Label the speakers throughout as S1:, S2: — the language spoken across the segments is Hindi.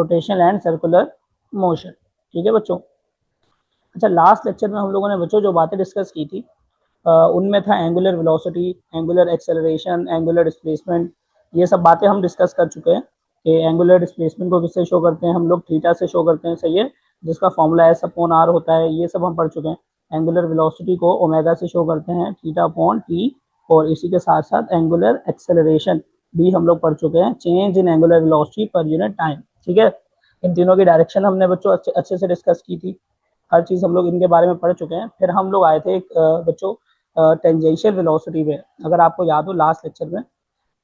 S1: Rotation and circular motion. ठीक है बच्चों। अच्छा, लास्ट लेक्चर में हम लोगों ने बच्चों जो बातें डिस्कस की थी उनमें था angular velocity, angular acceleration, angular displacement. ये सब बातें हम डिस्कस कर चुके हैं कि एंगुलर डिस्प्लेसमेंट को किससे शो करते हैं हम लोग, थीटा से शो करते हैं, सही है, जिसका फॉर्मूला एस अपॉन आर होता है। ये सब हम पढ़ चुके हैं। एंगुलर वेलोसिटी को ओमेगा से शो करते हैं, थीटा अपॉन टी। और इसी के साथ साथ एंगुलर एक्सेलरेशन भी हम लोग पढ़ चुके हैं, change in angular velocity per unit time. ठीक है, इन तीनों की डायरेक्शन हमने बच्चों अच्छे से डिस्कस की थी। हर चीज़ हम लोग इनके बारे में पढ़ चुके हैं। फिर हम लोग आए थे बच्चों टेंजेंशियल वेलोसिटी पे। अगर आपको याद हो लास्ट लेक्चर में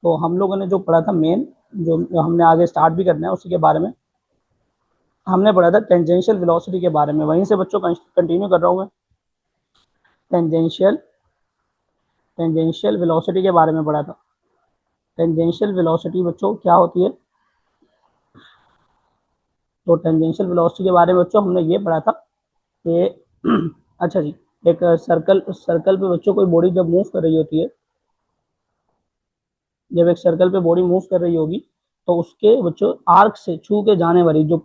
S1: तो हम लोगों ने जो पढ़ा था, मेन जो हमने आगे स्टार्ट भी करना है उसी के बारे में हमने पढ़ा था, टेंजेंशियल वेलोसिटी के बारे में। वहीं से बच्चों कंटिन्यू कर रहा हूँ मैं। टेंजेंशियल वेलोसिटी के बारे में पढ़ा था। टेंजेंशियल वेलोसिटी बच्चों क्या होती है? तो टेंजेंशियल वेलोसिटी के बारे में बच्चों हमने ये पढ़ा था कि अच्छा जी, एक सर्कल पे बच्चों कोई बॉडी जब मूव कर रही होती है, जब एक सर्कल पे बॉडी मूव कर रही होगी तो उसके बच्चों आर्क से छू के जाने वाली जो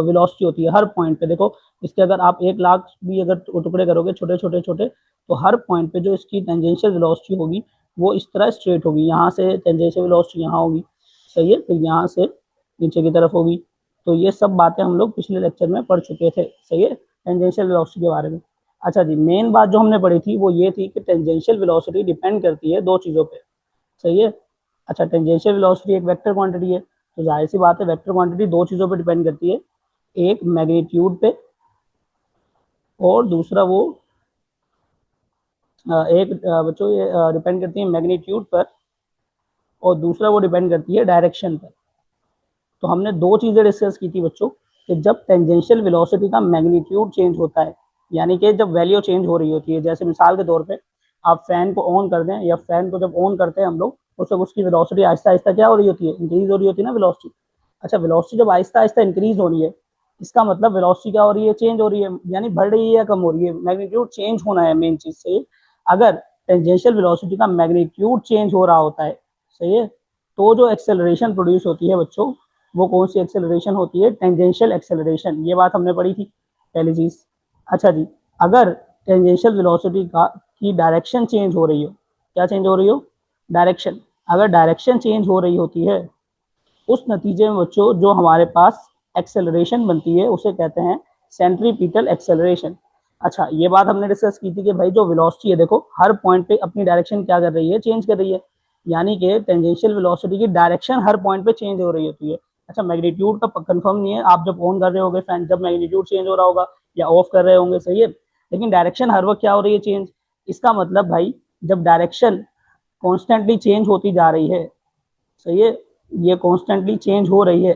S1: वेलोसिटी होती है हर पॉइंट पे, देखो इसके अगर आप 1,00,000 भी अगर टुकड़े करोगे छोटे छोटे छोटे, तो हर पॉइंट पे जो इसकी टेंजेंशियल वेलोसिटी होगी वो इस तरह स्ट्रेट होगी। यहाँ से टेंजेंशियल वेलोसिटी यहाँ होगी, सही है, फिर यहाँ से नीचे की तरफ होगी। तो ये सब बातें हम लोग पिछले लेक्चर में पढ़ चुके थे, सही है, टेंजेंशियल वेलोसिटी के बारे में। अच्छा जी, मेन बात जो हमने पढ़ी थी वो ये थी कि टेंजेंशियल वेलोसिटी डिपेंड करती है दो चीज़ों पे, सही है। अच्छा, टेंजेंशियल वेलोसिटी एक वेक्टर क्वांटिटी है, तो जाहिर सी बात है वेक्टर क्वांटिटी दो चीज़ों पे डिपेंड करती है, एक मैग्नीट्यूड पे और दूसरा वो एक बच्चों ये डिपेंड करती है मैग्नीट्यूड पर और दूसरा वो डिपेंड करती है डायरेक्शन पर। तो हमने दो चीज़ें डिस्कस की थी बच्चों कि जब टेंजेंशियल वेलोसिटी का मैग्नीट्यूड चेंज होता है, यानी कि जब वैल्यू चेंज हो रही होती है, जैसे मिसाल के तौर पे आप फैन को ऑन कर दें या फैन को जब ऑन करते हैं हम लोग उस वक्त उसकी वेलोसिटी आहिस्ता आहिस्ता क्या हो रही होती है, इंक्रीज हो रही होती है ना वेलोसिटी। अच्छा, वेलोसिटी जब आहिस्ता आहिस्ता इंक्रीज हो रही है इसका मतलब वेलोसिटी क्या हो रही है, चेंज हो रही है, यानी बढ़ रही है या कम हो रही है, मैग्नीट्यूड चेंज होना है मेन चीज से। अगर टेंजेंशियल वेलोसिटी का मैग्नीट्यूड चेंज हो रहा होता है, सही है, तो जो एक्सेलरेशन प्रोड्यूस होती है बच्चों वो कौन सी एक्सेलरेशन होती है, टेंजेंशियल एक्सेलरेशन। ये बात हमने पढ़ी थी पहली चीज। अच्छा जी, अगर टेंजेंशियल वेलोसिटी का की डायरेक्शन चेंज हो रही हो, क्या चेंज हो रही हो, डायरेक्शन, अगर डायरेक्शन चेंज हो रही होती है उस नतीजे में बच्चों जो हमारे पास एक्सेलरेशन बनती है उसे कहते हैं सेंट्रीपिटल एक्सेलरेशन। अच्छा, ये बात हमने डिस्कस की थी कि भाई जो वेलोसिटी है देखो हर पॉइंट पे अपनी डायरेक्शन क्या कर रही है, चेंज कर रही है, यानी कि टेंजेंशियल वेलोसिटी की डायरेक्शन हर पॉइंट पे चेंज हो रही होती है। अच्छा, मैग्नीट्यूड का कंफर्म नहीं है, आप जब ऑन कर रहे होगे फैन जब मैग्नीट्यूड चेंज हो रहा होगा या ऑफ कर रहे होंगे, सही है, लेकिन डायरेक्शन हर वक्त क्या हो रही है, चेंज। इसका मतलब भाई जब डायरेक्शन कॉन्स्टेंटली चेंज होती जा रही है, सही है, ये कॉन्स्टेंटली चेंज हो रही है,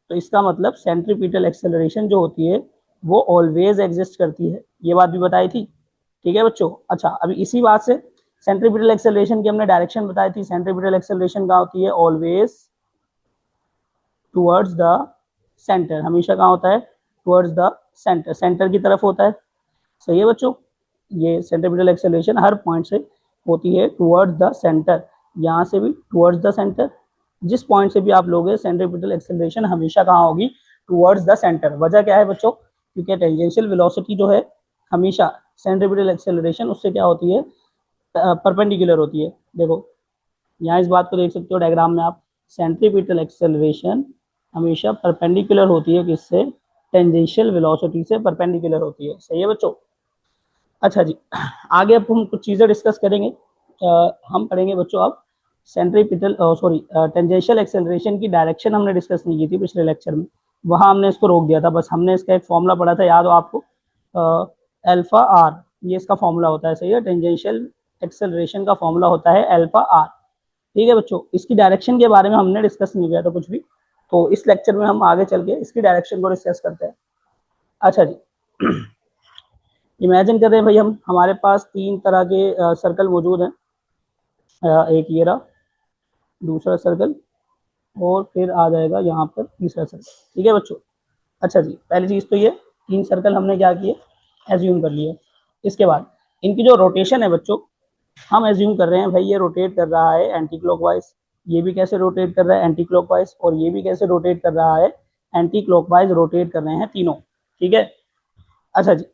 S1: तो इसका मतलब सेंट्रीपिटल एक्सेलरेशन जो होती है वो ऑलवेज एग्जिस्ट करती है। ये बात भी बताई थी, ठीक है बच्चों। अच्छा, अभी इसी बात से सेंट्रीपिटल एक्सेलरेशन की हमने डायरेक्शन बताई थी। सेंट्रीपिटल एक्सेलरेशन कहाँ होती है, ऑलवेज टुवर्ड्स द सेंटर, हमेशा कहाँ होता है, टुवर्ड्स द सेंटर, सेंटर की तरफ होता है, सही है बच्चों। ये सेंट्रीपिटल एक्सेलरेशन हर पॉइंट से होती है टुवर्ड्स द सेंटर, यहाँ से भी टुवर्ड्स द सेंटर, जिस पॉइंट से भी आप लोगे सेंट्रीपिटल एक्सेलरेशन हमेशा कहाँ होगी, टुवर्ड्स द सेंटर। वजह क्या है बच्चों, क्योंकि टेंजेंशियल वेलोसिटी जो है हमेशा सेंट्रीपिटल एक्सेलरेशन उससे क्या होती है, परपेंडिकुलर होती है। देखो यहाँ इस बात को देख सकते हो डायग्राम में आप, सेंट्रीपिटल एक्सेलरेशन हमेशा परपेंडिकुलर होती है किससे, टेंजेंशियल वेलोसिटी से परपेंडिकुलर होती है, सही है बच्चों। अच्छा जी, आगे अब हम कुछ चीज़ें डिस्कस करेंगे। हम पढ़ेंगे बच्चों अब सेंट्रीपिटल सॉरी टेंजेंशियल एक्सेलरेशन की डायरेक्शन हमने डिस्कस नहीं की थी पिछले लेक्चर में, वहाँ हमने इसको रोक दिया था। बस हमने इसका एक फॉर्मूला पढ़ा था, याद हो आपको, अल्फा आर, ये इसका फॉर्मूला होता है, सही है, टेंजेंशियल एक्सेलरेशन का फॉर्मूला होता है अल्फा आर। ठीक है बच्चों, इसकी डायरेक्शन के बारे में हमने डिस्कस नहीं किया था कुछ भी, तो इस लेक्चर में हम आगे चल के इसकी डायरेक्शन को डिस्कस करते हैं। अच्छा जी, इमेजिन कर रहे हैं भाई हम, हमारे पास तीन तरह के सर्कल मौजूद हैं, एक ये रहा, दूसरा सर्कल, और फिर आ जाएगा यहाँ पर तीसरा सर्कल। ठीक है बच्चों। अच्छा जी, पहली चीज़ तो ये तीन सर्कल हमने क्या किए, एज्यूम कर लिए। इसके बाद इनकी जो रोटेशन है बच्चों, हम एज्यूम कर रहे हैं भाई ये रोटेट कर रहा है एंटी क्लॉकवाइज, ये भी कैसे रोटेट कर रहा है एंटी क्लॉकवाइज, और ये भी कैसे रोटेट कर रहा है एंटी क्लॉकवाइज रोटेट कर रहे हैं तीनों, ठीक है। अच्छा जी,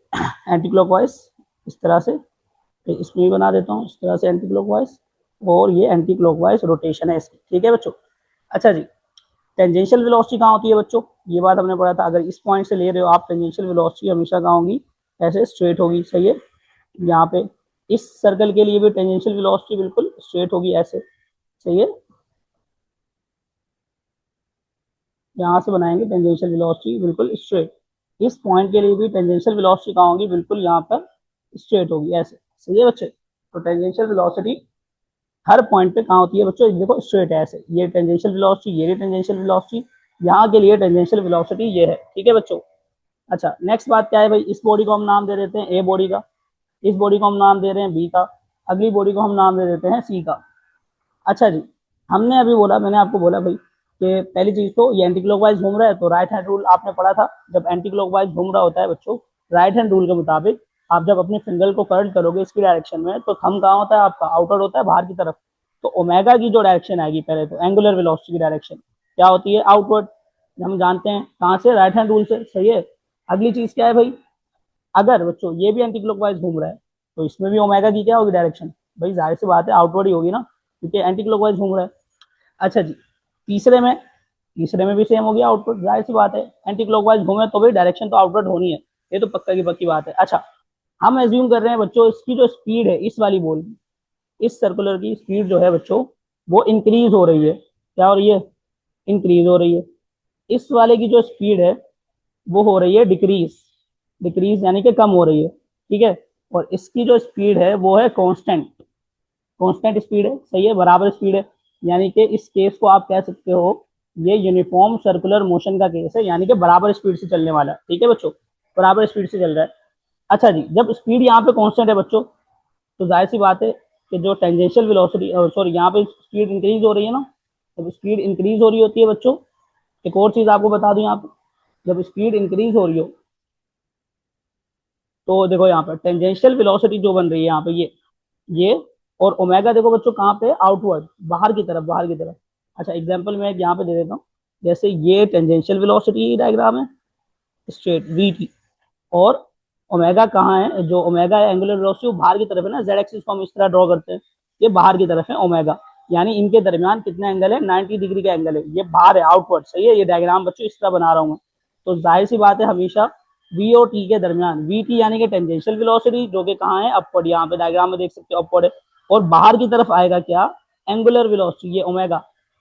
S1: एंटी क्लॉकवाइज इस तरह से, तो इसमें भी बना देता हूँ इस तरह से एंटी क्लॉकवाइज, और ये एंटी क्लॉकवाइज रोटेशन है इसकी, ठीक है बच्चों। अच्छा जी, टेंजेंशियल वेलोसिटी कहाँ होती है बच्चों, ये बात हमने पढ़ा था। अगर इस पॉइंट से ले रहे हो आप, टेंजेंशियल वेलोसिटी हमेशा कहाँ होगी, ऐसे स्ट्रेट होगी, सही है। यहाँ पे इस सर्कल के लिए भी टेंजेंशियल वेलोसिटी बिल्कुल स्ट्रेट होगी, ऐसे, सही है। यहाँ से बनाएंगे टेंजेंशियल वेलोसिटी बिल्कुल स्ट्रेट, इस पॉइंट के लिए भी टेंजेंशियल वेलोसिटी कहाँ होगी, बिल्कुल यहाँ पर स्ट्रेट होगी, ऐसे, सही है बच्चे। तो टेंजेंशियल वेलोसिटी हर पॉइंट पे कहाँ होती है बच्चों, देखो स्ट्रेट है ऐसे, ये टेंजेंशियल वेलोसिटी, ये टेंजेंशियल वेलोसिटी, यहाँ के लिए टेंजेंशियल वेलोसिटी ये है, ठीक है बच्चों। अच्छा, नेक्स्ट बात क्या है भाई, इस बॉडी को हम नाम दे देते हैं ए बॉडी का, इस बॉडी को हम नाम दे रहे हैं बी का, अगली बॉडी को हम नाम दे देते हैं सी का। अच्छा जी, हमने अभी बोला, मैंने आपको बोला भाई कि पहली चीज तो ये एंटी क्लॉकवाइज घूम रहा है, तो राइट हैंड रूल आपने पढ़ा था। जब एंटी क्लॉकवाइज घूम रहा होता है बच्चों, राइट हैंड रूल के मुताबिक आप जब अपने फिंगर को कर्ल करोगे इसकी डायरेक्शन में, तो थंब कहाँ होता है आपका, आउटवर्ड होता है, बाहर की तरफ। तो ओमेगा की जो डायरेक्शन आएगी, पहले तो एंगुलर वेलोसिटी की डायरेक्शन क्या होती है, आउटवर्ड, हम जानते हैं कहाँ से, राइट हैंड रूल से, सही है। अगली चीज क्या है भाई, अगर बच्चों ये भी एंटी क्लॉकवाइज घूम रहा है, तो इसमें भी ओमेगा की क्या होगी डायरेक्शन, भाई जाहिर सी बात है आउटवर्ड ही होगी ना, क्योंकि एंटी क्लॉकवाइज घूम रहा है। अच्छा जी, तीसरे में भी सेम हो गया आउटवर्ड, जाहिर सी बात है, एंटी क्लॉकवाइज घूमे तो भाई डायरेक्शन तो आउटवर्ड होनी है, ये तो पक्का की पक्की बात है। अच्छा, हम एज्यूम कर रहे हैं बच्चों, इसकी जो स्पीड है इस वाली बॉल की, इस सर्कुलर की स्पीड जो है बच्चों, वो इंक्रीज हो रही है, क्या हो रही है, इंक्रीज हो रही है। इस वाले की जो स्पीड है वो हो रही है डिक्रीज, डिक्रीज यानी कि कम हो रही है, ठीक है। और इसकी जो स्पीड है वो है कांस्टेंट, कांस्टेंट स्पीड है, सही है, बराबर स्पीड है। यानी कि इस केस को आप कह सकते हो ये यूनिफॉर्म सर्कुलर मोशन का केस है, यानी कि बराबर स्पीड से चलने वाला है, ठीक है बच्चों, बराबर स्पीड से चल रहा है। अच्छा जी, जब स्पीड यहाँ पे कांस्टेंट है बच्चों, तो जाहिर सी बात है कि जो टेंजेंशियल वेलोसिटी, सॉरी यहाँ पे स्पीड इंक्रीज हो रही है ना, जब स्पीड इंक्रीज हो रही होती है बच्चों, एक और चीज आपको बता दूं यहाँ पे, जब स्पीड इंक्रीज हो रही हो, तो देखो यहाँ पर टेंजेंशियल वेलोसिटी जो बन रही है यहाँ पे, ये और ओमेगा देखो बच्चों कहाँ पे, आउटवर्ड, बाहर की तरफ, बाहर की तरफ। अच्छा, एग्जांपल मैं यहाँ पे दे देता हूँ, जैसे ये टेंजेंशियल वेलोसिटी डायग्राम है, स्ट्रेट वी टी, और ओमेगा कहाँ है, जो ओमेगा है एंगुलर वेलोसिटी, वो बाहर की तरफ है ना, जेड एक्सिस को हम इस तरह ड्रॉ करते हैं, ये बाहर की तरफ है ओमेगा, यानी इनके दरमियान कितना एंगल है, 90 डिग्री का एंगल है, ये बाहर है, आउटवर्ड, सही है। ये डायग्राम बच्चों इस तरह बना रहा हूँ मैं, तो जाहिर सी बात है हमेशा वी और टी के दरमियान, वी टी यानी कि टेंजेंशियल वेलोसिटी जो कि कहाँ है, अपवर्ड, यहाँ पे डायग्राम में देख सकते हो अपवर्ड है, और बाहर की तरफ आएगा क्या, एंगुलर वेलोसिटी, ये omega,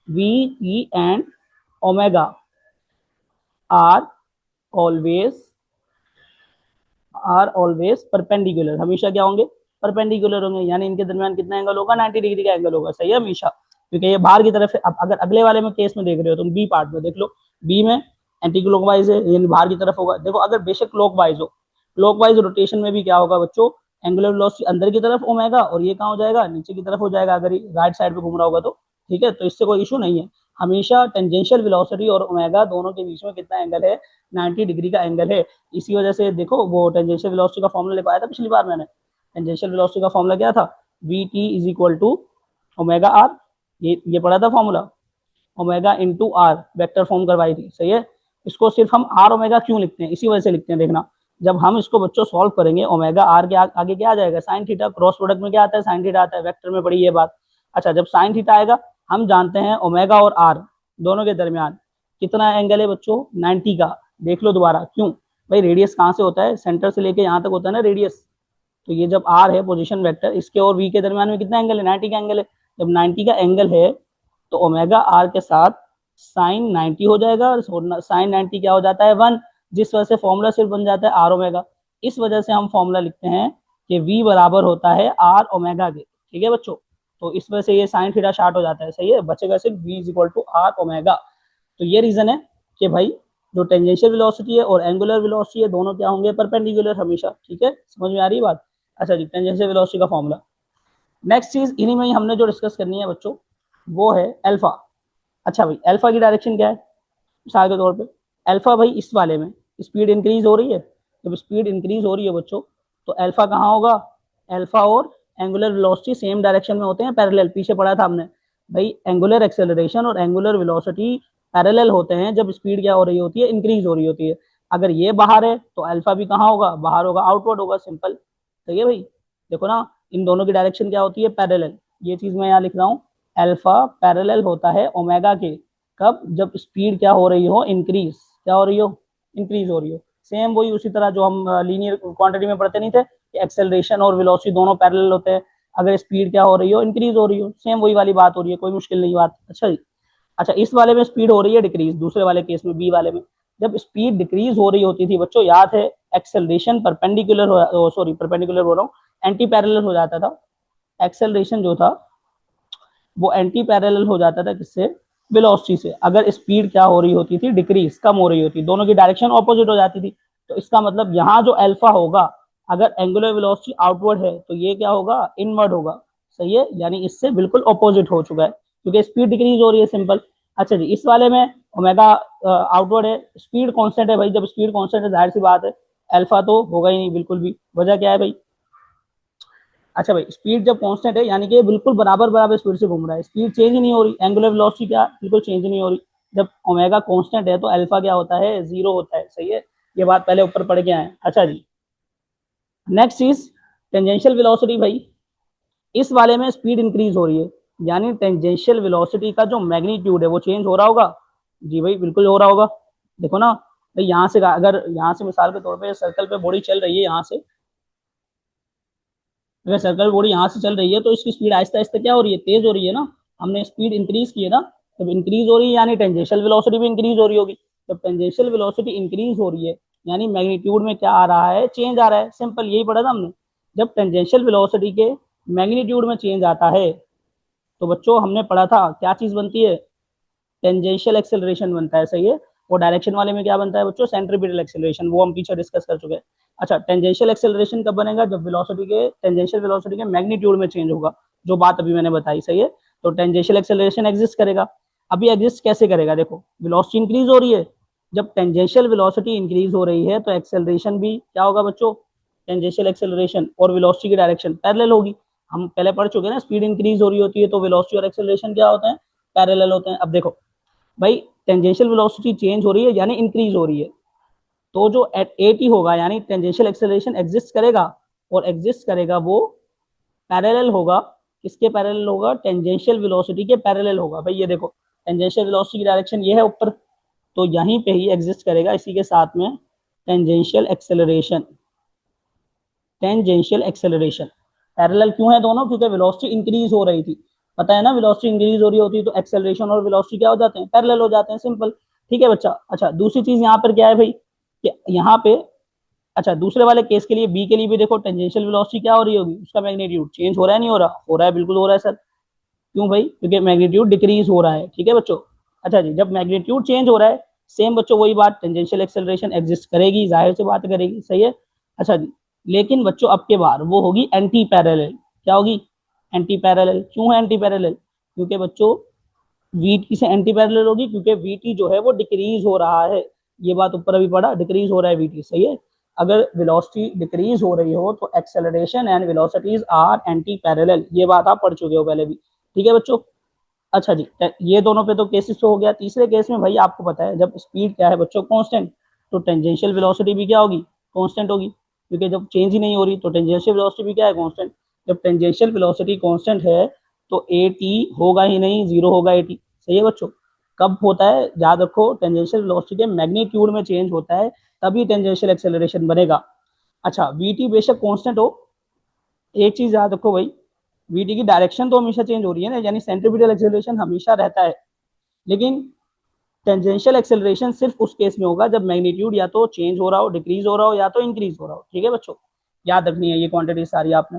S1: v t and omega are always, are always perpendicular, हमेशा क्या होंगे, परपेंडिकुलर होंगे, यानी इनके दरमियान कितना एंगल होगा, 90 डिग्री का एंगल होगा, सही है हमेशा, क्योंकि ये बाहर की तरफ है। अब अगर अगले वाले में केस में देख रहे हो तुम, बी पार्ट में देख लो, बी में एंटी क्लॉकवाइज है, यानी बाहर की तरफ होगा। देखो अगर बेशक क्लॉकवाइज हो, क्लॉकवाइज रोटेशन में भी क्या होगा बच्चों, एंगुलर वेलोसिटी अंदर की तरफ ओमेगा, और ये कहाँ हो जाएगा, नीचे की तरफ हो जाएगा, अगर राइट साइड पे घूम रहा होगा तो, ठीक है। तो इससे कोई इशू नहीं है, हमेशा टेंजेंशियल वेलोसिटी और ओमेगा दोनों के बीच में कितना एंगल है, 90 डिग्री का एंगल है। इसी वजह से देखो वो टेंजेंशियल वेलोसिटी का फॉर्मूला लेकर आया था पिछली बार मैंने, टेंजेंशियल वेलोसिटी का फॉर्मूला क्या था, V T is equal to omega R, ये पढ़ा था formula, omega into R, vector form करवाई थी, सही है। इसको सिर्फ हम आर ओमेगा क्यों लिखते हैं, इसी वजह से लिखते हैं, देखना जब हम इसको बच्चों सॉल्व करेंगे, ओमेगा आर के आगे क्या आ जाएगा, साइन थीटा, क्रॉस प्रोडक्ट में क्या आता है, साइन थीटा आता है, वेक्टर में पड़ी ये बात। अच्छा, जब साइन थीटा आएगा, हम जानते हैं ओमेगा और आर दोनों के दरमियान कितना एंगल है बच्चों, 90 का। देख लो दोबारा, क्यों भाई, रेडियस कहाँ से होता है, सेंटर से लेके यहाँ तक होता है ना रेडियस, तो ये जब आर है पोजीशन वेक्टर, इसके और वी के दरमियान में कितना एंगल है, 90 का एंगल है। जब 90 का एंगल है तो ओमेगा आर के साथ साइन 90 हो जाएगा, और साइन 90 क्या हो जाता है, 1, जिस वजह से फॉर्मूला सिर्फ बन जाता है आर ओमेगा। इस वजह से हम फॉर्मूला लिखते हैं कि v बराबर होता है आर ओमेगा के, ठीक है बच्चों। तो इस वजह से ये साइन थीटा शार्ट हो जाता है, सही है, बचेगा सिर्फ v is equal to R omega. तो ये रीजन है कि भाई जो टेंजेंशियल वेलोसिटी है और एंगुलर वेलोसिटी है दोनों क्या होंगे, परपेंडिकुलर हमेशा, ठीक है, समझ में आ रही है बात। अच्छा जी, टेंजेंशियल वेलोसिटी का फॉर्मूला। नेक्स्ट चीज इन्हीं में ही हमने जो डिस्कस करनी है बच्चों, वो है अल्फा। अच्छा भाई, अल्फा की डायरेक्शन क्या है, मिसाल के तौर पे अल्फा भाई इस वाले में स्पीड इंक्रीज हो रही है, जब स्पीड इंक्रीज हो रही है बच्चों, तो अल्फा कहाँ होगा, अल्फा और एंगुलर वेलोसिटी सेम डायरेक्शन में होते हैं, पैरेलल, पीछे पढ़ा था हमने भाई, एंगुलर एक्सेलरेशन और एंगुलर वेलोसिटी पैरेलल होते हैं जब स्पीड क्या हो रही होती है, इंक्रीज हो रही होती है। अगर ये बाहर है तो अल्फा भी कहाँ होगा, बाहर होगा, आउटवर्ड होगा, सिंपल। सही है भाई। देखो ना, इन दोनों की डायरेक्शन क्या होती है, पैरेलल। ये चीज मैं यहाँ लिख रहा हूँ, अल्फा पैरेलल होता है ओमेगा के। कब, जब स्पीड क्या हो रही हो, इंक्रीज, क्या हो रही हो, इंक्रीज हो रही हो। सेम वही उसी तरह जो हम लीनियर क्वांटिटी में पढ़ते नहीं थे कि एक्सेलरेशन और वेलोसिटी दोनों पैरेलल होते हैं, अगर स्पीड क्या हो रही हो, इंक्रीज हो रही हो, सेम वही वाली बात हो रही है, कोई मुश्किल नहीं बात। अच्छा जी। अच्छा, इस वाले में स्पीड हो रही है डिक्रीज, दूसरे वाले केस में बी वाले में जब स्पीड डिक्रीज हो रही होती थी बच्चों, याद है एक्सेलरेशन परपेंडिकुलर हो, सॉरी परपेंडिकुलर हो रहा हूँ, एंटी पैरेलल हो जाता था। एक्सेलरेशन जो था वो एंटी पैरेलल हो जाता था किससे, वेलोसिटी से। अगर स्पीड क्या हो रही होती थी, डिक्रीज, कम हो रही होती, दोनों की डायरेक्शन ऑपोजिट हो जाती थी। तो इसका मतलब यहाँ जो अल्फा होगा, अगर एंगुलर वेलोसिटी आउटवर्ड है तो ये क्या होगा, इनवर्ड होगा। सही है, यानी इससे बिल्कुल ऑपोजिट हो चुका है क्योंकि स्पीड डिक्रीज हो रही है, सिंपल। अच्छा जी, इस वाले में ओमेगा आउटवर्ड है, स्पीड कांस्टेंट है भाई, जब स्पीड कांस्टेंट है जाहिर सी बात है अल्फा तो होगा ही नहीं बिल्कुल भी। वजह क्या है भाई, अच्छा भाई, स्पीड जब कांस्टेंट है यानी कि बिल्कुल बराबर बराबर स्पीड से घूम रहा है, स्पीड चेंज नहीं हो रही, एंगुलर वेलोसिटी क्या बिल्कुल चेंज नहीं हो रही। जब ओमेगा कांस्टेंट है तो अल्फा क्या होता है, जीरो होता है। सही है, ये बात पहले ऊपर पढ़ के आए। अच्छा जी, नेक्स्ट चीज टेंजेंशियल वेलोसिटी भाई। इस वाले में स्पीड इंक्रीज हो रही है, यानी टेंजेंशियल वेलोसिटी का जो मैग्नीट्यूड है वो चेंज हो रहा होगा। जी भाई, बिल्कुल हो रहा होगा। देखो ना भाई, यहाँ से अगर यहाँ से मिसाल के तौर पे सर्कल पे बॉडी चल रही है, यहाँ से अगर सर्कल बॉडी यहाँ से चल रही है तो इसकी स्पीड आहिस्ता आहिस्ता क्या हो रही है, तेज हो रही है ना। हमने स्पीड इंक्रीज की है ना, जब इंक्रीज हो रही है यानी टेंजेंशियल वेलोसिटी भी इंक्रीज हो रही होगी। जब टेंजेंशियल वेलोसिटी इंक्रीज हो रही है यानी मैग्नीट्यूड में क्या आ रहा है, चेंज आ रहा है, सिंपल, यही पढ़ा था हमने। जब टेंजेंशियल वेलोसिटी के मैग्नीट्यूड में चेंज आता है तो बच्चों हमने पढ़ा था क्या चीज बनती है, टेंजेंशियल एक्सेलरेशन बनता है। सही है, और डायरेक्शन वाले में क्या बनता है बच्चों, सेंट्रीपिटल एक्सेलरेशन, वो हम पीछे डिस्कस कर चुके हैं। अच्छा, टेंजेंशियल एक्सेलरेशन कब बनेगा, जब वेलोसिटी के, टेंजेंशियल वेलोसिटी के मैग्नीट्यूड में चेंज होगा, जो बात अभी मैंने बताई। सही है, तो टेंजेंशियल एक्सेलरेशन एग्जिस्ट करेगा। अभी एग्जिस्ट कैसे करेगा, देखो वेलोसिटी इंक्रीज हो रही है, जब टेंजेंशियल वेलोसिटी इंक्रीज हो रही है तो एक्सेलरेशन भी क्या होगा बच्चों, टेंजेंशियल एक्सेलरेशन और वेलोसिटी की डायरेक्शन पैरेलल होगी। हम पहले पढ़ चुके हैं ना, स्पीड इंक्रीज हो रही होती है तो वेलोसिटी और एक्सेलरेशन क्या होते हैं, पैरेलल होते हैं। अब देखो भाई, टेंजेंशियल वेलोसिटी चेंज हो रही है यानी इंक्रीज हो रही है, तो जो एट ए टी होगा यानी टेंजेंशियल एक्सेलरेशन एग्जिस्ट करेगा, और एग्जिस्ट करेगा वो पैरेलल होगा, किसके पैरेलल होगा, टेंजेंशियल वेलोसिटी के पैरेलल होगा। भाई ये देखो, टेंजेंशियल वेलोसिटी की डायरेक्शन ये है ऊपर, तो यहीं पे ही एग्जिस्ट करेगा इसी के साथ में tangential acceleration. Tangential acceleration parallel क्यों है दोनों, क्योंकि वेलोसिटी इंक्रीज हो रही थी। पता है ना, वेलोसिटी इंक्रीज हो रही होती है तो एक्सेलरेशन और वेलोसिटी क्या हो जाते हैं, पैरेलल हो जाते हैं, सिंपल। ठीक है बच्चा। अच्छा, दूसरी चीज यहाँ पर क्या है भाई, कि यहाँ पे, अच्छा दूसरे वाले केस के लिए, बी के लिए भी देखो, टेंजेंशियल वेलोसिटी क्या हो रही होगी, उसका मैग्नीट्यूड चेंज हो रहा है, नहीं हो रहा, हो रहा है, बिल्कुल हो रहा है सर। क्यों भाई, क्योंकि मैग्नीट्यूड डिक्रीज हो रहा है। ठीक है बच्चों। अच्छा जी, जब मैग्नीट्यूड चेंज हो रहा है, सेम बच्चों वही बात, टेंजेंशियल एक्सेलरेशन एग्जिस्ट करेगी, जाहिर से बात करेगी। सही है। अच्छा जी, लेकिन बच्चों अब के बार वो होगी एंटी पैरेलल। क्या होगी, एंटी पैरेलल। क्यों है एंटी पैरेलल, क्योंकि बच्चों वीटी से एंटी पैरेलल होगी, क्योंकि वीटी जो है वो डिक्रीज हो रहा है। ये बात ऊपर अभी पढ़ा, डिक्रीज हो रहा है वीटी। सही है, अगर वेलोसिटी डिक्रीज हो रही हो तो acceleration and velocities are antiparallel, ये बात आप पढ़ चुके हो पहले भी। ठीक है बच्चों। अच्छा जी, ये दोनों पे तो केसेस तो हो गया। तीसरे केस में भाई आपको पता है जब स्पीड क्या है बच्चों, कांस्टेंट, तो टेंजेंशियल वेलोसिटी भी क्या होगी, कांस्टेंट होगी, क्योंकि जब चेंज ही नहीं हो रही तो टेंजेंशियल वेलोसिटी भी क्या है, कांस्टेंट। जब टेंजेंशियल वेलोसिटी कांस्टेंट है तो ए टी होगा ही नहीं, जीरो होगा ए टी। सही है बच्चों। कब होता है, याद रखो, टेंजेंशियल वेलोसिटी के मैग्नीट्यूड में चेंज होता है, तभी टेंजेंशियल एक्सेलरेशन बनेगा। अच्छा, वी टी बेशक कांस्टेंट हो, एक चीज याद रखो भाई, वीटी की डायरेक्शन तो हमेशा चेंज हो रही है ना, यानी सेंट्रीपिटल एक्सेलरेशन हमेशा रहता है, लेकिन टेंजेंशियल एक्सेलरेशन सिर्फ उस केस में होगा जब मैग्नीट्यूड या तो चेंज हो रहा हो, डिक्रीज हो रहा हो, या तो इंक्रीज हो रहा हो। ठीक है बच्चों, याद रखनी है ये क्वांटिटी सारी आपने।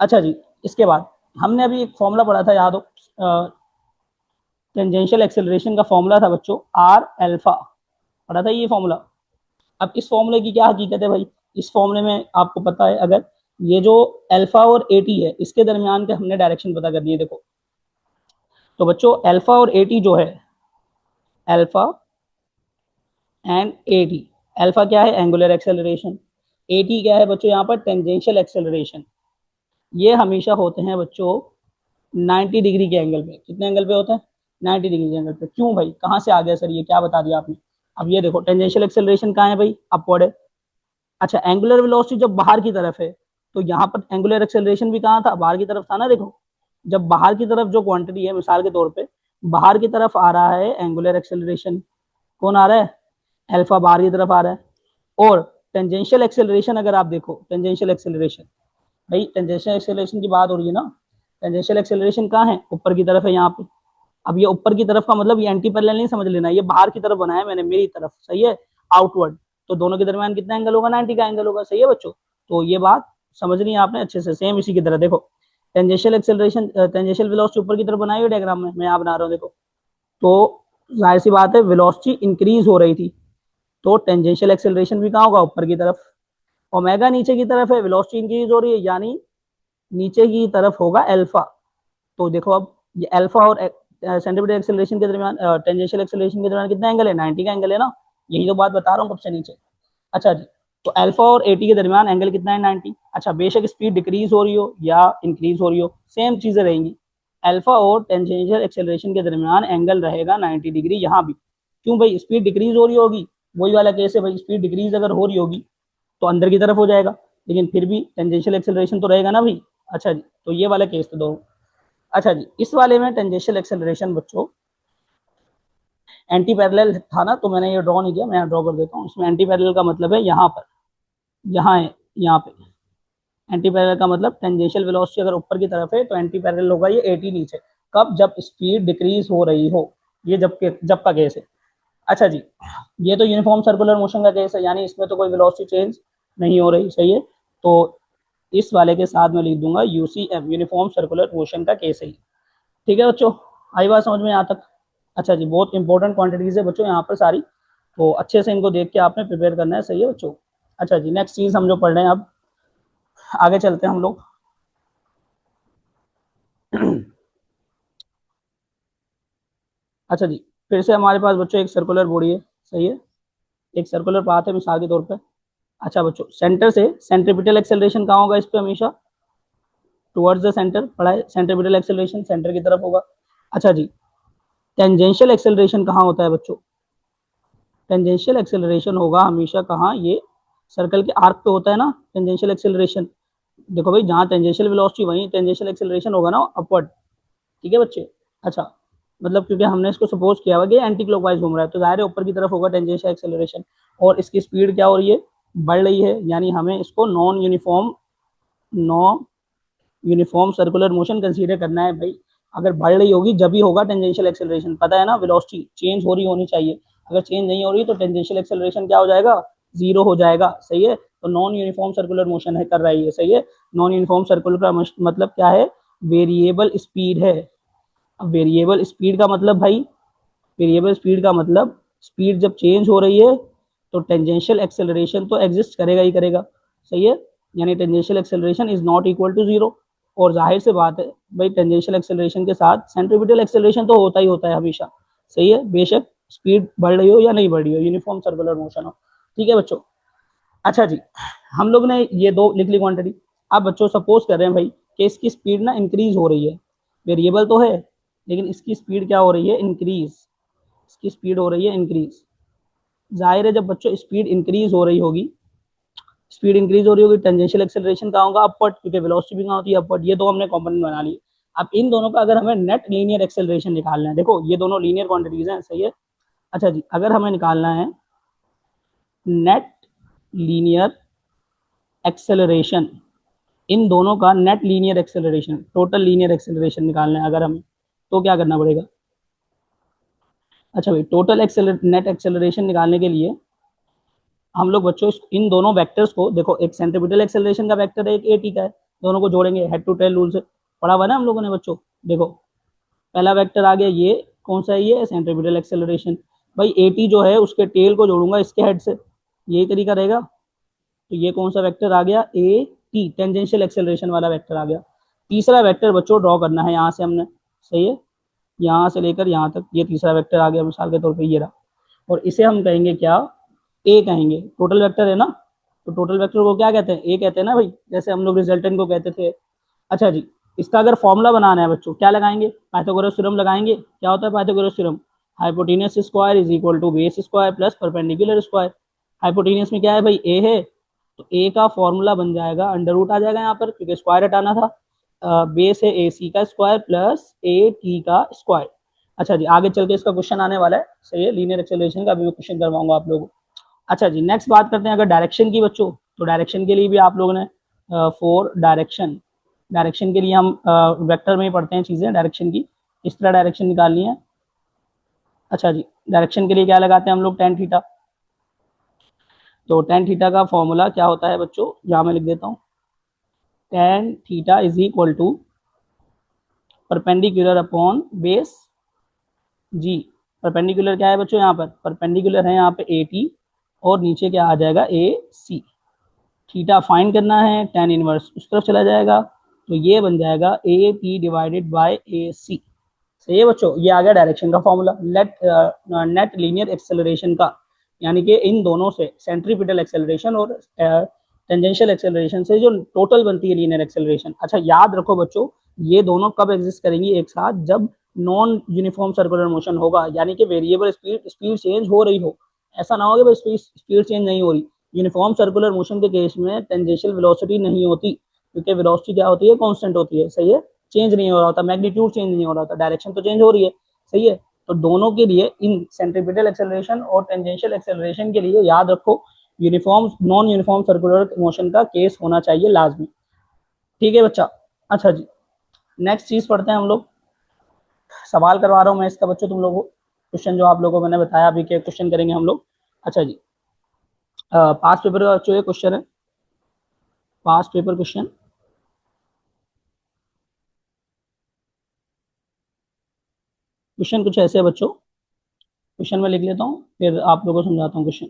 S1: अच्छा जी, इसके बाद हमने अभी एक फॉर्मूला पढ़ा था, याद हो, टेंजेंशियल एक्सेलरेशन का फॉर्मूला था बच्चों, आर एल्फा, पढ़ा था ये फॉर्मूला। अब इस फॉर्मूले की क्या हकीकत है भाई, इस फॉर्मूले में आपको पता है, अगर ये जो अल्फा और ए टी है इसके दरमियान के हमने डायरेक्शन पता करनी है। देखो तो बच्चों अल्फा और ए टी जो है, alpha and A T, alpha क्या है, एंगुलर एक्सेलरेशन, ए टी क्या है बच्चों यहाँ पर, टेंजेंशियल एक्सेलरेशन। ये हमेशा होते हैं बच्चों 90 डिग्री के एंगल पे। कितने एंगल पे होते हैं, 90 डिग्री एंगल पे। क्यों भाई, कहाँ से आ गया सर ये, क्या बता दिया आपने? अब ये देखो टेंजेंशियल एक्सेलरेशन कहाँ है भाई, अपवर्ड है। अच्छा एंगुलर वेलोसिटी जब बाहर की तरफ है, तो यहाँ पर एंगुलर एक्सेलरेशन भी कहाँ था, बाहर की तरफ था ना। देखो जब बाहर की तरफ जो क्वांटिटी है, मिसाल के तौर पे बाहर की तरफ आ रहा है एंगुलर एक्सेलरेशन, कौन आ रहा है, अल्फा बाहर की तरफ आ रहा है। और टेंजेंशियल एक्सेलरेशन अगर आप देखो, टेंजेंशियल एक्सेलरेशन, भाई टेंजेंशियल एक्सेलरेशन की बात हो रही है ना, टेंजेंशियल एक्सेलरेशन कहाँ है, ऊपर की तरफ है यहाँ पे। अब ये ऊपर की तरफ का मतलब ये एंटी पैरेलल नहीं समझ लेना, ये बाहर की तरफ बनाया मैंने, मेरी तरफ, सही है, आउटवर्ड। तो दोनों के दरमियान कितना एंगल होगा, 90 का एंगल होगा, सही है बच्चों। तो ये बात समझनी है आपने अच्छे से। सेम इसी की तरह देखो, टेंजेंशियल एक्सेलरेशन, टेंजेंशियल वेलोसिटी ऊपर की तरफ बनाई हुई डायग्राम में, मैं यहाँ बना रहा हूँ देखो। तो जाहिर सी बात है वेलोसिटी इंक्रीज हो रही थी, तो टेंजेंशियल एक्सेलरेशन भी कहाँ होगा, ऊपर की तरफ। ओमेगा नीचे की तरफ है, वेलोसिटी इंक्रीज हो रही है, यानी नीचे की तरफ होगा अल्फा। तो देखो अब ये अल्फा और सेंटीमीटर एक्सेलरेशन के दरमियान, टेंजेंशियल एक्सेलरेशन के दरमियान कितना एंगल है, 90 का एंगल है ना। यही तो बात बता रहा हूँ कब से नीचे। अच्छा जी, तो अल्फा और 80 के दरमियान एंगल कितना है, 90। अच्छा बेशक स्पीड डिक्रीज हो रही हो या इंक्रीज हो रही हो, सेम चीजें रहेंगी। अल्फा और टेंजेंशियल एक्सेलरेशन के दरमियान एंगल रहेगा 90 डिग्री यहाँ भी। क्यों भाई, स्पीड डिक्रीज हो रही होगी, वही वाला केस है भाई, स्पीड डिक्रीज अगर हो रही होगी तो अंदर की तरफ हो जाएगा, लेकिन फिर भी टेंजेंशियल एक्सेलरेशन तो रहेगा ना भाई। अच्छा जी, तो ये वाला केस तो दो। अच्छा जी, इस वाले में टेंजेंशियल एक्सेलरेशन बच्चों एंटी पैरेलल था ना, तो मैंने ये ड्रॉ नहीं किया, मैं ड्रॉ कर देता हूँ। इसमें एंटी पैरेलल का मतलब है यहाँ पर, यहाँ है, यहाँ पे एंटी पैरेलल का मतलब टेंजेंशियल वेलोसिटी अगर ऊपर की तरफ है तो एंटी पैरेलल होगा ये 80 नीचे। कब, जब स्पीड डिक्रीज हो रही हो, ये जब का केस है। अच्छा जी, ये तो यूनिफॉर्म सर्कुलर मोशन का केस है, यानी इसमें तो कोई वेलोसिटी चेंज नहीं हो रही, सही है। तो इस वाले के साथ मैं लिख दूंगा यूसीएम, यूनिफॉर्म सर्कुलर मोशन का केस है। ठीक है बच्चों, आई बात समझ में यहाँ तक। अच्छा जी, बहुत इंपॉर्टेंट क्वांटिटीज है बच्चों यहाँ पर सारी, तो अच्छे से इनको देख के आपने प्रिपेयर करना है, सही है बच्चों। अच्छा जी, नेक्स्ट चीज हम जो पढ़ रहे हैं, अब आगे चलते हैं हम लोग। अच्छा जी, फिर से हमारे पास बच्चों एक सर्कुलर बॉडी है, सही है, एक सर्कुलर पाथ है मिसाल के तौर पे। अच्छा बच्चों, सेंटर से सेंट्रीपिटल एक्सेलरेशन कहाँ होगा इस पे, हमेशा टुवर्ड्स द सेंटर पढ़ा है, सेंट्रीपिटल एक्सेलरेशन सेंटर की तरफ होगा। अच्छा जी, टेंजेंशियल एक्सेलरेशन कहाँ होता है बच्चों, टेंजेंशियल एक्सेलरेशन होगा हमेशा कहाँ, ये सर्कल के आर्क पे होता है ना टेंजेंशियल एक्सेलरेशन। देखो भाई, जहाँ टेंजेंशियल वेलोसिटी वहीं टेंजेंशियल एक्सेलरेशन होगा ना, अपवर्ड। ठीक है बच्चे। अच्छा, मतलब क्योंकि हमने इसको सपोज किया हुआ कि एंटी क्लॉकवाइज घूम रहा है, तो जाहिर है ऊपर की तरफ होगा टेंजेंशियल एक्सेलरेशन, और इसकी स्पीड क्या हो रही है, बढ़ रही है, यानी हमें इसको non uniform circular motion consider करना है भाई। अगर बढ़ रही होगी जब ही होगा टेंजेंशियल एक्सेलरेशन, पता है ना, वेलोसिटी चेंज हो रही होनी चाहिए। अगर चेंज नहीं हो रही तो टेंजेंशियल एक्सेलरेशन क्या हो जाएगा, जीरो हो जाएगा, सही है। तो नॉन यूनिफॉर्म सर्कुलर मोशन है, कर रही है, सही है। नॉन यूनिफॉर्म सर्कुलर का मतलब क्या है, वेरिएबल स्पीड है। अब वेरिएबल स्पीड का मतलब भाई, वेरिएबल स्पीड का मतलब स्पीड जब चेंज हो रही है तो टेंजेंशियल एक्सेलरेशन तो एग्जिस्ट करेगा ही करेगा, सही है। यानी tangential acceleration is not equal to zero. और जाहिर से बात है भाई, टेंजेंशियल एक्सेलरेशन के साथ सेंट्रीपिटल एक्सेलरेशन तो होता ही होता है हमेशा, सही है, बेशक स्पीड बढ़ रही हो या नहीं बढ़ रही हो, यूनिफॉर्म सर्कुलर मोशन हो। ठीक है बच्चों। अच्छा जी, हम लोग ने ये दो लिख ली क्वांटिटी। अब बच्चों सपोज कर रहे हैं भाई कि इसकी स्पीड ना इंक्रीज हो रही है, वेरिएबल तो है लेकिन इसकी स्पीड क्या हो रही है, इंक्रीज, इसकी स्पीड हो रही है इंक्रीज। जाहिर है जब बच्चों स्पीड इंक्रीज हो रही होगी, स्पीड इंक्रीज हो रही होगी, टेंजेंशियल एक्सेलरेशन कहाँ होगा, अपवर्ड, क्योंकि वेलोसिटी भी कहाँ होती है, अपवर्ड। ये दो हमने कॉम्पोनेंट बना लिए। अब इन दोनों का अगर हमें नेट लीनियर एक्सेलरेशन निकालना है, देखो ये दोनों लीनियर क्वांटिटीज हैं, सही है। अच्छा जी, अगर हमें निकालना है नेट लीनियर एक्सेलरेशन, इन दोनों का net linear acceleration, total linear acceleration निकालना है अगर हमें, तो क्या करना पड़ेगा। अच्छा भाई, टोटल नेट एक्सेलरेशन निकालने के लिए हम लोग बच्चों इन दोनों वेक्टर्स को देखो, एक सेंट्रीपिटल एक्सेलरेशन का वेक्टर है, एक एटी का है, दोनों को जोड़ेंगे, हेड टू टेल रूल से पढ़ा हुआ ना हम लोगों ने बच्चों। देखो पहला वेक्टर आ गया, ये कौन सा है, ये सेंट्रीपिटल एक्सेलरेशन। भाई एटी जो है उसके टेल को जोड़ूंगा इसके हेड से, यही तरीका रहेगा। तो ये कौन सा वेक्टर आ गया, ए टी, टेंजेंशियल एक्सेलरेशन वाला वेक्टर आ गया। तीसरा वेक्टर बच्चों ड्रॉ करना है यहाँ से हमने, सही है, यहाँ से लेकर यहाँ तक, ये तीसरा वेक्टर आ गया मिसाल के तौर पे ये रहा। और इसे हम कहेंगे क्या, ए कहेंगे, टोटल वेक्टर है ना। तो टोटल वेक्टर को क्या कहते हैं, ए कहते हैं ना भाई, जैसे हम लोग रिजल्टेंट को कहते थे। अच्छा जी, इसका अगर फॉर्मूला बनाना है बच्चों, क्या लगाएंगे, पाइथागोरस थ्योरम लगाएंगे। क्या होता है Pythagoras theorem, hypotenuse square is equal to base square plus perpendicular square. Hypotenuse में क्या है भाई, ए है, तो ए का फॉर्मूला बन जाएगा अंडर रूट आ जाएगा यहाँ पर, क्योंकि स्क्वायर हटाना था। बेस है ए सी का स्क्वायर प्लस ए टी का स्क्वायर। अच्छा जी, आगे चल के इसका क्वेश्चन आने वाला है, सही है, लीनियर एक्सेलरेशन का भी मैं क्वेश्चन करवाऊंगा आप लोगों को। अच्छा जी, नेक्स्ट बात करते हैं अगर डायरेक्शन की बच्चों, तो डायरेक्शन के लिए भी आप लोगों ने फॉर डायरेक्शन, डायरेक्शन के लिए हम वेक्टर में ही पढ़ते हैं चीज़ें डायरेक्शन की, इस तरह डायरेक्शन निकालनी है। अच्छा जी, डायरेक्शन के लिए क्या लगाते हैं हम लोग, टेन थीटा। तो टेन थीटा का फॉर्मूला क्या होता है बच्चों, यहाँ मैं लिख देता हूँ, tan theta is equal to perpendicular upon base जी। परपेंडिकुलर क्या है बच्चों, यहाँ पर परपेंडिकुलर है यहाँ पे ए टी, और नीचे क्या आ जाएगा ए सी। थीटा फाइंड करना है, टेन इनवर्स उस तरफ चला जाएगा, तो ये बन जाएगा ए टी डिवाइडेड बाय ए सी। सही है बच्चों, ये आ गया डायरेक्शन का फॉर्मूला। नेट लीनियर एक्सेलरेशन का, यानी कि इन दोनों से सेंट्रीपिटल एक्सेलरेशन और टेंजेंशियल एक्सेलरेशन से जो टोटल बनती है लीनियर एक्सेलरेशन। अच्छा याद रखो बच्चों, ये दोनों कब एग्जिस्ट करेंगी एक साथ, जब नॉन यूनिफॉर्म सर्कुलर मोशन होगा, यानी कि वेरिएबल स्पीड स्पीड चेंज हो रही हो। ऐसा ना हो कि भाई स्पीड चेंज नहीं हो रही। यूनिफॉर्म सर्कुलर मोशन के केस में टेंजेंशियल वेलोसिटी नहीं होती, क्योंकि वेलोसिटी क्या होती है, कांस्टेंट होती है, सही है, चेंज नहीं हो रहा होता, मैग्नीट्यूड चेंज नहीं हो रहा होता, डायरेक्शन तो चेंज हो रही है, सही है। तो दोनों के लिए इन सेंट्रीपिटल एक्सेलरेशन और टेंजेंशियल एक्सेलरेशन के लिए याद रखो, uniform non uniform circular motion का केस होना चाहिए लाजमी। ठीक है बच्चा। अच्छा जी, नेक्स्ट चीज पढ़ते हैं हम लोग, सवाल करवा रहा हूँ मैं इसका बच्चों तुम लोगों को, क्वेश्चन जो आप लोगों को मैंने बताया अभी के क्वेश्चन करेंगे हम लोग। अच्छा जी, पास्ट पेपर का बच्चों ये क्वेश्चन है, पास्ट पेपर क्वेश्चन। क्वेश्चन कुछ ऐसे है बच्चों, क्वेश्चन में लिख लेता हूँ फिर आप लोगों को समझाता हूँ क्वेश्चन।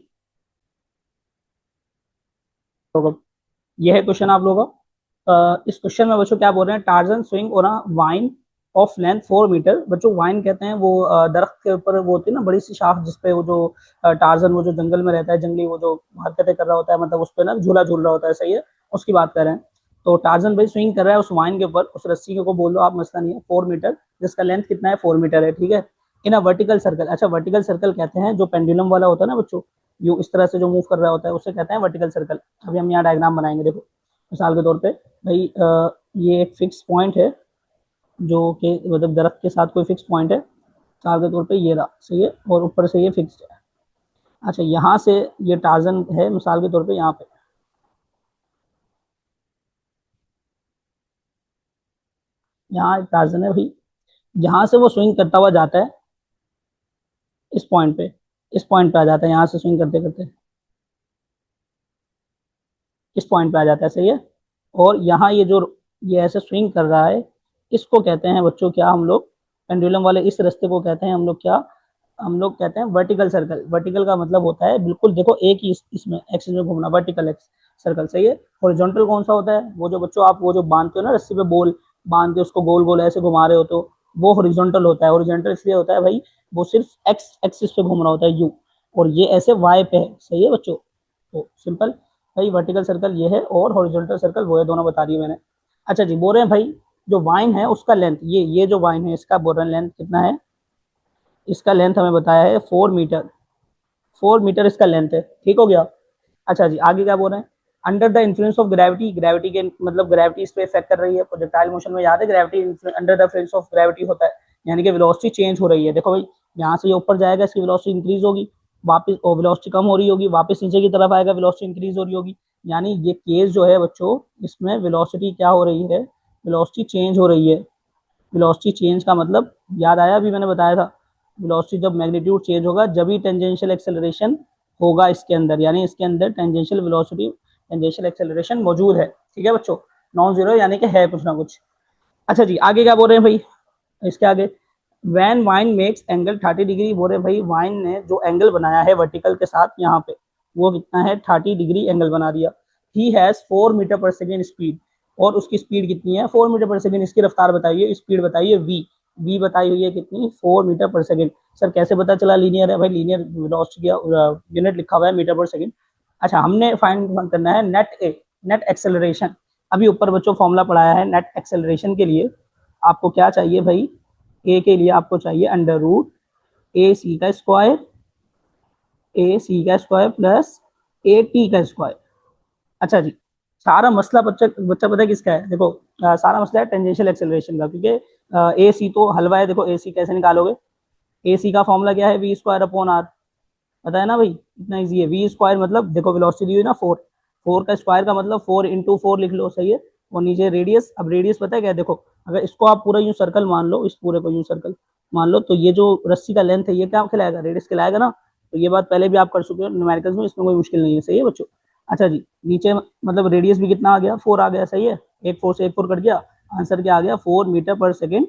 S1: ये है क्वेश्चन आप लोगों का। इस क्वेश्चन में बच्चों क्या बोल रहे हैं, Tarzan swing on a vine of length 4 metre. बच्चों वाइन कहते हैं वो दरख्त के ऊपर वो होती है ना बड़ी सी शाख, जिसपे वो जो टार्जन वो जो जंगल में रहता है, जंगली वो जो हरकतें कर रहा होता है, मतलब उस पर ना झूला झूल रहा होता है, सही है, उसकी बात कर रहे हैं। तो टार्जन भाई स्विंग कर रहा है उस वाइन के ऊपर, उस रस्सी के को बोल दो आप, मसला नहीं है, 4 मीटर, जिसका लेंथ कितना है, 4 मीटर है, ठीक है, इन अ वर्टिकल सर्कल। अच्छा वर्टिकल सर्कल कहते हैं जो पेंडुलम वाला होता है ना बच्चों, यू इस तरह से जो मूव कर रहा होता है उसे कहते हैं वर्टिकल सर्कल। अभी हम यहाँ डायग्राम बनाएंगे, देखो मिसाल के तौर पे भाई ये एक फिक्स पॉइंट है, जो कि मतलब दरख्त के साथ कोई फिक्स पॉइंट है, मिसाल के तौर पे ये रहा, सही है, और ऊपर से ये फिक्स है। अच्छा यहाँ से ये टार्जन है मिसाल के तौर पे, यहाँ पे यहाँ टार्जन है भाई, यहाँ से वो स्विंग करता हुआ जाता है इस पॉइंट पे, इस पॉइंट पे आ जाता है, यहाँ से स्विंग करते करते इस पॉइंट पे आ जाता है, सही है। और यहाँ ये जो ये ऐसे स्विंग कर रहा है, इसको कहते हैं बच्चों क्या हम लोग, पेंडुलम वाले इस रास्ते को कहते हैं हम लोग क्या, हम लोग कहते हैं वर्टिकल सर्कल। वर्टिकल का मतलब होता है बिल्कुल देखो एक ही इसमें एक्सिस में घूमना, वर्टिकल एक्स सर्कल, सही है। हॉरिजॉन्टल कौन सा होता है, वो जो बच्चों आप वो जो बांधते हो ना रस्सी पे, बोल बांध के उसको गोल गोल ऐसे घुमा रहे हो, तो वो हॉरिजॉन्टल होता है। हॉरिजॉन्टल इसलिए होता है भाई, वो सिर्फ एक्स एक्सिस पे घूम रहा होता है, यू, और ये ऐसे वाई पे है, सही है बच्चों। तो सिंपल भाई, वर्टिकल सर्कल ये है और हॉरिजॉन्टल सर्कल वो है, दोनों बता दिए मैंने। अच्छा जी, बोल रहे हैं भाई जो वाइन है उसका लेंथ, ये जो वाइन है इसका बोल रहे हैं लेंथ कितना है, इसका लेंथ हमें बताया है 4 मीटर, 4 मीटर इसका लेंथ है, ठीक हो गया। अच्छा जी, आगे क्या बोल रहे हैं, under the influence of gravity, gravity के मतलब ग्रेविटी इस पे इफेक्ट कर रही है, प्रोजेक्टाइल मोशन में याद है gravity under the influence of gravity होता है, यानी कि वेलोसिटी चेंज हो रही है। देखो भाई यहाँ से ये ऊपर जाएगा, इसकी वेलोसिटी इंक्रीज होगी, वापस वेलोसिटी कम हो रही होगी, वापस नीचे की तरफ आएगा, वेलोसिटी इंक्रीज हो रही होगी। यानी ये केस जो है बच्चों, इसमें वेलोसिटी क्या हो रही है, वेलोसिटी चेंज हो रही है। वेलोसिटी चेंज का मतलब याद आया, अभी मैंने बताया था, वेलोसिटी जब मैग्नीट्यूड चेंज होगा जब ही टेंजेंशियल एक्सेलरेशन होगा इसके अंदर, यानी इसके अंदर टेंजेंशियल वेलोसिटी टेंजेंशियल एक्सेलरेशन मौजूद है, ठीक है बच्चों, नॉन जीरो यानी कि है कुछ ना कुछ। अच्छा जी, आगे क्या बोल रहे हैं भाई, इसके आगे when vine makes angle 30 degree, बोल रहे भाई वाइन ने जो एंगल बनाया है वर्टिकल के साथ यहाँ पे, वो कितना है, 30 डिग्री एंगल बना दिया। ही हैज 4 मीटर पर सेकेंड स्पीड, और उसकी स्पीड कितनी है, 4 मीटर पर सेकेंड, इसकी रफ्तार बताइए, स्पीड बताइए, वी बताई हुई है कितनी, 4 मीटर पर सेकेंड। सर कैसे पता चला लीनियर है, भाई लीनियर वेलोसिटी का यूनिट लिखा हुआ है मीटर पर सेकेंड। अच्छा हमने फाइंड करना है नेट एक्सेलरेशन। अभी ऊपर बच्चों फॉर्मूला पढ़ाया है नेट एक्सेलरेशन के लिए। आपको क्या चाहिए भाई, ए के लिए आपको चाहिए अंडर रूट ए सी का स्क्वायर, ए सी का स्क्वायर प्लस ए टी का स्क्वायर। अच्छा जी, सारा मसला बच्चा बच्चा पता है किसका है, देखो सारा मसला है टेंजेंशियल एक्सेलरेशन का, क्योंकि ए सी तो हलवा है। देखो ए सी कैसे निकालोगे, ए सी का फॉर्मूला क्या है, वी स्क्वायर अपॉन आर, पता है ना भाई, इतना इजी है। वी स्क्वायर मतलब देखो वेलोसिटी हुई ना 4, 4 का स्क्वायर का मतलब 4 इंटू 4 लिख लो, सही है। और नीचे रेडियस, अब रेडियस पता है क्या है, देखो अगर इसको आप पूरा यूं सर्कल मान लो, इस पूरे को यूं सर्कल मान लो, तो ये जो रस्सी का लेंथ है ये क्या खिलाएगा, रेडियस खिलाएगा ना। तो ये बात पहले भी आप कर चुके हो न्यूमेरिकल्स में, इसमें कोई मुश्किल नहीं है, सही है बच्चों। अच्छा जी, नीचे मतलब रेडियस भी कितना आ गया, 4 आ गया, सही है। एक 4 से एक 4 कट गया, आंसर क्या आ गया, 4 मीटर पर सेकेंड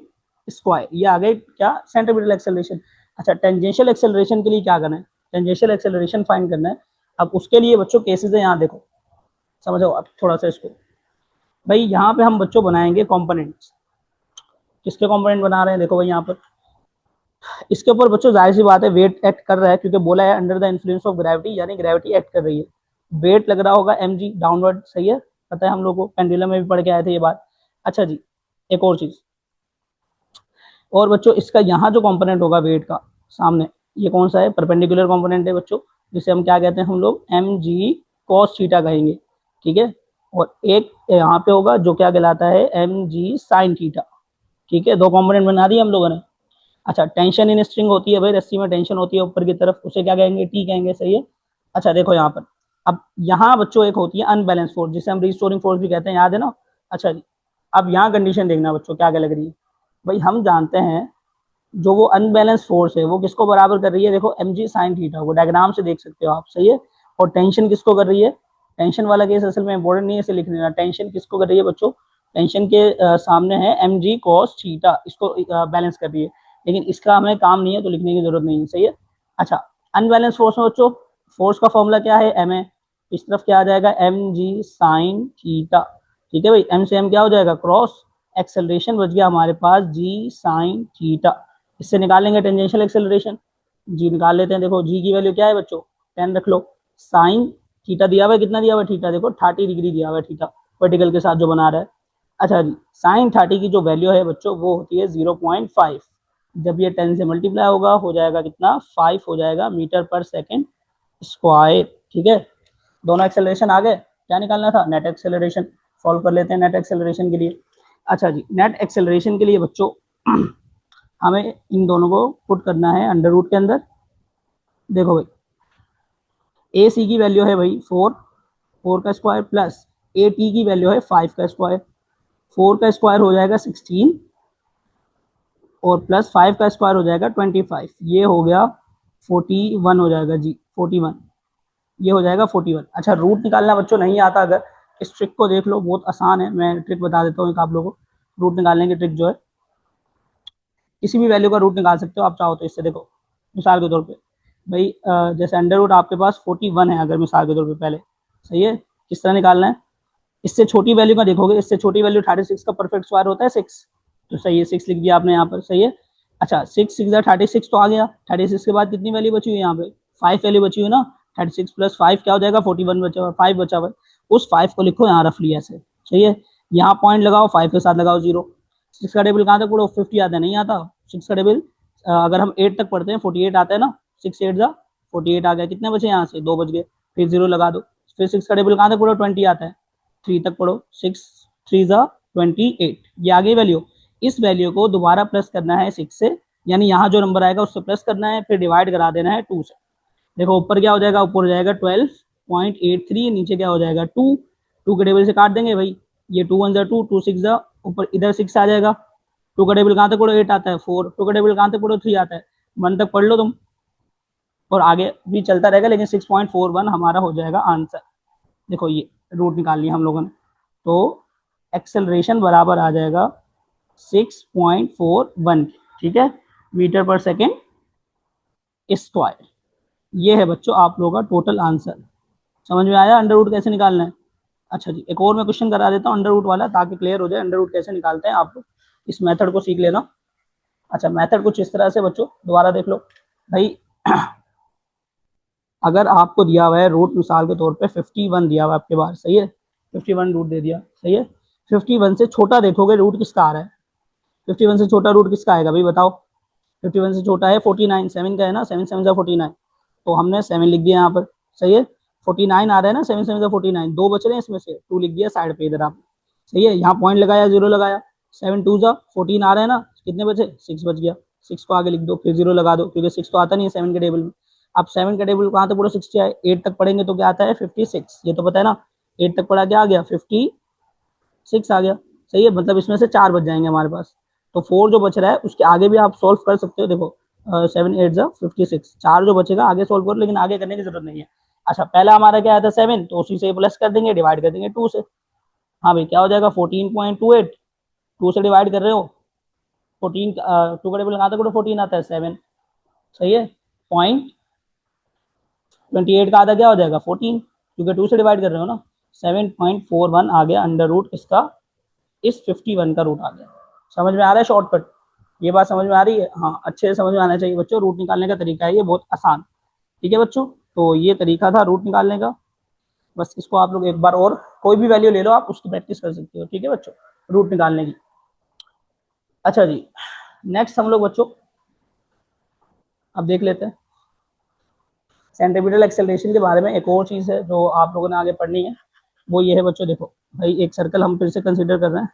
S1: स्क्वायर। ये आ गए क्या, सेंटीमीटर एक्सेलरेशन। अच्छा, टेंजेंशियल एक्सेलरेशन के लिए क्या करना है, टेंजेंशियल एक्सेलरेशन फाइंड करना है। अब उसके लिए बच्चों केसेस है, यहाँ देखो समझो अब थोड़ा सा इसको। भाई यहाँ पे हम बच्चों बनाएंगे कंपोनेंट्स। किसके कंपोनेंट बना रहे हैं, देखो भाई यहाँ पर इसके ऊपर बच्चों जाहिर सी बात है वेट एक्ट कर रहा है, क्योंकि बोला है under the influence of gravity, यानी ग्रेविटी एक्ट कर रही है। वेट लग रहा होगा mg डाउनवर्ड, सही है, पता है हम लोग को, पेंडुलम में भी पढ़ के आए थे ये बात। अच्छा जी, एक और चीज, और बच्चों इसका यहाँ जो कंपोनेंट होगा वेट का सामने, ये कौन सा है, परपेंडिकुलर कंपोनेंट है बच्चों, जिसे हम क्या कहते हैं हम लोग mg cos थीटा कहेंगे, ठीक है। और एक यहाँ पे होगा जो क्या कहलाता है mg sin थीटा, ठीक है। दो कंपोनेंट बना दिए हम लोगों ने। अच्छा, टेंशन इन स्ट्रिंग होती है भाई, रस्सी में टेंशन होती है ऊपर की तरफ, उसे क्या कहेंगे, टी कहेंगे, सही है। अच्छा देखो यहाँ पर, अब यहाँ बच्चों एक होती है अनबैलेंस फोर्स, जिसे हम रिस्टोरिंग फोर्स भी कहते हैं, याद है ना। अच्छा जी, अब यहाँ कंडीशन देखना बच्चों क्या क्या लग रही है। भाई हम जानते हैं जो वो अनबैलेंस फोर्स है वो किसको बराबर कर रही है, देखो mg sin थीटा, वो डायग्राम से देख सकते हो आप, सही है। और टेंशन किसको कर रही है, टेंशन वाला केस असल में इंपॉर्टेंट नहीं है, इसे लिख लेना। टेंशन किसको कर रही है बच्चों, टेंशन के सामने है mg cos थीटा, इसको बैलेंस कर रही है, लेकिन इसका हमें काम नहीं है तो लिखने की जरूरत नहीं है, सही है। अच्छा, अनबैलेंस फोर्स में बच्चों फोर्स का फॉर्मूला क्या है, ma, इस तरफ क्या आ जाएगा mg sin थीटा, ठीक है भाई। m से m क्या हो जाएगा क्रॉस, एक्सेलरेशन बच गया हमारे पास g sin थीटा। इससे निकालेंगे टेंजेंशियल एक्सेलरेशन, जी निकाल लेते हैं। देखो जी की वैल्यू क्या है बच्चों, 10 रख लो। साइन थीटा दिया हुआ है, कितना दिया हुआ है थीटा, देखो 30 डिग्री दिया हुआ है थीटा, वर्टिकल के साथ जो बना रहा है। अच्छा जी, साइन 30 की जो वैल्यू है बच्चों वो होती है 0.5। जब ये 10 से मल्टीप्लाई होगा हो जाएगा कितना, 5 हो जाएगा मीटर पर सेकेंड स्क्वायर, ठीक है। दोनों एक्सेलरेशन आ गए, क्या निकालना था, नेट एक्सेलरेशन। सॉल्व कर लेते हैं नेट एक्सेलरेशन के लिए। अच्छा जी, नेट एक्सेलरेशन के लिए बच्चों हमें इन दोनों को पुट करना है अंडर रूट के अंदर। देखो भाई, ए सी की वैल्यू है भाई 4, 4 का स्क्वायर प्लस ए टी की वैल्यू है 5 का स्क्वायर। 4 का स्क्वायर हो जाएगा 16 और प्लस 5 का स्क्वायर हो जाएगा 25, ये हो गया 41 हो जाएगा जी, 41, ये हो जाएगा 41। अच्छा, रूट निकालना बच्चों नहीं आता अगर इस ट्रिक को देख लो, बहुत आसान है, मैं ट्रिक बता देता हूँ आप लोगों को। रूट निकालने की ट्रिक जो है, किसी भी वैल्यू का रूट निकाल सकते हो आप चाहो तो। इससे देखो मिसाल के तौर पे भाई जैसे अंडर रूट आपके पास 41 है अगर मिसाल के तौर पे, पहले सही है, किस तरह निकालना है, इससे छोटी वैल्यू का देखोगे, इससे छोटी वैल्यू 36 का परफेक्ट स्क्वायर होता है 6, तो सही है 6 लिख दिया आपने यहाँ पर, सही है। अच्छा 6 6 36 तो आ गया, 36 के बाद कितनी वैल्यू बची हुई है यहाँ पे, 5 वैल्यू बची हुई ना, 36 प्लस 5 क्या हो जाएगा 41 बचा हुआ, 5 बचा हुआ, उस 5 को लिखो यहाँ रफली ऐसे, सही है। यहाँ पॉइंट लगाओ, 5 के साथ लगाओ 0। 6 का टेबल कहाँ तक पढ़ो, 50 आता है, नहीं आता। 6 का टेबल अगर हम 8 तक पढ़ते हैं 48 आता है ना, 6 8 जा 48 आ गया, कितने बचे यहाँ से, 2 बच गए, फिर 0 लगा दो। फिर 6 का टेबल कहाँ तक पढ़ो, 20 आता है, 3 तक पढ़ो, 6 3 जा 28, ये आ गई वैल्यू। इस वैल्यू को दोबारा प्लस करना है 6 से, यानी यहाँ जो नंबर आएगा उससे प्लस करना है, फिर डिवाइड करा देना है 2 से। देखो ऊपर क्या हो जाएगा, ऊपर हो जाएगा 12.83, नीचे क्या हो जाएगा 2, 2 के टेबल से काट देंगे भाई, ये 2 1 जा 2, 2 6 जा, ऊपर इधर 6 आ जाएगा, 2 का टेबल कहाँ तक पढ़ो 8 आता है, 4, 2 का टेबल कहाँ तक पढ़ो 3 आता है, 1 तक पढ़ लो तुम, और आगे भी चलता रहेगा, लेकिन 6.41 हमारा हो जाएगा आंसर। देखो ये रूट निकाल लिया हम लोगों ने, तो एक्सेलरेशन बराबर आ जाएगा 6.41, ठीक है, मीटर पर सेकेंड स्क्वायर। ये है बच्चों आप लोगों का टोटल आंसर। समझ में आया अंडर रूट कैसे निकालना है। अच्छा जी, एक और मैं क्वेश्चन करा देता हूँ अंडर रूट वाला, ताकि क्लियर हो जाए अंडर रूट कैसे निकालते हैं, आप लोग इस मेथड को सीख लेना। अच्छा, मेथड कुछ इस तरह से बच्चों, दोबारा देख लो भाई अगर आपको दिया हुआ है रूट, मिसाल के तौर पे 51 दिया हुआ है आपके पास, सही है, 51 रूट दे दिया, सही है। 51 से छोटा देखोगे रूट किसका आ रहा है, 51 से छोटा रूट किसका आएगा भाई बताओ। 51 से छोटा है 49, 7 का है ना, 7 7 49, तो हमने 7 लिख दिया यहाँ पर, सही है। 49 आ रहा है ना, 7 7 49, दो बच रहे हैं इसमें से, 2 लिख दिया साइड पे इधर आपने, सही है। यहाँ पॉइंट लगाया, जीरो लगाया, 7 2 14 आ रहा है ना, कितने बचे, 6 बच गया, 6 को आगे लिख दो, फिर जीरो लगा दो, क्योंकि 6 तो आता नहीं है 7 के टेबल में। अब 7 का टेबल कहाँ तक पूरा 60 है, 8 तक पढ़ेंगे तो क्या आता है 56, ये तो पता है ना, 8 तक पढ़ा क्या आ गया 56 आ गया, सही है। मतलब इसमें से 4 बच जाएंगे हमारे पास, तो 4 जो बच रहा है उसके आगे भी आप सॉल्व कर सकते हो। देखो 7 8 जा 56, 4 जो बचेगा आगे सॉल्व करो, लेकिन आगे करने की जरूरत नहीं है। अच्छा पहला हमारा क्या आया था 7, तो उसी से प्लस कर देंगे, डिवाइड कर देंगे 2 से। हाँ भाई क्या हो जाएगा 14.28, 2 से डिवाइड कर रहे हो, 14 2 का टेबल कहाँ तक 14 आता है 7, सही है। पॉइंट 28 का आधा क्या हो जाएगा 14, क्योंकि 2 से डिवाइड कर रहे हो ना, 7.41 आ गया अंडर रूट इसका, इस 51 का रूट आ गया। समझ में आ रहा है शॉर्टकट, ये बात समझ में आ रही है, हाँ अच्छे से समझ में आना चाहिए बच्चों। रूट निकालने का तरीका है ये बहुत आसान, ठीक है बच्चों। तो ये तरीका था रूट निकालने का, बस इसको आप लोग एक बार और कोई भी वैल्यू ले लो आप उसकी प्रैक्टिस कर सकते हो, ठीक है बच्चों, रूट निकालने की। अच्छा जी, नेक्स्ट हम लोग बच्चों अब देख लेते हैं सेंट्रीपिटल एक्सेलरेशन के बारे में। एक और चीज़ है जो आप लोगों ने आगे पढ़नी है, वो ये है बच्चों, देखो भाई एक सर्कल हम फिर से कंसिडर कर रहे हैं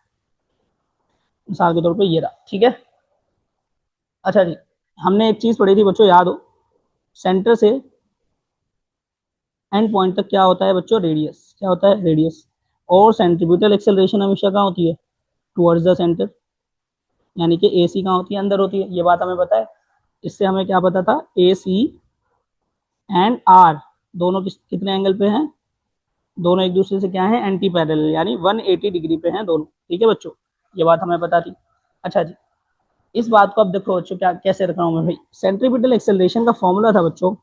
S1: मिसाल के तौर पे, ये रहा, ठीक है। अच्छा जी, हमने एक चीज़ पढ़ी थी बच्चों, याद हो, सेंटर से एंड पॉइंट तक क्या होता है बच्चों, रेडियस, क्या होता है रेडियस। और सेंट्रीपिटल एक्सेलरेशन हमेशा कहाँ होती है, टुवर्ड्स द सेंटर, यानी कि ए सी कहाँ होती है, अंदर होती है, ये बात हमें पता है। इससे हमें क्या पता था, ए सी एंड आर दोनों कितने एंगल पे हैं, दोनों एक दूसरे से क्या है, एंटी पैरेलल, यानी 180 डिग्री पे हैं दोनों, ठीक है बच्चों, ये बात हमें पता थी। अच्छा जी, इस बात को अब देखो बच्चों, क्या कैसे रख रहा हूँ मैं भाई, सेंट्रीपिटल एक्सेलरेशन का फॉर्मूला था बच्चों,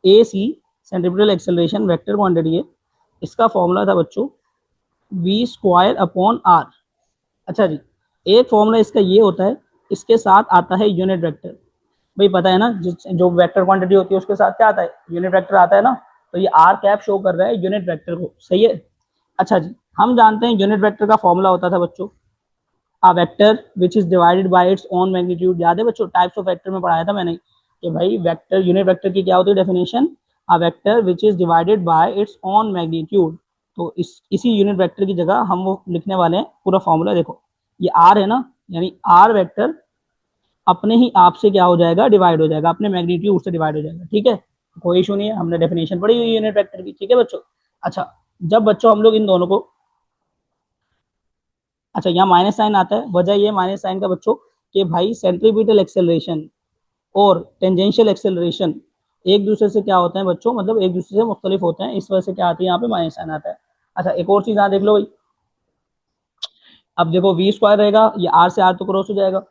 S1: ए सी सेंट्रीपिटल एक्सेलरेशन वेक्टर क्वांटिटी है, इसका फॉर्मूला था बच्चों वी स्क्वायर अपॉन आर। अच्छा जी, एक फॉर्मूला इसका ये होता है, इसके साथ आता है यूनिट वेक्टर, भाई पता है ना, जो वेक्टर क्वांटिटी होती है उसके साथ क्या आता है, यूनिट वेक्टर आता है ना, तो ये आर कैप शो कर रहा है यूनिट वेक्टर को, सही है। अच्छा जी, हम जानते हैं यूनिट वेक्टर का फॉर्मूला होता था बच्चों, a vector which is divided by its own magnitude, याद है बच्चों, टाइप्स ऑफ वेक्टर में पढ़ाया था मैंने कि भाई वेक्टर, यूनिट वेक्टर की क्या होती है definition, a vector which is divided by its own magnitude. तो इसी यूनिट वेक्टर की जगह हम वो लिखने वाले हैं पूरा फॉर्मूला, देखो ये आर है ना, यानी आर वेक्टर अपने ही आप से क्या हो जाएगा, डिवाइड हो जाएगा, अपने मैग्नीट्यूड से डिवाइड हो जाएगा, ठीक है, कोई इशू नहीं है, हमने डेफिनेशन पढ़ी हुई है यूनिट वेक्टर की, ठीक है बच्चों। अच्छा, जब बच्चों हम लोग इन दोनों को, अच्छा यहाँ माइनस साइन आता है, वजह ये माइनस साइन का बच्चों कि भाई सेंट्रीपिटल एक्सेलरेशन और टेंजेंशियल एक्सेलरेशन एक दूसरे से क्या होते हैं बच्चों, मतलब एक दूसरे से मुख्तलिफ होते हैं, इस वजह से क्या आती है यहाँ पे माइनस साइन आता है। अच्छा एक और चीज यहाँ देख लो भाई, अब देखो वी स्क्वायर रहेगा, ये आर से आर तो क्रॉस हो जाएगा,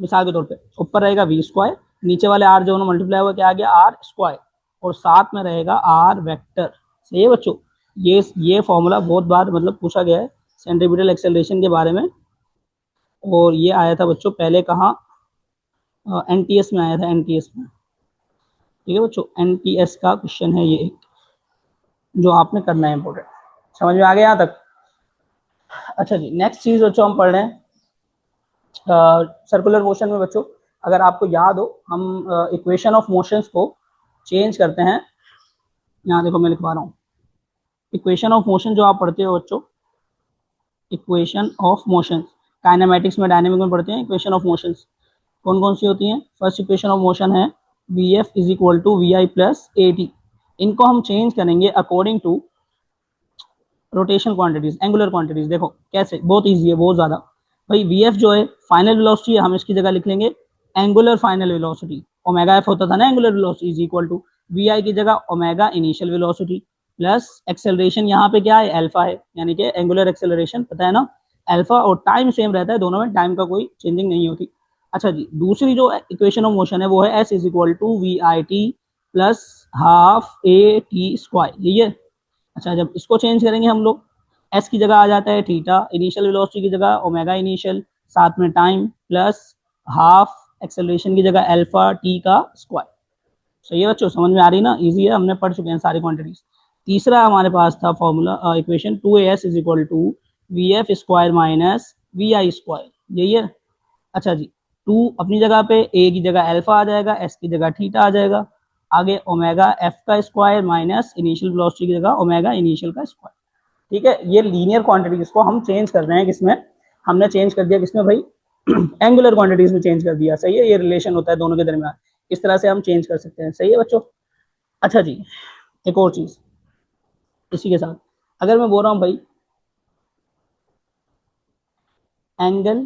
S1: मिसाल के तौर पे ऊपर रहेगा वी स्क्वायर, नीचे वाले आर जो मल्टीप्लाई हुआ क्या आ गया आर स्क्वायर, और साथ में रहेगा आर वेक्टर, सही है बच्चों। ये फॉर्मूला बहुत बार मतलब पूछा गया है सेंट्रीपिटल एक्सेलरेशन के बारे में, और ये आया था बच्चों पहले कहाँ, एनटीएस में आया था, एनटीएस में, ठीक है बच्चों, एनटीएस का क्वेश्चन है ये एक, जो आपने करना है इंपॉर्टेंट, समझ में आ गया यहाँ तक। अच्छा जी, नेक्स्ट चीज बच्चों हम पढ़ रहे हैं सर्कुलर मोशन में बच्चों, अगर आपको याद हो हम इक्वेशन ऑफ मोशंस को चेंज करते हैं, यहाँ देखो मैं लिखवा रहा हूँ, इक्वेशन ऑफ मोशन जो आप पढ़ते हो बच्चों, इक्वेशन ऑफ मोशन, काइनेमेटिक्स में डायनेमिक में पढ़ते हैं, इक्वेशन ऑफ मोशंस कौन कौन सी होती हैं। फर्स्ट इक्वेशन ऑफ मोशन है V F is equal to V I plus A T, इनको हम चेंज करेंगे according to rotation quantities, angular quantities. देखो कैसे, बहुत ईजी है, बहुत ज्यादा भाई। वी एफ जो है फाइनल वेलोसिटी है, हम इसकी जगह लिख लेंगे angular final velocity, omega F होता था ना angular velocity, is equal to V I की जगह omega initial velocity plus acceleration यहाँ पे क्या है अल्फा है, यानी कि एंगुलर एक्सेलरेशन पता है ना अल्फा, और टाइम सेम रहता है दोनों में, टाइम का कोई चेंजिंग नहीं होती। अच्छा जी, दूसरी जो इक्वेशन ऑफ मोशन है वो है S is equal to V I T plus half A T square, ये है। अच्छा जब इसको चेंज करेंगे हम लोग, एस की जगह आ जाता है थीटा, इनिशियल वेलोसिटी की जगह ओमेगा इनिशियल, साथ में टाइम प्लस हाफ एक्सेलरेशन की जगह अल्फा टी का स्क्वायर। सही है बच्चों, समझ में आ रही ना, इजी है, हमने पढ़ चुके हैं सारी क्वांटिटीज। तीसरा हमारे पास था formula equation two A S is equal to V F square minus V I square, यही है। अच्छा जी, टू अपनी जगह पे, ए की जगह अल्फा आ जाएगा, एस की जगह थीटा आ जाएगा, आगे ओमेगा एफ का स्क्वायर माइनस इनिशियल वेलोसिटी की जगह ओमेगा इनिशियल का स्क्वायर। ठीक है, ये लीनियर क्वांटिटीज को हम चेंज कर रहे हैं किसमें, हमने चेंज कर दिया किसमें भाई, एंगुलर क्वांटिटीज में चेंज कर दिया। सही है, ये रिलेशन होता है दोनों के दरमियान, इस तरह से हम चेंज कर सकते हैं। सही है बच्चों। अच्छा जी, एक और चीज इसी के साथ, अगर मैं बोल रहा हूँ भाई एंगल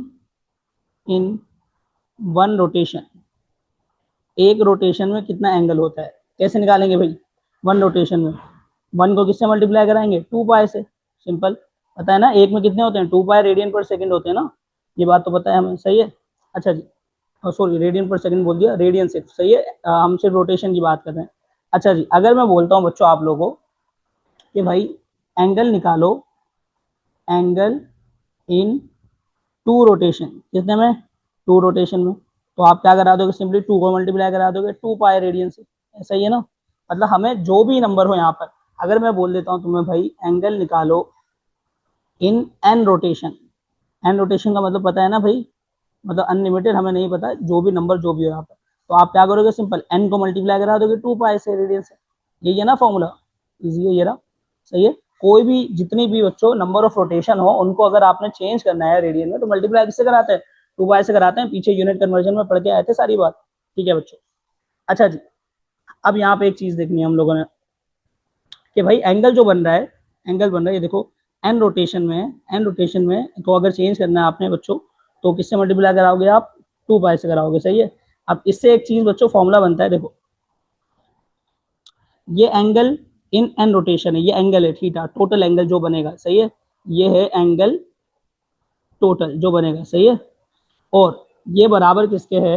S1: इन वन रोटेशन, एक रोटेशन में कितना एंगल होता है, कैसे निकालेंगे भाई, वन रोटेशन में वन को किससे मल्टीप्लाई कराएंगे, 2 पाई से, सिंपल। पता है ना, एक में कितने होते हैं, 2 पाई रेडियन पर सेकंड होते हैं ना, ये बात तो पता है हमें। सही है। अच्छा जी, सॉरी रेडियन पर सेकंड बोल दिया, रेडियन सिर्फ। सही है, हम सिर्फ रोटेशन की बात कर रहे हैं। अच्छा जी, अगर मैं बोलता हूँ बच्चों आप लोगों को कि भाई एंगल निकालो, एंगल इन टू रोटेशन, कितने में, टू रोटेशन में, तो आप क्या करा दोगे, सिंपली टू को मल्टीप्लाई करा दोगे 2 पाई रेडियन से। ऐसा ही है ना, मतलब हमें जो भी नंबर हो यहाँ पर, अगर मैं बोल देता हूँ तुम्हें भाई एंगल निकालो in N rotation, N rotation का मतलब पता है ना भाई, मतलब अनलिमिटेड हमें नहीं पता, जो भी नंबर जो भी हो यहाँ पर, तो आप क्या करोगे, सिंपल एन को मल्टीप्लाई करा दोगे 2 पाई से रेडियन से। यही है ना फॉर्मूला, इजी है ये रहा। सही है, कोई भी जितनी भी बच्चों नंबर ऑफ रोटेशन हो उनको अगर आपने चेंज करना है रेडियन में तो मल्टीप्लाई किससे कराते हैं, 2 पाई से कराते हैं, पीछे यूनिट कन्वर्जन में पढ़ के आए थे सारी बात। ठीक है बच्चों। अच्छा जी, अब यहाँ पे एक चीज देखनी है हम लोगों ने कि भाई एंगल जो बन रहा है, एंगल बन रहा है ये देखो, एन रोटेशन में, एन रोटेशन में तो अगर चेंज करना है आपने बच्चों तो किससे मल्टीप्लाई कराओगे आप, 2 पाई से कराओगे। सही है। अब इससे एक चीज बच्चों फॉर्मूला बनता है, देखो ये एंगल इन एन रोटेशन है, ये एंगल है थीटा, टोटल एंगल जो बनेगा। सही है, ये है एंगल टोटल जो बनेगा। सही है, और ये बराबर किसके है,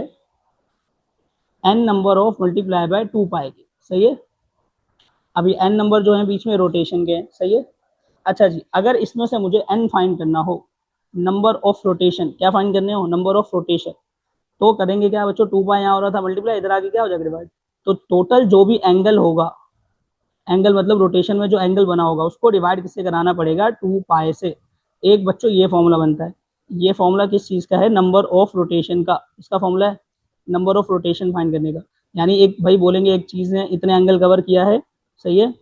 S1: N number of multiply by 2 pi के। सही है, अभी एन नंबर जो है बीच में रोटेशन के हैं। सही है। अच्छा जी, अगर इसमें से मुझे एन फाइंड करना हो, नंबर ऑफ रोटेशन, क्या फाइंड करने हो, नंबर ऑफ रोटेशन, तो करेंगे क्या बच्चों, 2 पाई यहाँ हो रहा था मल्टीप्लाई, इधर आके क्या हो जाएगा डिवाइड, तो टोटल जो भी एंगल होगा, एंगल मतलब रोटेशन में जो एंगल बना होगा उसको डिवाइड किससे कराना पड़ेगा, 2 पाई से। एक बच्चों ये फॉर्मूला बनता है, ये फॉर्मूला किस चीज का है, नंबर ऑफ रोटेशन का, इसका फॉर्मूला है नंबर ऑफ रोटेशन फाइंड करने का। यानी एक भाई बोलेंगे एक चीज ने इतने एंगल कवर किया है। सही है,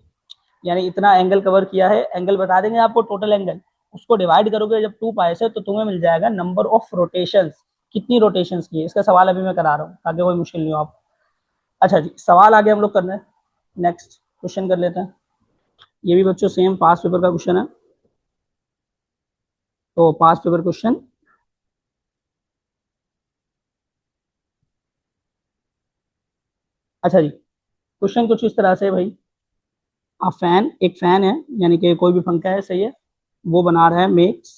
S1: यानी इतना एंगल कवर किया है, एंगल बता देंगे आपको टोटल एंगल, उसको डिवाइड करोगे जब 2 पाई से तो तुम्हें मिल जाएगा नंबर ऑफ रोटेशन, कितनी रोटेशन की है। इसका सवाल अभी मैं करा रहा हूँ ताकि कोई मुश्किल नहीं हो आपको। अच्छा जी, सवाल आगे हम लोग कर रहे हैं, नेक्स्ट क्वेश्चन कर लेते हैं। ये भी बच्चों सेम पास पेपर का क्वेश्चन है, तो पास पेपर क्वेश्चन। अच्छा जी, क्वेश्चन कुछ इस तरह से है भाई, आप फैन, एक फैन है यानी कि कोई भी पंखा है। सही है, वो बना रहा है मेक्स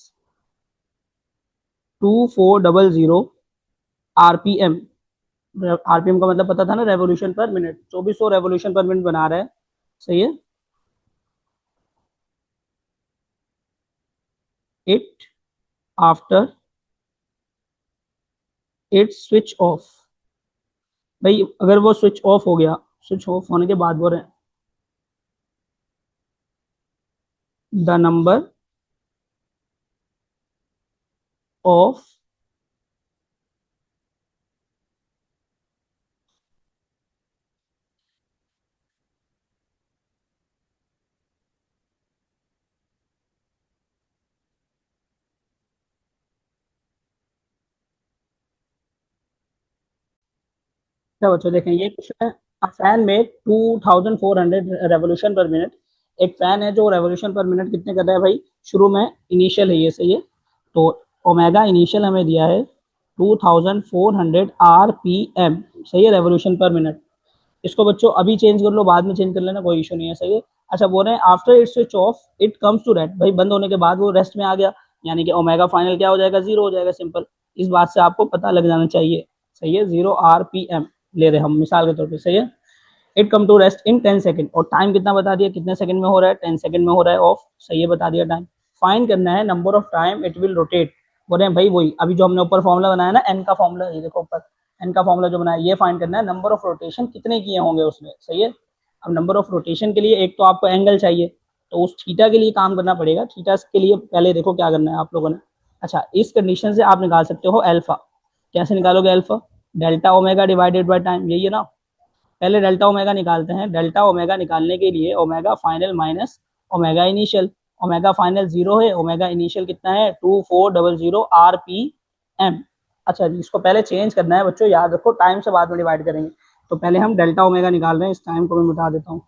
S1: 2400 आरपीएम, आरपीएम का मतलब पता था ना, रेवोल्यूशन पर मिनट, 2400 रेवोल्यूशन पर मिनट बना रहा है। सही है, it after it switch of, भाई अगर वो स्विच ऑफ हो गया, स्विच ऑफ होने के बाद बोल रहे हैं द नंबर ऑफ, क्या बच्चों देखें ये क्वेश्चन है, अ फैन में 2400 रेवोल्यूशन पर मिनट, एक फैन है जो रेवोल्यूशन पर मिनट कितने कर रहा है भाई, शुरू में इनिशियल है ये। सही है, तो ओमेगा इनिशियल हमें दिया है 2400 आरपीएम। सही है, रेवोल्यूशन पर मिनट। इसको बच्चों अभी चेंज कर लो, बाद में चेंज कर लेना, कोई इशू नहीं है। सही है। अच्छा बोल रहे हैं after it switch off it comes to rest, भाई बंद होने के बाद वो रेस्ट में आ गया, यानी कि ओमेगा फाइनल क्या हो जाएगा, जीरो हो जाएगा, सिंपल। इस बात से आपको पता लग जाना चाहिए। सही है, 0 आरपीएम ले रहे हम मिसाल के तौर पर। सही है, it come to rest in 10 second, और टाइम कितना बता दिया, कितने सेकंड में हो रहा है, 10 सेकंड में हो रहा है ऑफ। सही है, बता दिया टाइम। फाइंड करना है number of time it will rotate, बोल रहे हैं भाई वही अभी जो हमने ऊपर फॉर्मूला बनाया ना, एन का फॉर्मूला, ये देखो ऊपर एन का फॉर्मूला जो बनाया, ये फाइंड करना है नंबर ऑफ रोटेशन कितने किए होंगे उसने। सही है, अब नंबर ऑफ रोटेशन के लिए एक तो आपको एंगल चाहिए, तो उस थीटा के लिए काम करना पड़ेगा। थीटा के लिए पहले देखो क्या करना है आप लोगों ने। अच्छा, इस कंडीशन से आप निकाल सकते हो अल्फा। कैसे निकालोगे alpha? Delta omega divided by time, यही है ना। पहले डेल्टा ओमेगा निकालते हैं। डेल्टा ओमेगा निकालने के लिए omega final minus omega initial. Omega final 0 है, ओमेगा इनिशियल कितना है 2400 आरपीएम। अच्छा जी, इसको पहले चेंज करना है बच्चों, याद रखो, टाइम से बाद में डिवाइड करेंगे। तो पहले हम डेल्टा ओमेगा निकाल रहे हैं, इस टाइम को मैं मिटा देता हूँ।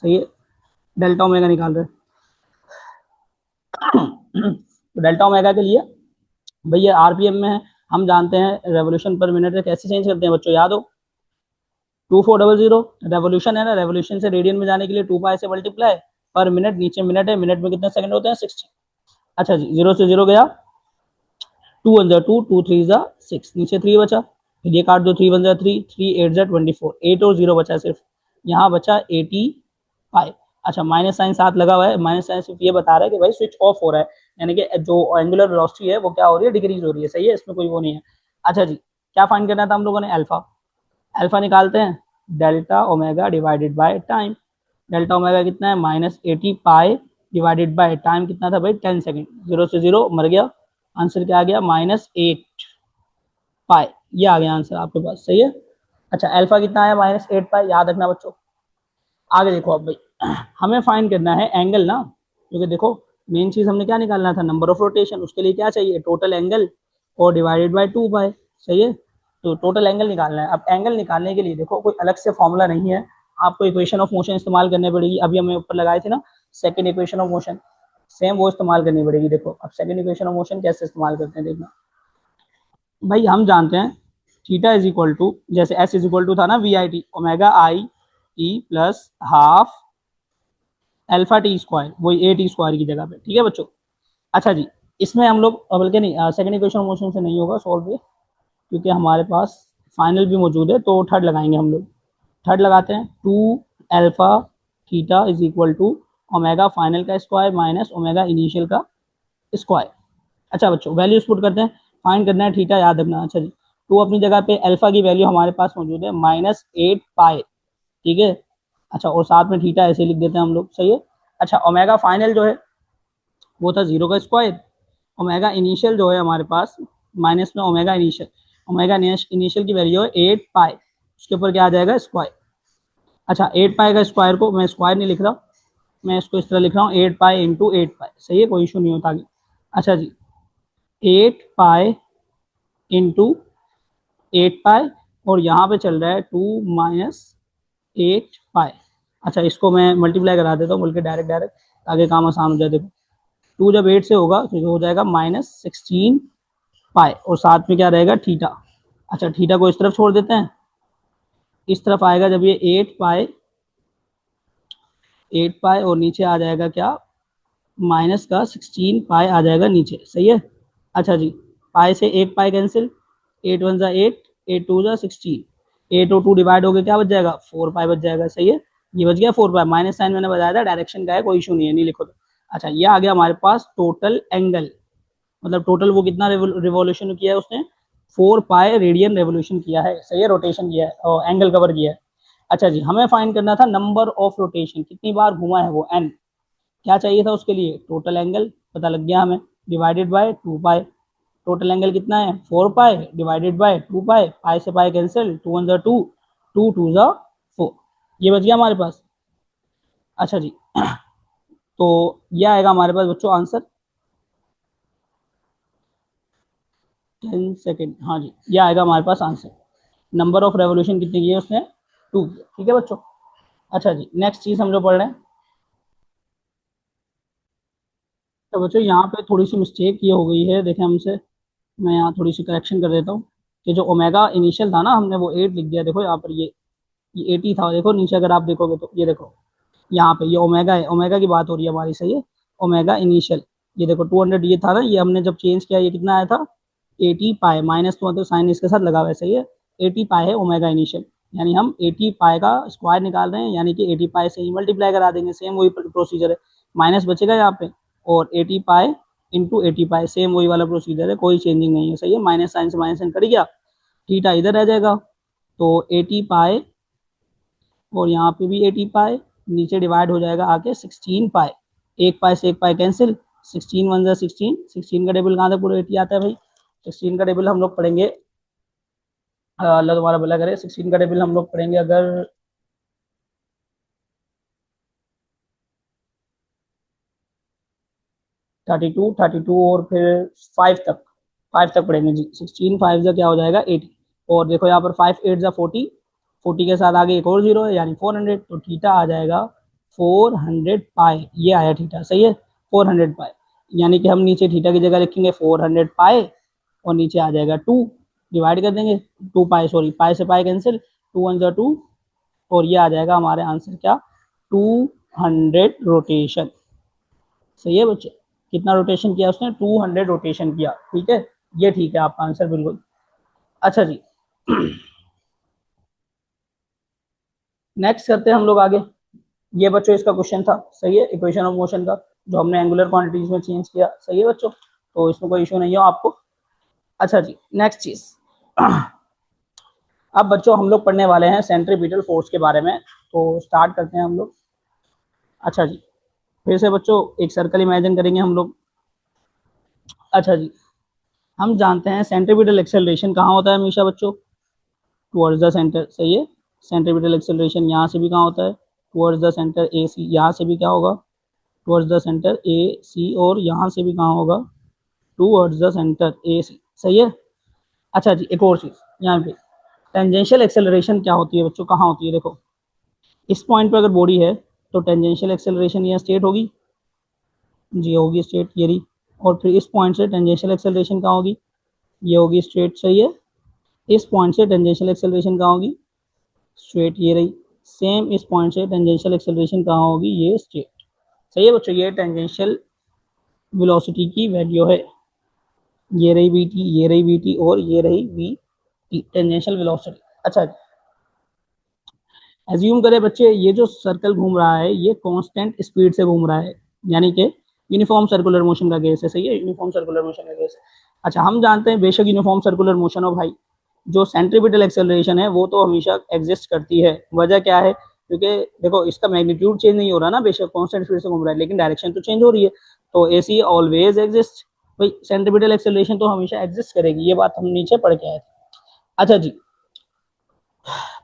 S1: सही है, डेल्टा ओमेगा निकाल रहे हैं। तो डेल्टा ओमेगा के लिए भैया आरपीएम में है, हम जानते हैं रेवोल्यूशन पर मिनट है, कैसे चेंज करते हैं बच्चों, याद हो? 2400 रेवोल्यूशन है ना, रेवोल्यूशन से रेडियन में जाने के लिए 2 पाई से मल्टीप्लाई, पर मिनट, नीचे मिनट है, मिनट में कितने सेकंड होते हैं 60। अच्छा जी, 0 से 0 गया, 2 1 जा 2, 2 3 जा 6, नीचे 3 बचा, फिर ये काट दो, 3 1 जा 3, 3 8 जा 24, 8 और 0 बचा सिर्फ, यहाँ बचा 85। अच्छा, माइनस साइन साथ लगा हुआ है, माइनस साइन सिर्फ ये बता रहा है कि भाई स्विच ऑफ हो रहा है, यानी कि जो एंगुलर वेलोसिटी है वो क्या हो रही है, डिक्रीज हो रही है। सही है, इसमें कोई वो नहीं है। अच्छा जी, क्या फाइंड करना था हम लोगों ने? अल्फा। अल्फा निकालते हैं, delta omega divided by time. Delta omega कितना है -80 पाई डिवाइडेड बाय टाइम कितना था भाई 10 सेकंड। 0 से 0 मर गया, आंसर क्या आ गया -8 पाई। ये आ गया आंसर आपके पास। सही है। अच्छा, अल्फा कितना आया -8 पाई, याद रखना बच्चों। आगे देखो अब भाई, हमें फाइंड करना है एंगल ना, क्योंकि देखो मेन चीज हमने क्या निकालना था, नंबर ऑफ रोटेशन। उसके लिए क्या चाहिए, टोटल एंगल और डिवाइडेड बाय 2 पाई। सही है, तो टोटल एंगल निकालना है। अब एंगल निकालने के लिए देखो कोई अलग से फॉर्मूला नहीं है, आपको इक्वेशन ऑफ मोशन इस्तेमाल करनी पड़ेगी। अभी हमें ऊपर लगाए थे ना second equation of motion, same वो इस्तेमाल करनी पड़ेगी। देखो अब सेकंड इक्वेशन ऑफ मोशन कैसे इस्तेमाल करते हैं देखना। भाई हम जानते हैं थीटा इज इक्वल टू, जैसे एस इज इक्वल टू था ना V I T, omega I E plus half alpha T square, वही ए टी स्क्वायर की जगह पे। ठीक है बच्चों। अच्छा जी, इसमें हम लोग बल्कि नहीं, सेकंड इक्वेशन ऑफ मोशन से नहीं होगा सॉल्व ये, क्योंकि हमारे पास फाइनल भी मौजूद है, तो थर्ड लगाएंगे हम लोग। थर्ड लगाते हैं, 2 alpha theta is equal to omega final का स्क्वायर माइनस ओमेगा इनिशियल का स्क्वायर। अच्छा बच्चों, वैल्यूज पुट करते हैं, फाइंड करना है थीटा, याद रखना। अच्छा जी, 2 अपनी जगह पे, अल्फा की वैल्यू हमारे पास मौजूद है -8 पाई। ठीक है। अच्छा, और साथ में थीटा ऐसे लिख देते हैं हम लोग। सही है। अच्छा, ओमेगा फाइनल जो है वो था 0 का स्क्वायर, ओमेगा इनिशियल जो है हमारे पास माइनस में ओमेगा इनिशियल, ओमेगा इनिशियल की वैल्यू है 8 पाई, उसके ऊपर क्या आ जाएगा स्क्वायर। अच्छा, 8 पाई का स्क्वायर को मैं स्क्वायर नहीं लिख रहा, मैं इसको इस तरह लिख रहा हूँ 8 पाई इंटू 8 पाई। सही है, कोई इशू नहीं होता आगे। अच्छा जी, 8 पाई इंटू 8 पाई, और यहाँ पे चल रहा है 2 माइनस 8 पाई। अच्छा, इसको मैं मल्टीप्लाई करा देता हूँ, बल्कि डायरेक्ट डायरेक्ट, आगे काम आसान हो जाए। देखो 2 जब 8 से होगा तो हो जाएगा -16 पाई, और साथ में क्या रहेगा थीटा। अच्छा, थीटा को इस तरफ छोड़ देते हैं, इस तरफ आएगा जब ये 8 पाई और नीचे आ जाएगा क्या, माइनस का 16 पाई आ जाएगा नीचे। सही है। अच्छा जी, पाई से 1 पाई कैंसिल, 8 1 जा 8, 8 2 जा 16, 8 और 2 डिवाइड हो गया, क्या बच जाएगा 4 पाई बच जाएगा। सही है, ये बच गया 4 पाई, माइनस साइन मैंने बताया था डायरेक्शन का है, कोई इशू नहीं है, नहीं लिखो तो। अच्छा, ये आ गया हमारे पास टोटल एंगल, मतलब टोटल वो कितना रिवॉल्यूशन किया है उसने, 4 पाई रेडियन रेवोल्यूशन किया है। सही है, रोटेशन किया है और एंगल कवर किया है। अच्छा जी, हमें फाइंड करना था नंबर ऑफ रोटेशन, कितनी बार घुमा है वो, एन। क्या चाहिए था उसके लिए, टोटल एंगल पता लग गया हमें, divided by 2 pi. Total angle कितना है 4 पाई डिवाइडेड बाय 2 पाई, पाई से पाई कैंसिल, 2 1 जा 2, 2 2 जा 4, ये बच गया हमारे पास। अच्छा जी, तो ये आएगा हमारे पास बच्चों आंसर। 10 सेकेंड, हाँ जी, ये आएगा हमारे पास आंसर। नंबर ऑफ रेवोल्यूशन कितनी की है उसने, 2। ठीक है बच्चों। अच्छा जी, नेक्स्ट चीज हम जो पढ़ रहे हैं, तो बच्चों यहाँ पे थोड़ी सी मिस्टेक ये हो गई है, देखें हमसे, मैं यहाँ थोड़ी सी करेक्शन कर देता हूँ, कि जो ओमेगा इनिशियल था ना, हमने वो 8 लिख दिया। देखो यहाँ पर ये 80 था, देखो नीचे अगर आप देखोगे तो ये देखो, यहाँ पे ये ओमेगा है, ओमेगा की बात हो रही है हमारी। सही है, ओमेगा इनिशियल, ये देखो 200 ये था ना, ये हमने जब चेंज किया ये कितना आया था 80 पाए, माइनस तो मतलब साइन इसके साथ लगा हुआ है। सही है, 80 पाए है ओमेगा इनिशियल, यानी हम 80 पाए का स्क्वायर निकाल रहे हैं, यानी कि 80 पाए से ही मल्टीप्लाई करा देंगे, सेम वही प्रोसीजर है, माइनस बचेगा यहाँ पे, और 80 पाए इंटू 80 पाए, सेम वही वाला प्रोसीजर है, कोई चेंजिंग नहीं है। सही है, माइनस साइन से माइनस साइन कट गया, थीटा इधर रह जाएगा, तो 80 पाए और यहाँ पे भी 80 पाए, नीचे डिवाइड हो जाएगा आके 16 पाई, एक पाई से एक पाई कैंसिल, 16 वन 16, 16 का टेबल कहाँ तक पूरा 80 आता है भाई, 16 का टेबल हम लोग पढ़ेंगे, अल्लाह तुम्हारा भला करे, 16 का टेबल हम लोग पढ़ेंगे अगर 32, 32 और फिर 5 तक, 5 तक पढ़ेंगे जी। 16 5 का क्या हो जाएगा 80, और देखो यहाँ पर 5 8 जा 40, 40 के साथ आगे एक और जीरो है यानी 400, तो थीटा आ जाएगा 400 पाई, ये आया थीटा, सही है 400 पाई, यानी कि हम नीचे थीटा की जगह लिखेंगे 400 पाई और नीचे आ जाएगा 2, डिवाइड कर देंगे 2 पाई, सॉरी पाई से पाई कैंसिल, 2 1 2, और ये आ जाएगा हमारे आंसर क्या 200 रोटेशन, सही है बच्चे, कितना रोटेशन किया उसने 200 रोटेशन किया, ठीक है, ये ठीक है आपका आंसर बिल्कुल। अच्छा जी नेक्स्ट करते हैं हम लोग आगे, ये बच्चों इसका क्वेश्चन था, सही है, इक्वेशन ऑफ मोशन का, जो हमने एंगुलर क्वांटिटीज में चेंज किया, सही है बच्चों, तो इसमें कोई इशू नहीं हो आपको। अच्छा जी नेक्स्ट चीज अब बच्चों हम लोग पढ़ने वाले हैं सेंट्रीपिटल फोर्स के बारे में, तो स्टार्ट करते हैं हम लोग। अच्छा जी फिर से बच्चों एक सर्कल इमेजिन करेंगे हम लोग। अच्छा जी हम जानते हैं सेंट्रीपिटल एक्सेलरेशन कहाँ होता है हमेशा बच्चों, टुवर्ड्स द सेंटर, सही है, सेंट्रीपिटल एक्सेलरेशन यहाँ से भी कहाँ होता है, टुवर्ड्स द सेंटर ए सी, यहाँ से भी क्या होगा टुवर्ड्स द सेंटर ए सी, और यहाँ से भी कहाँ होगा टुवर्ड्स द सेंटर ए सी, सही है। अच्छा जी एक और चीज़ यहाँ पे टेंजेंशियल एक्सेलरेशन क्या होती है बच्चों, कहाँ होती है, देखो इस पॉइंट पर अगर बॉडी है तो टेंजेंशियल एक्सेलरेशन यहाँ स्टेट होगी, जी होगी स्ट्रेट ये रही, और फिर इस पॉइंट से टेंजेंशियल एक्सेलरेशन कहाँ होगी, ये होगी स्ट्रेट, सही है, इस पॉइंट से टेंजेंशियल एक्सेलरेशन कहाँ होगी स्ट्रेट, ये रही, सेम इस पॉइंट से टेंजेंशियल एक्सेलरेशन कहाँ होगी, ये स्ट्रेट, सही है बच्चों, ये टेंजेंशियल वेलोसिटी की वैल्यू है, ये रही वी टी, ये रही वी टी, और ये रही वी टी टेंजेंशियल वेलोसिटी। अच्छा एज्यूम करें बच्चे ये जो सर्कल घूम रहा है ये कांस्टेंट स्पीड से घूम रहा है, यानी कि यूनिफॉर्म सर्कुलर मोशन का केस है, सही है, यूनिफॉर्म सर्कुलर मोशन का केस है। अच्छा हम जानते हैं बेशक यूनिफॉर्म सर्कुलर मोशन हो भाई, जो सेंट्रीपिटल एक्सेलरेशन है वो तो हमेशा एग्जिस्ट करती है, वजह क्या है, क्योंकि देखो इसका मैग्नीट्यूड चेंज नहीं हो रहा ना, बेशक कांस्टेंट स्पीड से घूम रहा है लेकिन डायरेक्शन तो चेंज हो रही है, तो एसी ऑलवेज एग्जिस्ट, भाई सेंट्रीपिटल एक्सेलरेशन तो हमेशा एग्जिस्ट करेगी, ये बात हम नीचे पढ़ के आए थे। अच्छा जी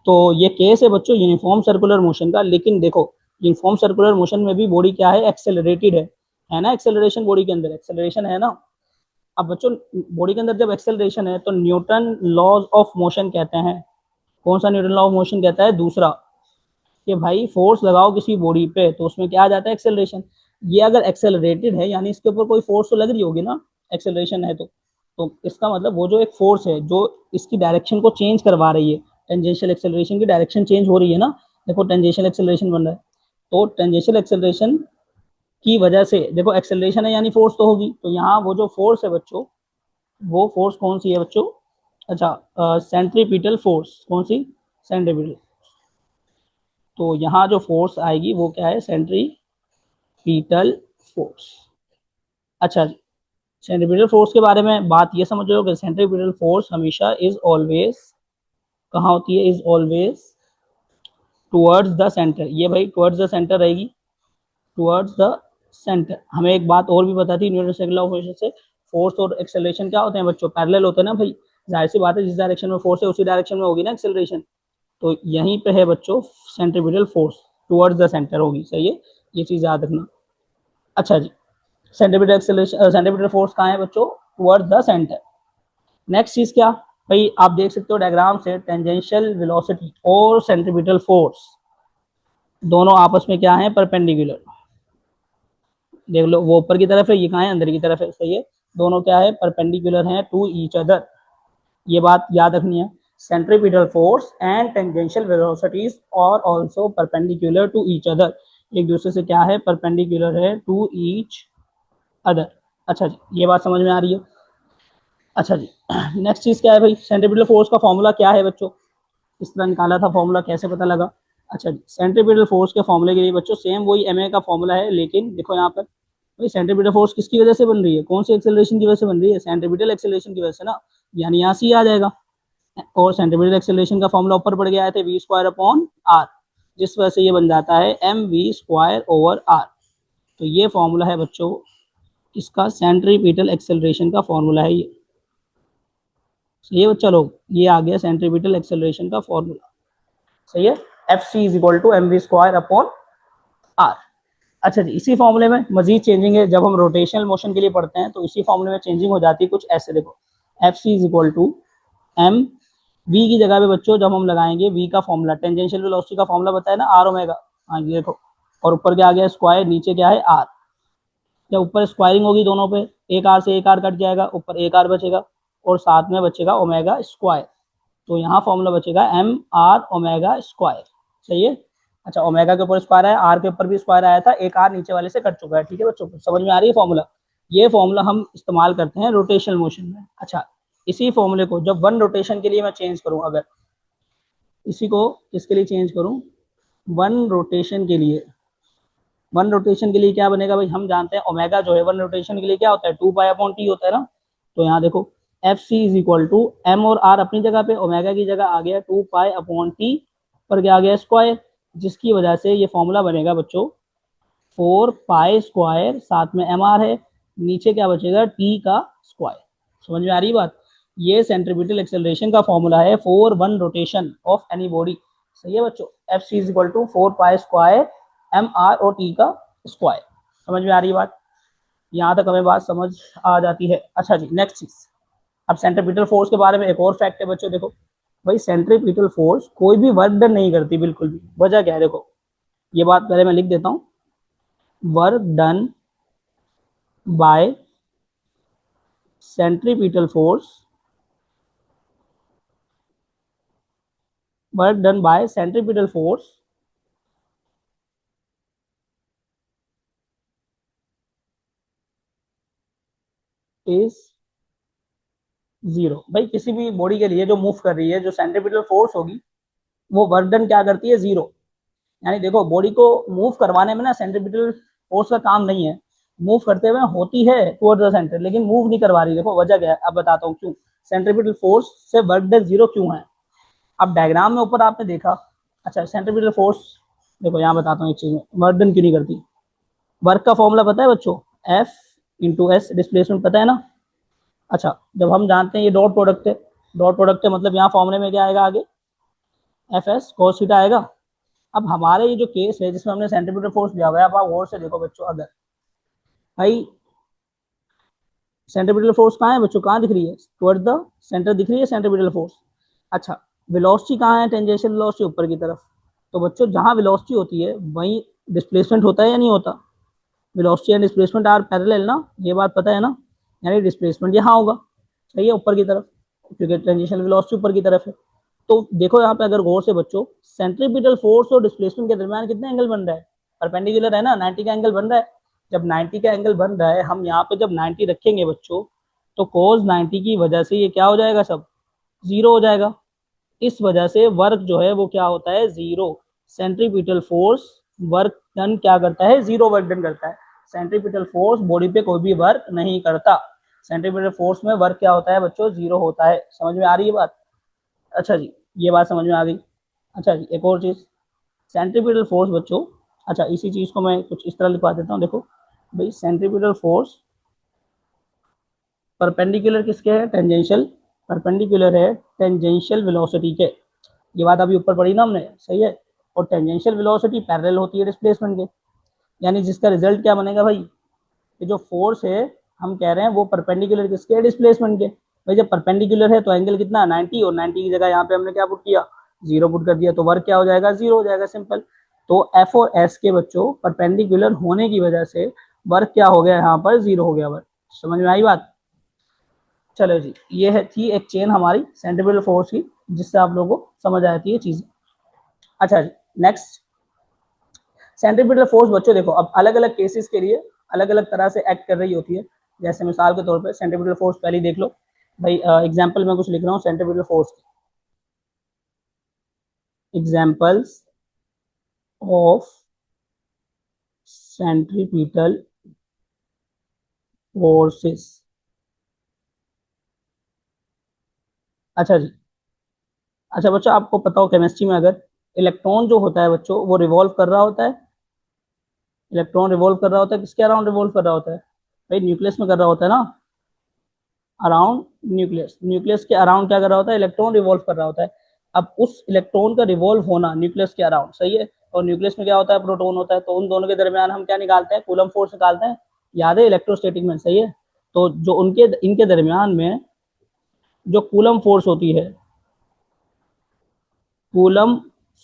S1: तो ये केस है बच्चों यूनिफॉर्म सर्कुलर मोशन का, लेकिन देखो यूनिफॉर्म सर्कुलर मोशन में भी बॉडी क्या है एक्सेलरेटेड है ना, एक्सेलरेशन बॉडी के अंदर एक्सेलरेशन है ना। अब बच्चों बॉडी के अंदर जब एक्सेलरेशन है तो न्यूटन लॉज ऑफ मोशन कहते हैं, कौन सा न्यूटन लॉ ऑफ मोशन कहता है, दूसरा, कि भाई फोर्स लगाओ किसी बॉडी पे तो उसमें क्या आ जाता है एक्सेलरेशन, ये अगर एक्सेलरेटेड है यानी इसके ऊपर कोई फोर्स तो लग रही होगी ना, एक्सेलरेशन है तो इसका मतलब वो जो एक फोर्स है जो इसकी डायरेक्शन को चेंज करवा रही है, टेंजेंशियल एक्सेलरेशन की डायरेक्शन चेंज हो रही है ना, देखो टेंजेंशियल एक्सेलरेशन बन रहा है, तो टेंजेंशियल एक्सेलरेशन की वजह से देखो एक्सेलरेशन है यानी फोर्स तो होगी, तो यहाँ वो जो फोर्स है बच्चों वो फोर्स कौन सी है बच्चों, अच्छा सेंट्रीपिटल फोर्स, कौन सी सेंट्रीपिटल, तो यहाँ जो फोर्स आएगी वो क्या है सेंट्रीपिटल फोर्स। अच्छा सेंट्रीपिटल फोर्स के बारे में बात ये समझ लो कि सेंट्रीपिटल फोर्स हमेशा इज ऑलवेज कहाँ होती है, is always towards the centre, ये भाई टुवर्ड्स द सेंटर रहेगी, टुवर्ड्स द सेंटर। हमें एक बात और भी पता थी Newton second law of motion से, फोर्स और एक्सेलरेशन क्या होते हैं बच्चों, पैरेलल होते हैं ना भाई, जाहिर सी बात है जिस डायरेक्शन में फोर्स है उसी डायरेक्शन में होगी ना एक्सेलरेशन, तो यहीं पे है बच्चों centripetal force towards the centre होगी, सही है, ये चीज़ याद रखना। अच्छा जी सेंट्रीपिटल एक्सेलरेशन सेंट्रीपिटल फोर्स कहाँ है बच्चों, टुवर्ड्स द सेंटर। नेक्स्ट चीज़ क्या भाई, आप देख सकते हो डायग्राम से टेंजेंशियल वेलोसिटी और सेंट्रीपिटल फोर्स दोनों आपस में क्या है परपेंडिकुलर, देख लो वो ऊपर की तरफ है, ये कहाँ है अंदर की तरफ है, सही है, दोनों क्या है परपेंडिकुलर हैं टू ईच अदर, ये बात याद रखनी है, centripetal force and tangential velocities are also perpendicular to each other, एक दूसरे से क्या है परपेंडिकुलर है टू ईच अदर। अच्छा जी ये बात समझ में आ रही है। अच्छा जी नेक्स्ट चीज़ क्या है भाई, सेंट्रीपिटल फोर्स का फॉर्मूला क्या है बच्चों, इस तरह निकाला था फॉर्मूला, कैसे पता लगा, अच्छा जी सेंट्रीपिटल फोर्स के फॉर्मूले के लिए बच्चों सेम वही एम का फॉर्मूला है, लेकिन देखो यहाँ पर भाई सेंट्रीपिटल फोर्स किसकी वजह से बन रही है, कौन सी एक्सेलरेशन की वजह से बन रही है, सेंट्रीपिटल एक्सेलरेशन की वजह से ना, यानी यहाँ सी आ जाएगा, और सेंट्रीपिटल एक्सेलरेशन का फॉर्मूला ऊपर पड़ गया है वी स्क्वायर अपॉन आर, जिस वजह से ये बन जाता है mv²/r। तो ये फॉर्मूला है बच्चों इसका सेंट्रीपिटल एक्सेलरेशन का फॉर्मूला है ये। सही है चलो, ये आ गया सेंट्रीपिटल एक्सेलरेशन का फॉर्मूला। सही है, Fc is equal to mv²/r। अच्छा जी, इसी फॉर्मूले में मजीद चेंजिंग है, जब हम रोटेशनल मोशन के लिए पढ़ते हैं तो इसी फॉर्मूले में चेंजिंग हो जाती है कुछ ऐसे। देखो Fc is equal to M V की जगह पे बच्चों जब हम लगाएंगे वी का फॉर्मूला, टेंजेंशियल वेलोसिटी का फॉर्मूला बताया ना, आर ओमेगा। हाँ ये देखो, और ऊपर क्या आ गया स्क्वायर, नीचे क्या है आर। जब ऊपर स्क्वायरिंग होगी दोनों पे, एक आर से एक आर कट जाएगा, ऊपर एक आर बचेगा और साथ में बचेगा ओमेगा स्क्वायर। तो यहाँ फॉर्मूला बचेगा एम आर ओमेगा स्क्वायर। सही है। अच्छा, ओमेगा के ऊपर स्क्वायर है, आर के ऊपर भी स्क्वायर आया था, एक आर नीचे वाले से कट चुका है। ठीक है बच्चों, समझ में आ रही है फॉर्मूला। ये फॉर्मूला हम इस्तेमाल करते हैं रोटेशनल मोशन में। अच्छा, इसी फॉर्मूले को जब वन रोटेशन के लिए मैं चेंज करूं, अगर इसी को किसके लिए चेंज करूं, वन रोटेशन के लिए। वन रोटेशन के लिए क्या बनेगा भाई, हम जानते हैं ओमेगा जो है वन रोटेशन के लिए क्या होता है, 2π/t होता है ना। तो यहाँ देखो F C is equal to M और आर अपनी जगह पे, ओमेगा की जगह आ गया 2π/t पर क्या आ गया स्क्वायर, जिसकी वजह से ये फॉर्मूला बनेगा बच्चों 4π², साथ में एम आर है, नीचे क्या बचेगा टी का स्क्वायर। समझ में आ रही बात। ये सेंट्रीपिटल एक्सेलरेशन का फॉर्मूला है for one rotation of any body. सही है बच्चों, F C is equal to 4π² M R और टी का स्क्वायर। समझ में आ रही बात, यहाँ तक हमें बात समझ आ जाती है। अच्छा जी, नेक्स्ट चीज, अब सेंट्रीपिटल फोर्स के बारे में एक और फैक्ट है बच्चों। देखो भाई, सेंट्रीपिटल फोर्स कोई भी वर्क डन नहीं करती बिल्कुल भी। वजह क्या है, देखो ये बात पहले मैं लिख देता हूँ। Work done by centripetal force, work done by centripetal force is zero. भाई किसी भी बॉडी के लिए जो मूव कर रही है, जो सेंट्रीपिटल फोर्स होगी वो वर्क डन क्या करती है, जीरो। यानी देखो बॉडी को मूव करवाने में ना सेंट्रीपिटल फोर्स का काम नहीं है, मूव करते हुए होती है टुवर्ड द सेंटर, लेकिन मूव नहीं करवा रही। देखो वजह क्या है, अब बताता हूँ क्यों सेंट्रीपिटल फोर्स से वर्क डन जीरो क्यों है। अब डायग्राम में ऊपर आपने देखा। अच्छा, सेंट्रीपिटल फोर्स देखो यहाँ बताता हूँ एक चीज में, वर्क डन क्यों नहीं करती। वर्क का फॉर्मूला पता है बच्चों, एफ इंटू एस, डिस्प्लेसमेंट पता है ना। अच्छा, जब हम जानते हैं ये डॉट प्रोडक्ट है, डॉट प्रोडक्ट है मतलब यहाँ फॉर्मूले में क्या आएगा आगे, एफ एस कोस थीटा आएगा। अब हमारे ये जो केस है जिसमें हमने सेंट्रीपिटल फोर्स लिया हुआ है, अब आप गौर से देखो बच्चों, अगर भाई सेंट्रीपिटल फोर्स कहाँ है बच्चों, कहाँ दिख रही है, टुवर्ड द सेंटर दिख रही है सेंट्रीपिटल फोर्स। अच्छा, वेलोसिटी कहाँ है, टेंजेंशियल वेलोसिटी ऊपर की तरफ। तो बच्चों जहाँ वेलोसिटी होती है वहीं डिस्प्लेसमेंट होता है या नहीं होता, velocity and displacement are parallel ना, ये बात पता है ना। यानी डिस्प्लेसमेंट यहाँ होगा, सही है, ऊपर की तरफ, क्योंकि टेंजेंशियल वेलोसिटी ऊपर की तरफ है। तो देखो यहाँ पे अगर गौर से बच्चों, सेंट्रीपिटल फोर्स और डिस्प्लेसमेंट के दरमियान कितना एंगल बन रहा है, परपेंडिकुलर है ना, 90 का एंगल बन रहा है। जब 90 का एंगल बन रहा है, हम यहाँ पे जब 90 रखेंगे बच्चों, तो कोस 90 की वजह से ये क्या हो जाएगा, सब जीरो हो जाएगा। इस वजह से वर्क जो है वो क्या होता है, zero. Centripetal force work done क्या करता है, जीरो वर्क डन करता है। सेंट्रीपिटल फोर्स बॉडी पे कोई भी वर्क नहीं करता। सेंट्रीपिटल फोर्स में वर्क क्या होता है बच्चों, जीरो होता है। समझ में आ रही है बात। अच्छा जी, ये बात समझ में आ गई। अच्छा जी, एक और चीज, सेंट्रीपिटल फोर्स बच्चों, अच्छा इसी चीज को मैं कुछ इस तरह लिखवा देता हूँ। देखो भाई, सेंट्रीपिटल फोर्स परपेंडिकुलर किसके है, टेंजेंशियल, परपेंडिकुलर है टेंजेंशियल वेलोसिटी के। ये बात अभी ऊपर पढ़ी ना हमने, सही है। और टेंजेंशियल वेलोसिटी पैरेलल होती है डिस्प्लेसमेंट के, यानी जिसका रिजल्ट क्या बनेगा भाई, ये जो फोर्स है हम कह रहे हैं वो परपेंडिकुलर किसके है, डिस्प्लेसमेंट के। भाई जब परपेंडिकुलर है तो एंगल कितना 90, और 90 की जगह यहाँ पे हमने क्या पुट किया, जीरो पुट कर दिया, तो वर्क क्या हो जाएगा, जीरो हो जाएगा, सिंपल। तो एफ और एस के बच्चों परपेंडिकुलर होने की वजह से वर्क क्या हो गया, यहाँ पर जीरो हो गया वर्क। समझ में आई बात। चलो जी, ये है थी एक चेन हमारी सेंट्रीपिटल फोर्स की, जिससे आप लोगों को समझ आती है चीजें। अच्छा जी, नेक्स्ट, सेंट्रीपिटल फोर्स बच्चों देखो अब अलग अलग केसेस के लिए अलग अलग तरह से एक्ट कर रही होती है। जैसे मिसाल के तौर पे सेंट्रीपिटल फोर्स पहले देख लो भाई, एग्जांपल में कुछ लिख रहा हूँ centripetal force, examples of centripetal forces. अच्छा जी, अच्छा बच्चों आपको पता हो केमिस्ट्री में अगर इलेक्ट्रॉन जो होता है बच्चों वो रिवॉल्व कर रहा होता है, इलेक्ट्रॉन रिवॉल्व कर रहा होता है, किसके अराउंड रिवॉल्व कर रहा होता है भाई, न्यूक्लियस में कर रहा होता है ना, अराउंड न्यूक्लियस, न्यूक्लियस के अराउंड क्या कर रहा होता है, इलेक्ट्रॉन रिवॉल्व कर रहा होता है। अब उस इलेक्ट्रॉन का रिवॉल्व होना न्यूक्लियस के अराउंड, सही है, और न्यूक्लियस में क्या होता है, प्रोटॉन होता है, तो उन दोनों के दरमियान हम क्या निकालते हैं, कूलम फोर्स निकालते हैं, याद है इलेक्ट्रोस्टैटिक में, सही है। तो जो उनके इनके दरमियान में जो कूलम फोर्स होती है, कूलम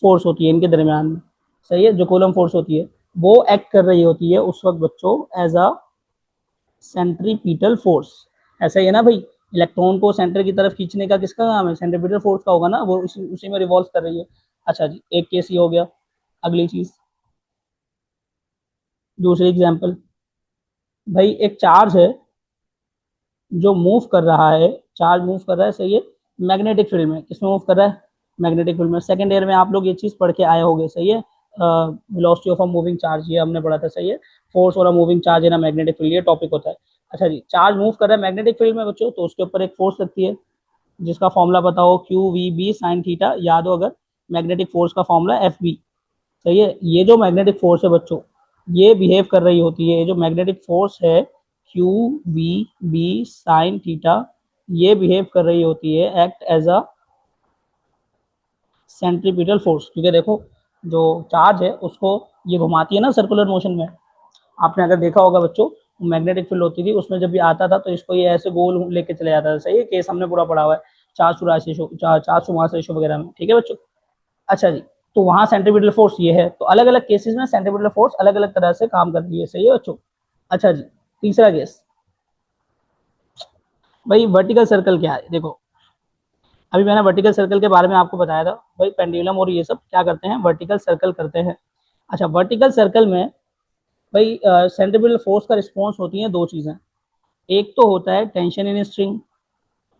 S1: फोर्स होती है इनके दरमियान में, सही है, जो कूलम फोर्स होती है वो एक्ट कर रही होती है उस वक्त बच्चों एज अ सेंट्रीपिटल फोर्स। ऐसा ही है ना भाई, इलेक्ट्रॉन को सेंटर की तरफ खींचने का किसका काम है, सेंट्रीपिटल फोर्स का होगा ना, वो उसी में रिवॉल्व कर रही है। अच्छा जी, एक केस ये हो गया। अगली चीज, दूसरी एग्जांपल, भाई एक चार्ज है जो मूव कर रहा है, चार्ज मूव कर रहा है, सही है, मैग्नेटिक फील्ड में, किसमें मूव कर रहा है, मैग्नेटिक फील्ड में। सेकंड ईयर में आप लोग ये चीज पढ़ के आए होंगे, सही है, velocity of a moving charge, ये हमने पढ़ा था, सही है, फोर्स और a moving charge in a magnetic field, ये टॉपिक होता है। अच्छा जी, चार्ज मूव कर रहा है मैग्नेटिक फील्ड में बच्चों, तो उसके ऊपर एक फोर्स लगती है जिसका फॉर्मूला पता हो, Q V B sine theta, याद हो अगर, मैग्नेटिक फोर्स का फॉर्मूला एफ बी, सही है। ये जो मैग्नेटिक फोर्स है बच्चों, ये बिहेव कर रही होती है, ये जो मैग्नेटिक फोर्स है Q V B sine theta, ये बिहेव कर रही होती है, act as a centripetal force, क्योंकि देखो जो चार्ज है उसको ये घुमाती है ना सर्कुलर मोशन में, आपने अगर देखा होगा बच्चों, मैग्नेटिक फील्ड होती थी उसमें जब भी आता था तो इसको ये ऐसे गोल लेके चले जाता था, सही है, केस हमने पूरा पढ़ा हुआ है चार सुमास रेशो वगैरह में, ठीक है बच्चों। अच्छा जी, तो वहां सेंट्रीपिटल फोर्स ये है, तो अलग अलग केसेस में सेंट्रीपिटल फोर्स अलग अलग तरह से काम कर रही है, सही है बच्चों। अच्छा जी, तीसरा केस, भाई वर्टिकल सर्कल क्या है, देखो अभी मैंने वर्टिकल सर्कल के बारे में आपको बताया था, भाई पेंडुलम और ये सब क्या करते हैं, वर्टिकल सर्कल करते हैं। अच्छा, वर्टिकल सर्कल में भाई सेंट्रीपिटल फोर्स का रिस्पॉन्स होती है दो चीजें, एक तो होता है टेंशन इन स्ट्रिंग,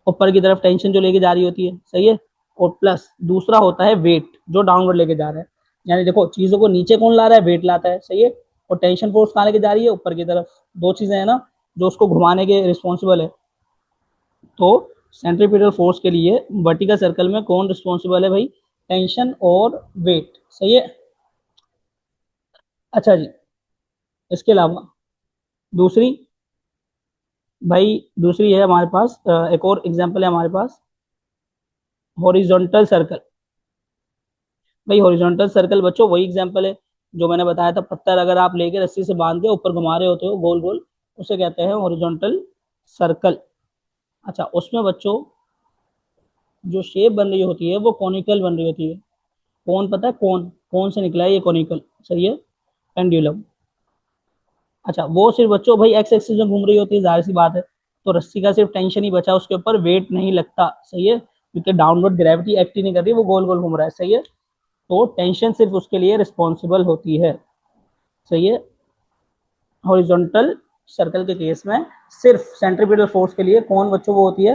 S1: ऊपर की तरफ टेंशन जो लेके जा रही होती है, सही है, और प्लस दूसरा होता है वेट जो डाउनवर्ड लेके जा रहा है, यानी देखो चीजों को नीचे कौन ला रहा है, वेट लाता है, सही है, और टेंशन फोर्स कहाँ लेके जा रही है, ऊपर की तरफ, दो चीजें हैं ना जो उसको घुमाने के रिस्पॉन्सिबल है। तो सेंट्रीपिटल फोर्स के लिए वर्टिकल सर्कल में कौन रिस्पॉन्सिबल है भाई, टेंशन और वेट, सही है। अच्छा जी, इसके अलावा दूसरी, भाई दूसरी है हमारे पास, एक और एग्जांपल है हमारे पास, हॉरिजॉन्टल सर्कल। भाई हॉरिजॉन्टल सर्कल बच्चों वही एग्जांपल है जो मैंने बताया था, पत्थर अगर आप लेके रस्सी से बांध के ऊपर घुमा रहे होते हो गोल गोल, उसे कहते हैं हॉरिजॉन्टल सर्कल। अच्छा, उसमें बच्चों जो शेप बन रही होती है वो कॉनिकल बन रही होती है, कौन पता है, कौन कौन से निकला है ये कॉनिकल, सही है, पेंडुलम। अच्छा, वो सिर्फ बच्चों भाई एक्स एक्सिस में घूम रही होती है, जाहिर सी बात है, तो रस्सी का सिर्फ टेंशन ही बचा, उसके ऊपर वेट नहीं लगता, सही है, क्योंकि डाउनवर्ड ग्रेविटी एक्ट ही नहीं कर रही, वो गोल गोल घूम रहा है, सही है, तो टेंशन सिर्फ उसके लिए रिस्पॉन्सिबल होती है, सही है। हॉरिजॉन्टल सर्कल के केस में सिर्फ सेंट्रीपिटल फोर्स के लिए कौन बच्चों वो होती है,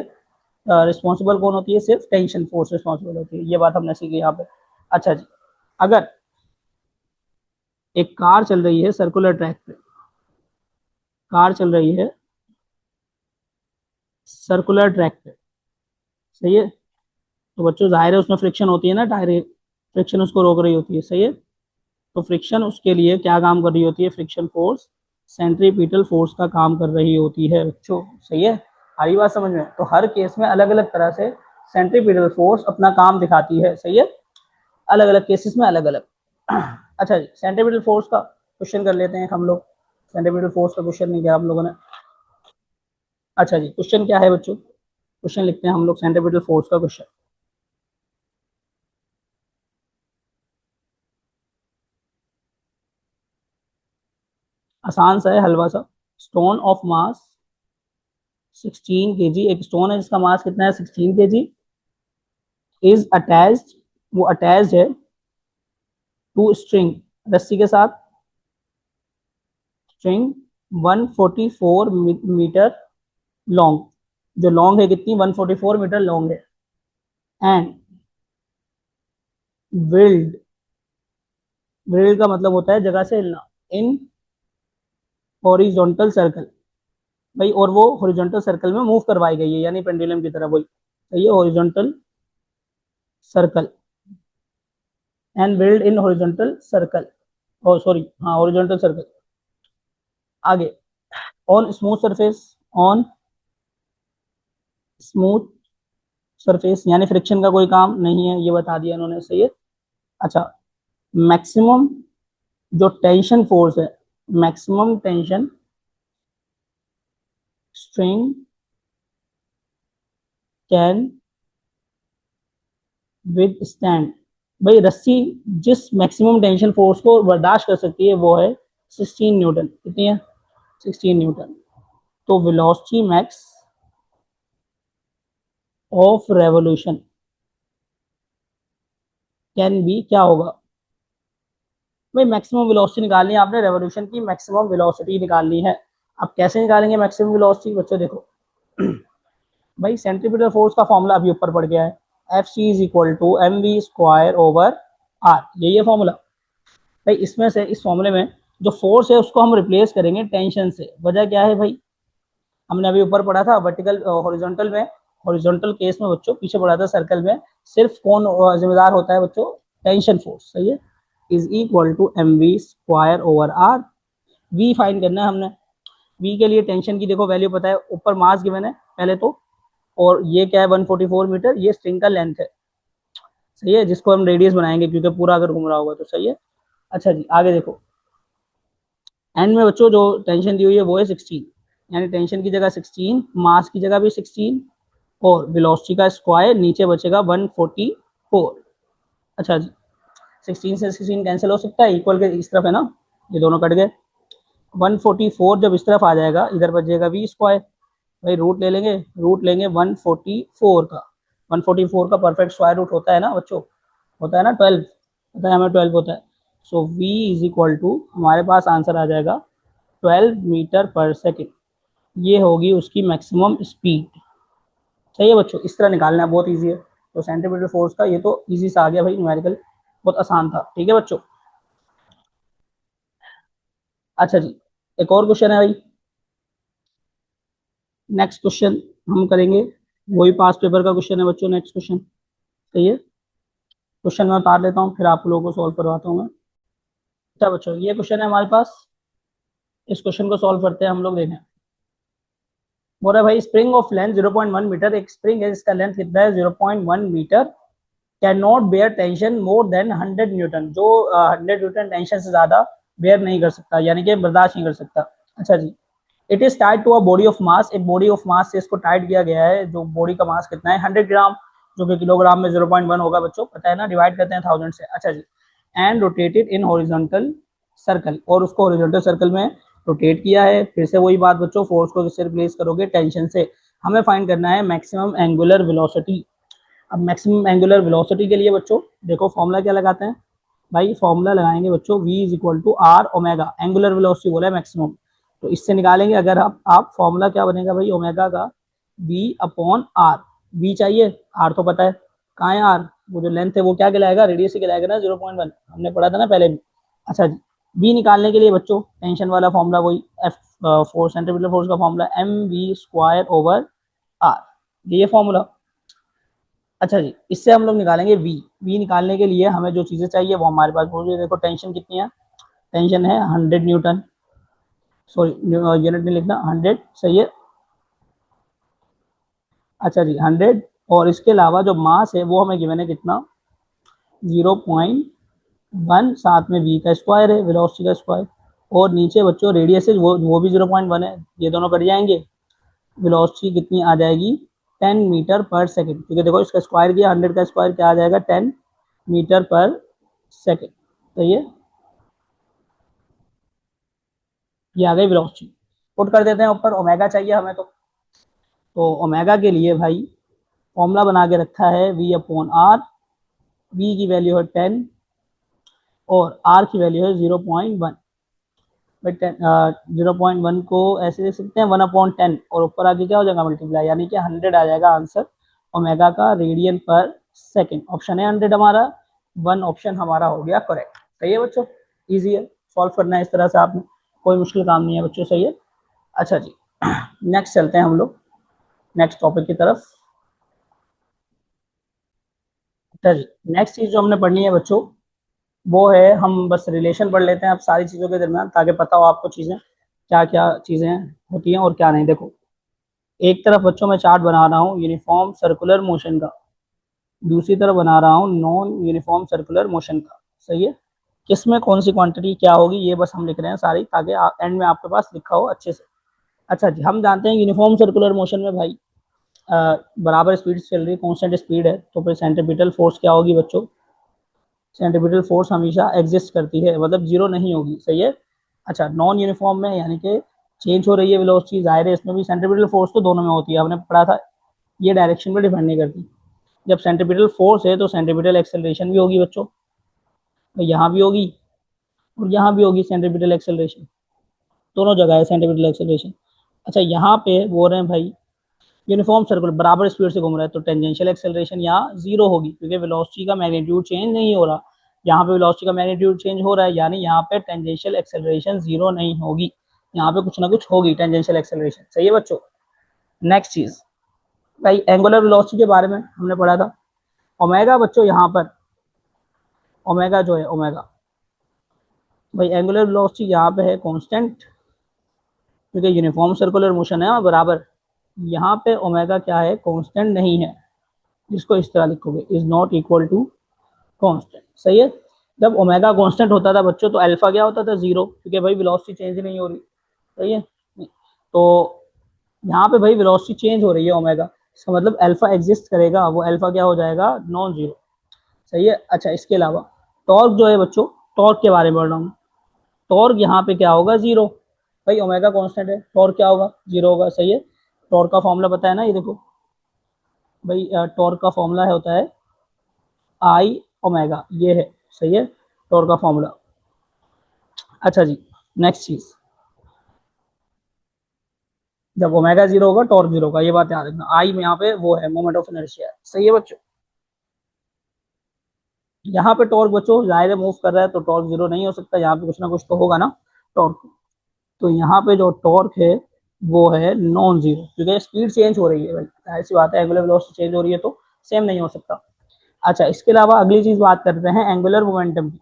S1: रिस्पॉन्सिबल कौन होती है, सिर्फ टेंशन फोर्स रिस्पॉन्सिबल होती है, ये बात हमने सीखी यहाँ पे। अच्छा जी, अगर एक कार चल रही है सर्कुलर ट्रैक पे, कार चल रही है सर्कुलर ट्रैक पे, सही है, तो बच्चों जाहिर है उसमें फ्रिक्शन होती है ना, टायर फ्रिक्शन उसको रोक रही होती है, सही है, तो फ्रिक्शन उसके लिए क्या काम कर रही होती है, फ्रिक्शन फोर्स सेंट्रीपिटल फोर्स का काम कर रही होती है बच्चों, सही है, आई बात समझ में, तो हर केस में अलग अलग तरह से सेंट्रीपिटल फोर्स अपना काम दिखाती है, सही है, अलग अलग केसेस में अलग अलग। अच्छा जी, सेंट्रीपिटल फोर्स का क्वेश्चन कर लेते हैं हम लोग, सेंट्रीपिटल फोर्स का क्वेश्चन नहीं किया हम लोगों ने। अच्छा जी, क्वेश्चन क्या है बच्चों, क्वेश्चन लिखते हैं हम लोग सेंट्रीपिटल फोर्स का क्वेश्चन, आसान सा है, हलवा सा, स्टोन ऑफ मास 16 kg, एक स्टोन है जिसका मास कितना है 16 kg, इज अटैच्ड, वो अटैच्ड है टू स्ट्रिंग, रस्सी के साथ, स्ट्रिंग 144 मीटर लॉन्ग, जो लॉन्ग है कितनी, 144 मीटर लॉन्ग है, एंड विल्ड, विल्ड का मतलब होता है जगह से हिलना, इन हॉरिजॉन्टल सर्कल, भाई और वो हॉरिजॉन्टल सर्कल में मूव करवाई गई है, यानी पेंडुलम की तरह, वही, सही है, horizontal circle, and build in horizontal circle, oh sorry हाँ हॉरिजॉन्टल सर्कल। आगे, on smooth surface, on smooth surface यानी फ्रिक्शन का कोई काम नहीं है, ये बता दिया इन्होंने, सही है। अच्छा, मैक्सिमम जो टेंशन फोर्स है, maximum tension string can with stand, भाई रस्सी जिस मैक्सिमम टेंशन फोर्स को बर्दाश्त कर सकती है वो है 16 न्यूटन। कितनी है? 16 न्यूटन। तो velocity max of revolution can be क्या होगा? भाई मैक्सिमम वेलोसिटी निकालनी है आपने, रेवोल्यूशन की मैक्सिमम वेलोसिटी निकालनी है। अब कैसे निकालेंगे मैक्सिमम वेलोसिटी बच्चों? देखो भाई सेंट्रीपिटल फोर्स का फॉर्मूला अभी ऊपर पड़ गया है, F C is equal to M V square over R, यही है फॉर्मूला। भाई इसमें से इस फॉर्मूले में जो फोर्स है उसको हम रिप्लेस करेंगे टेंशन से। वजह क्या है भाई? हमने अभी ऊपर पढ़ा था वर्टिकल हॉरिजॉन्टल में, हॉरिजॉन्टल केस में बच्चों, पीछे पढ़ा था सर्कल में, सिर्फ कौन जिम्मेदार होता है बच्चों? टेंशन फोर्स, सही है। Is equal to M V square over R. V find करना है हमने। वी के लिए टेंशन की देखो वैल्यू पता है, ऊपर मास गिवन है पहले तो, और ये क्या है 144 मीटर, ये स्ट्रिंग का लेंथ है, सही है, जिसको हम रेडियस बनाएंगे क्योंकि पूरा अगर घूम रहा होगा तो, सही है। अच्छा जी आगे देखो, एंड में बच्चों जो टेंशन दी हुई है वो है 16, यानी टेंशन की जगह 16, मास की जगह भी 16, और वेलोसिटी का स्क्वायर नीचे बचेगा 144। अच्छा जी, 16 से 16 कैंसिल हो सकता है, इक्वल के इस तरफ है ना, ये दोनों कट गए। 144 जब इस तरफ आ जाएगा, इधर बचेगा वी स्क्वायर। भाई रूट ले लेंगे, रूट लेंगे 144 का, 144 का परफेक्ट स्क्वायर रूट होता है ना बच्चों, होता है ना 12, पता है हमें 12 होता है। सो v इज इक्वल टू, हमारे पास आंसर आ जाएगा 12 मीटर पर सेकेंड, ये होगी उसकी मैक्सिमम स्पीड। सही है बच्चों, इस तरह निकालना है, बहुत ईजी है। तो सेंटीमीटर फोर्स का ये तो ईजी सा आ गया भाई, न्यूमेरिकल बहुत आसान था, ठीक है बच्चों। अच्छा जी, एक और क्वेश्चन है भाई, नेक्स्ट क्वेश्चन हम करेंगे, वही पास पेपर का क्वेश्चन है बच्चों, नेक्स्ट क्वेश्चन, सही है। क्वेश्चन मैं उतार लेता हूँ फिर आप लोगों को सॉल्व करवाता हूँ मैं। अच्छा बच्चों, ये क्वेश्चन है हमारे पास, इस क्वेश्चन को सॉल्व करते हैं हम लोग, देखें। बोल रहा है भाई, स्प्रिंग ऑफ लेंथ 0.1 मीटर, एक स्प्रिंग है जिसका लेंथ कितना है 0.1 metre, can not bear tension more than 100 newton, जो 100 न्यूटन टेंशन से ज्यादा बेयर नहीं कर सकता, यानी कि बर्दाश्त नहीं कर सकता। अच्छा जी, it is tied to a body of mass, एक बॉडी ऑफ मास से इसको टाइड किया गया है, जो बॉडी का मास कितना है 100 ग्राम, जो कि किलोग्राम में 0.1 होगा बच्चों, पता है ना, डिवाइड करते हैं 1000 से। अच्छा जी, and rotated in horizontal circle, और उसको हॉरिजॉन्टल सर्कल में रोटेट किया है। फिर से वही बात बच्चों, फोर्स को किससे रिप्लेस करोगे? टेंशन से। हमें फाइंड करना है मैक्सिमम एंगुलर वेलोसिटी। अब मैक्सिमम एंगुलर वेलोसिटी के लिए बच्चों देखो फॉर्मूला क्या लगाते हैं भाई, फॉर्मूला लगाएंगे बच्चों v is equal to R omega, angular velocity बोला है मैक्सिमम, तो इससे निकालेंगे अगर आप फॉर्मूला क्या बनेगा भाई ओमेगा का, v अपॉन आर। v चाहिए, r तो पता है, कहाँ है r? वो जो लेंथ है वो क्या कहलाएगा? रेडियस ही कहलाएगा ना, 0.1, हमने पढ़ा था ना पहले भी। अच्छा जी, v निकालने के लिए बच्चों टेंशन वाला फॉर्मूला वही, f फोर्स सेंटीमीटर फोर्स का formula M V square over R, ये फॉर्मूला। अच्छा जी, इससे हम लोग निकालेंगे v। v निकालने के लिए हमें जो चीज़ें चाहिए वो हमारे पास मौजूद है। देखो टेंशन कितनी है, टेंशन है 100 न्यूटन, सॉरी यूनिट नहीं लिखना, 100, सही है। अच्छा जी 100, और इसके अलावा जो मास है वो हमें गिवन है कितना, 0.1, साथ में v का स्क्वायर है, वेलोसिटी का स्क्वायर, और नीचे बच्चों रेडियस है वो भी 0.1 है, ये दोनों कट जाएंगे। वेलोसिटी कितनी आ जाएगी? 10 मीटर पर सेकेंड, क्योंकि देखो इसका स्क्वायर किया, 100 का स्क्वायर क्या आ जाएगा? 10 मीटर पर सेकेंड, सही है। ये आ गई वेलोसिटी, पुट कर देते हैं ऊपर, ओमेगा चाहिए हमें तो ओमेगा के लिए भाई फॉर्मूला बना के रखा है v अपॉन आर। v की वैल्यू है 10 और r की वैल्यू है 0.1। 0.1 को ऐसे देख सकते हैं 1/10, और ऊपर आगे क्या हो जाएगा मल्टीप्लाई, यानी कि 100 आ जाएगा आंसर ओमेगा का रेडियन पर सेकेंड। ऑप्शन है 100 हमारा, 1 ऑप्शन हमारा हो गया करेक्ट, सही है बच्चों। इजी है, सॉल्व करना है इस तरह से आपने, कोई मुश्किल काम नहीं है बच्चों, सही है। अच्छा जी, नेक्स्ट चलते हैं हम लोग नेक्स्ट टॉपिक की तरफ। अच्छा जी, नेक्स्ट चीज जो हमने पढ़नी है बच्चों, वो है, हम बस रिलेशन पढ़ लेते हैं अब सारी चीज़ों के दरमियान, ताकि पता हो आपको चीज़ें क्या क्या चीज़ें होती हैं और क्या नहीं। देखो, एक तरफ बच्चों मैं चार्ट बना रहा हूँ यूनिफॉर्म सर्कुलर मोशन का, दूसरी तरफ बना रहा हूँ नॉन यूनिफॉर्म सर्कुलर मोशन का। सही है, किसमें कौन सी क्वांटिटी क्या होगी ये बस हम लिख रहे हैं सारी, ताकि एंड में आपके पास लिखा हो अच्छे से। अच्छा जी, हम जानते हैं यूनिफॉर्म सर्कुलर मोशन में भाई बराबर स्पीड से चल रही है, कांस्टेंट स्पीड है, तो फिर सेंट्रीपिटल फोर्स क्या होगी बच्चों? सेंट्रीपिटल फोर्स हमेशा एग्जिस्ट करती है, मतलब जीरो नहीं होगी। सही है। अच्छा, नॉन यूनिफॉर्म में यानी कि चेंज हो रही है वेलोसिटी, जाहिर है इसमें भी सेंट्रीपिटल फोर्स तो दोनों में होती है, हमने पढ़ा था, ये डायरेक्शन पर डिपेंड नहीं करती। जब सेंट्रीपिटल फोर्स है तो सेंट्रीपिटल एक्सेलरेशन भी होगी बच्चों, तो यहाँ भी होगी और यहाँ भी होगी सेंट्रीपिटल एक्सेलरेशन, दोनों जगह है सेंट्रीपिटल एक्सेलरेशन। अच्छा, यहाँ पे बोल रहे हैं भाई यूनिफॉर्म सर्कुलर बराबर स्पीड से घूम रहा है, तो टेंजेंशियल एक्सेलरेशन यहाँ जीरो होगी, क्योंकि वेलोसिटी का मैग्नीट्यूड चेंज नहीं हो रहा। यहाँ पे वेलोसिटी का मैग्नीट्यूड चेंज हो रहा है, यानी यहाँ पे टेंजेंशियल एक्सेलरेशन जीरो नहीं होगी, यहाँ पे कुछ ना कुछ होगी टेंजेंशियल एक्सेलरेशन। सही है बच्चों। नेक्स्ट चीज भाई, एंगुलर वेलोसिटी के बारे में हमने पढ़ा था। ओमेगा बच्चों, यहाँ पर ओमेगा जो है, ओमेगा भाई एंगुलर वेलोसिटी यहाँ पे है कांस्टेंट, क्योंकि यूनिफॉर्म सर्कुलर मोशन है बराबर। यहाँ पे ओमेगा क्या है? कांस्टेंट नहीं है, जिसको इस तरह लिखोगे, is not equal to constant. सही है। जब ओमेगा कांस्टेंट होता था बच्चों, तो अल्फा क्या होता था? जीरो, क्योंकि भाई वेलोसिटी चेंज नहीं हो रही। सही है। तो यहाँ पे भाई वेलोसिटी चेंज हो रही है ओमेगा, इसका मतलब अल्फा एग्जिस्ट करेगा, वो अल्फा क्या हो जाएगा? Non zero. सही है। अच्छा, इसके अलावा टॉर्क जो है बच्चों, टॉर्क के बारे में बोल रहा हूँ, टॉर्क यहाँ पे क्या होगा? जीरो। भाई ओमेगा कांस्टेंट है, टॉर्क क्या होगा? जीरो होगा। सही है। टॉर्क का फॉर्मूला पता है ना, ये देखो भाई, टॉर्क का फॉर्मूला है होता है आई ओमेगा, ये है। सही है, टॉर्क का फॉर्मूला। अच्छा जी, नेक्स्ट चीज, जब ओमेगा जीरो होगा टॉर्क जीरो होगा, ये बात याद रखना। आई में यहाँ पे वो है मोमेंट ऑफ इनर्शिया। सही है बच्चों। यहाँ पे टॉर्क बच्चों जाहिर है मूव कर रहा है, तो टॉर्क जीरो नहीं हो सकता, यहाँ पे कुछ ना कुछ तो होगा ना टॉर्क। तो यहाँ पे जो टॉर्क है वो है नॉन जीरो, क्योंकि स्पीड चेंज हो रही है भाई, ऐसी बात है, एंगुलर वेलोसिटी चेंज हो रही है तो सेम नहीं हो सकता। अच्छा, इसके अलावा अगली चीज बात करते हैं एंगुलर मोमेंटम की।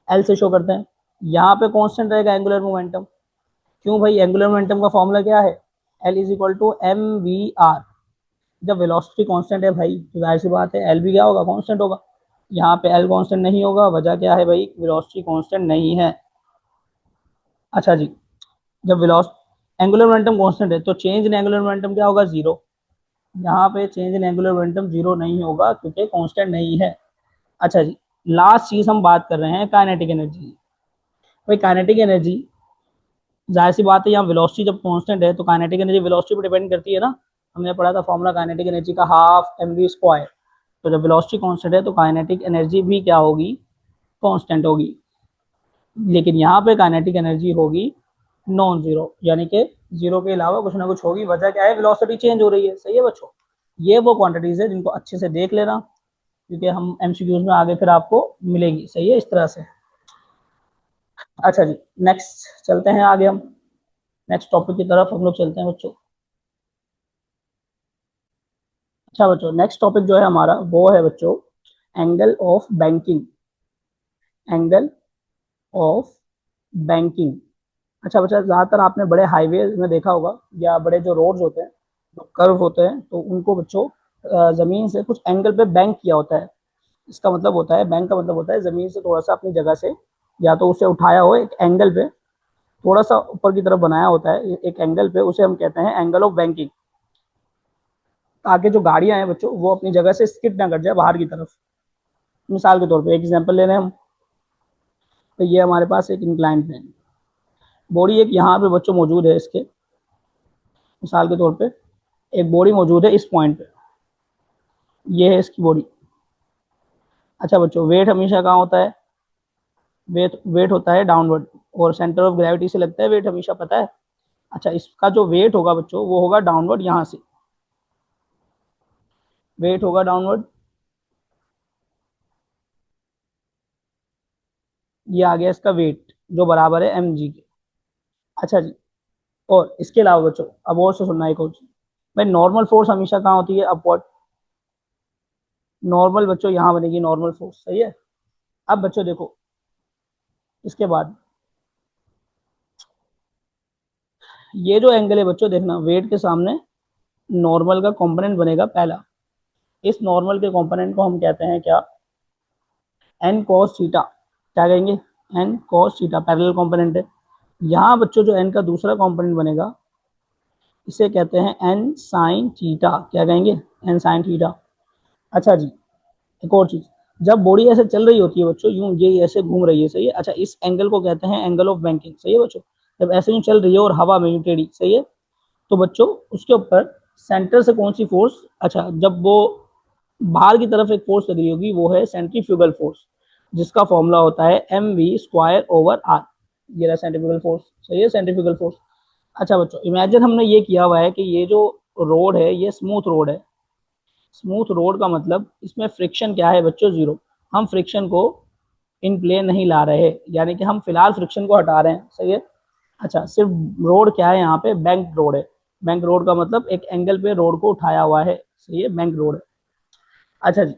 S1: एल से शो करते हैं, यहाँ पे कांस्टेंट रहेगा एंगुलर मोमेंटम। क्यों भाई? एंगुलर मोमेंटम का फॉर्मूला क्या है? L is equal to M V R. जब वेलोसिटी कांस्टेंट है भाई, तो जाहिर सी बात है एल भी क्या होगा? कांस्टेंट होगा। यहाँ पे एल कांस्टेंट नहीं होगा, वजह क्या है भाई? वेलोसिटी कांस्टेंट नहीं है। अच्छा जी, जब वेलोस एंगुलर मोमेंटम कांस्टेंट है, तो चेंज इन एंगुलर मोमेंटम क्या होगा? जीरो। यहाँ पे change in angular momentum zero नहीं होगा, क्योंकि कांस्टेंट नहीं है। अच्छा जी, लास्ट चीज हम बात कर रहे हैं काइनेटिक एनर्जी। भाई काइनेटिक एनर्जी, जाहिर सी बात है, यहाँ वेलोसिटी जब कांस्टेंट है तो काइनेटिक एनर्जी वेलोसिटी पर डिपेंड करती है ना। हमने पढ़ा था फॉर्मूला काइनेटिक एनर्जी का, हाफ एम वी स्क्वायर। तो जब वेलोसिटी कांस्टेंट है तो काइनेटिक एनर्जी भी क्या होगी? कांस्टेंट होगी। लेकिन यहाँ पे काइनेटिक एनर्जी होगी नॉन जीरो, यानी कि जीरो के अलावा कुछ ना कुछ होगी। वजह क्या है? वेलोसिटी चेंज हो रही है। सही है बच्चों। ये वो क्वांटिटीज है जिनको अच्छे से देख लेना, क्योंकि हम एमसीक्यूज में आगे फिर आपको मिलेगी। सही है, इस तरह से। अच्छा जी, नेक्स्ट चलते हैं आगे, हम नेक्स्ट टॉपिक की तरफ हम लोग चलते हैं बच्चों। अच्छा बच्चों, नेक्स्ट टॉपिक जो है हमारा वो है बच्चों angle of banking. Angle of banking. अच्छा बच्चा, ज़्यादातर आपने बड़े हाईवे में देखा होगा, या बड़े जो रोड्स होते हैं, जो कर्व होते हैं, तो उनको बच्चों ज़मीन से कुछ एंगल पे बैंक किया होता है। इसका मतलब होता है, बैंक का मतलब होता है ज़मीन से थोड़ा सा अपनी जगह से, या तो उसे उठाया हो एक एंगल पे, थोड़ा सा ऊपर की तरफ बनाया होता है एक एंगल पे, उसे हम कहते हैं एंगल ऑफ बैंकिंग। ताकि जो गाड़ियां हैं बच्चों, वो अपनी जगह से स्किड ना कर जाए बाहर की तरफ। मिसाल के तौर पे एक एग्जांपल ले रहे हैं हम, तो ये हमारे पास एक इंक्लाइन प्लेन, बॉडी एक यहाँ पे बच्चों मौजूद है इसके, मिसाल के तौर पे एक बॉडी मौजूद है इस पॉइंट पे, ये है इसकी बॉडी। अच्छा बच्चों, वेट हमेशा कहाँ होता है? वेट वेट होता है डाउनवर्ड, और सेंटर ऑफ ग्रेविटी से लगता है वेट हमेशा, पता है। अच्छा, इसका जो वेट होगा बच्चों वो होगा डाउनवर्ड, यहाँ से वेट होगा डाउनवर्ड, ये आ गया इसका वेट, जो बराबर है एम जी के। अच्छा जी, और इसके अलावा बच्चों अब और से सुनना एक और चीज, भाई नॉर्मल फोर्स हमेशा कहाँ होती है? अपवर्ड। नॉर्मल बच्चों यहाँ बनेगी नॉर्मल फोर्स। सही है। अब बच्चों देखो, इसके बाद ये जो एंगल है बच्चों, देखना वेट के सामने नॉर्मल का कंपोनेंट बनेगा पहला। इस नॉर्मल के कंपोनेंट को हम कहते हैं क्या, एन कॉस थीटा। क्या कहेंगे, N cos theta, parallel component है। यहाँ बच्चों जो एन का दूसरा कंपोनेंट बनेगा, इसे कहते हैं एन साइन थीटा। क्या कहेंगे, एन साइन थीटा। अच्छा जी, एक और चीज, जब बॉडी ऐसे चल रही होती है बच्चों, यूं ये ऐसे घूम रही है, सही है। अच्छा, इस एंगल को कहते हैं एंगल ऑफ बैंकिंग, सही है बच्चों। जब ऐसे यूं चल रही है और हवा में यूं टेढ़ी, सही है, तो बच्चों उसके ऊपर सेंटर से कौन सी फोर्स, अच्छा जब वो बाहर की तरफ एक फोर्स लग रही होगी, वो है सेंट्रीफ्यूगल फोर्स, जिसका फॉर्मूला होता है M V square over R. ये रहा सेंट्रीफ्यूगल फोर्स, सही है, सेंट्रीफ्यूगल फोर्स। अच्छा बच्चों, इमेजिन हमने ये किया हुआ है कि ये जो रोड है ये स्मूथ रोड है। स्मूथ रोड का मतलब इसमें फ्रिक्शन क्या है बच्चों, जीरो। हम फ्रिक्शन को इन प्ले नहीं ला रहे, यानी कि हम फिलहाल फ्रिक्शन को हटा रहे हैं, सही है। अच्छा, सिर्फ रोड क्या है यहाँ पे, बैंक रोड है। बैंक रोड का मतलब एक एंगल पे रोड को उठाया हुआ है, सही है, बैंक रोड है। अच्छा जी,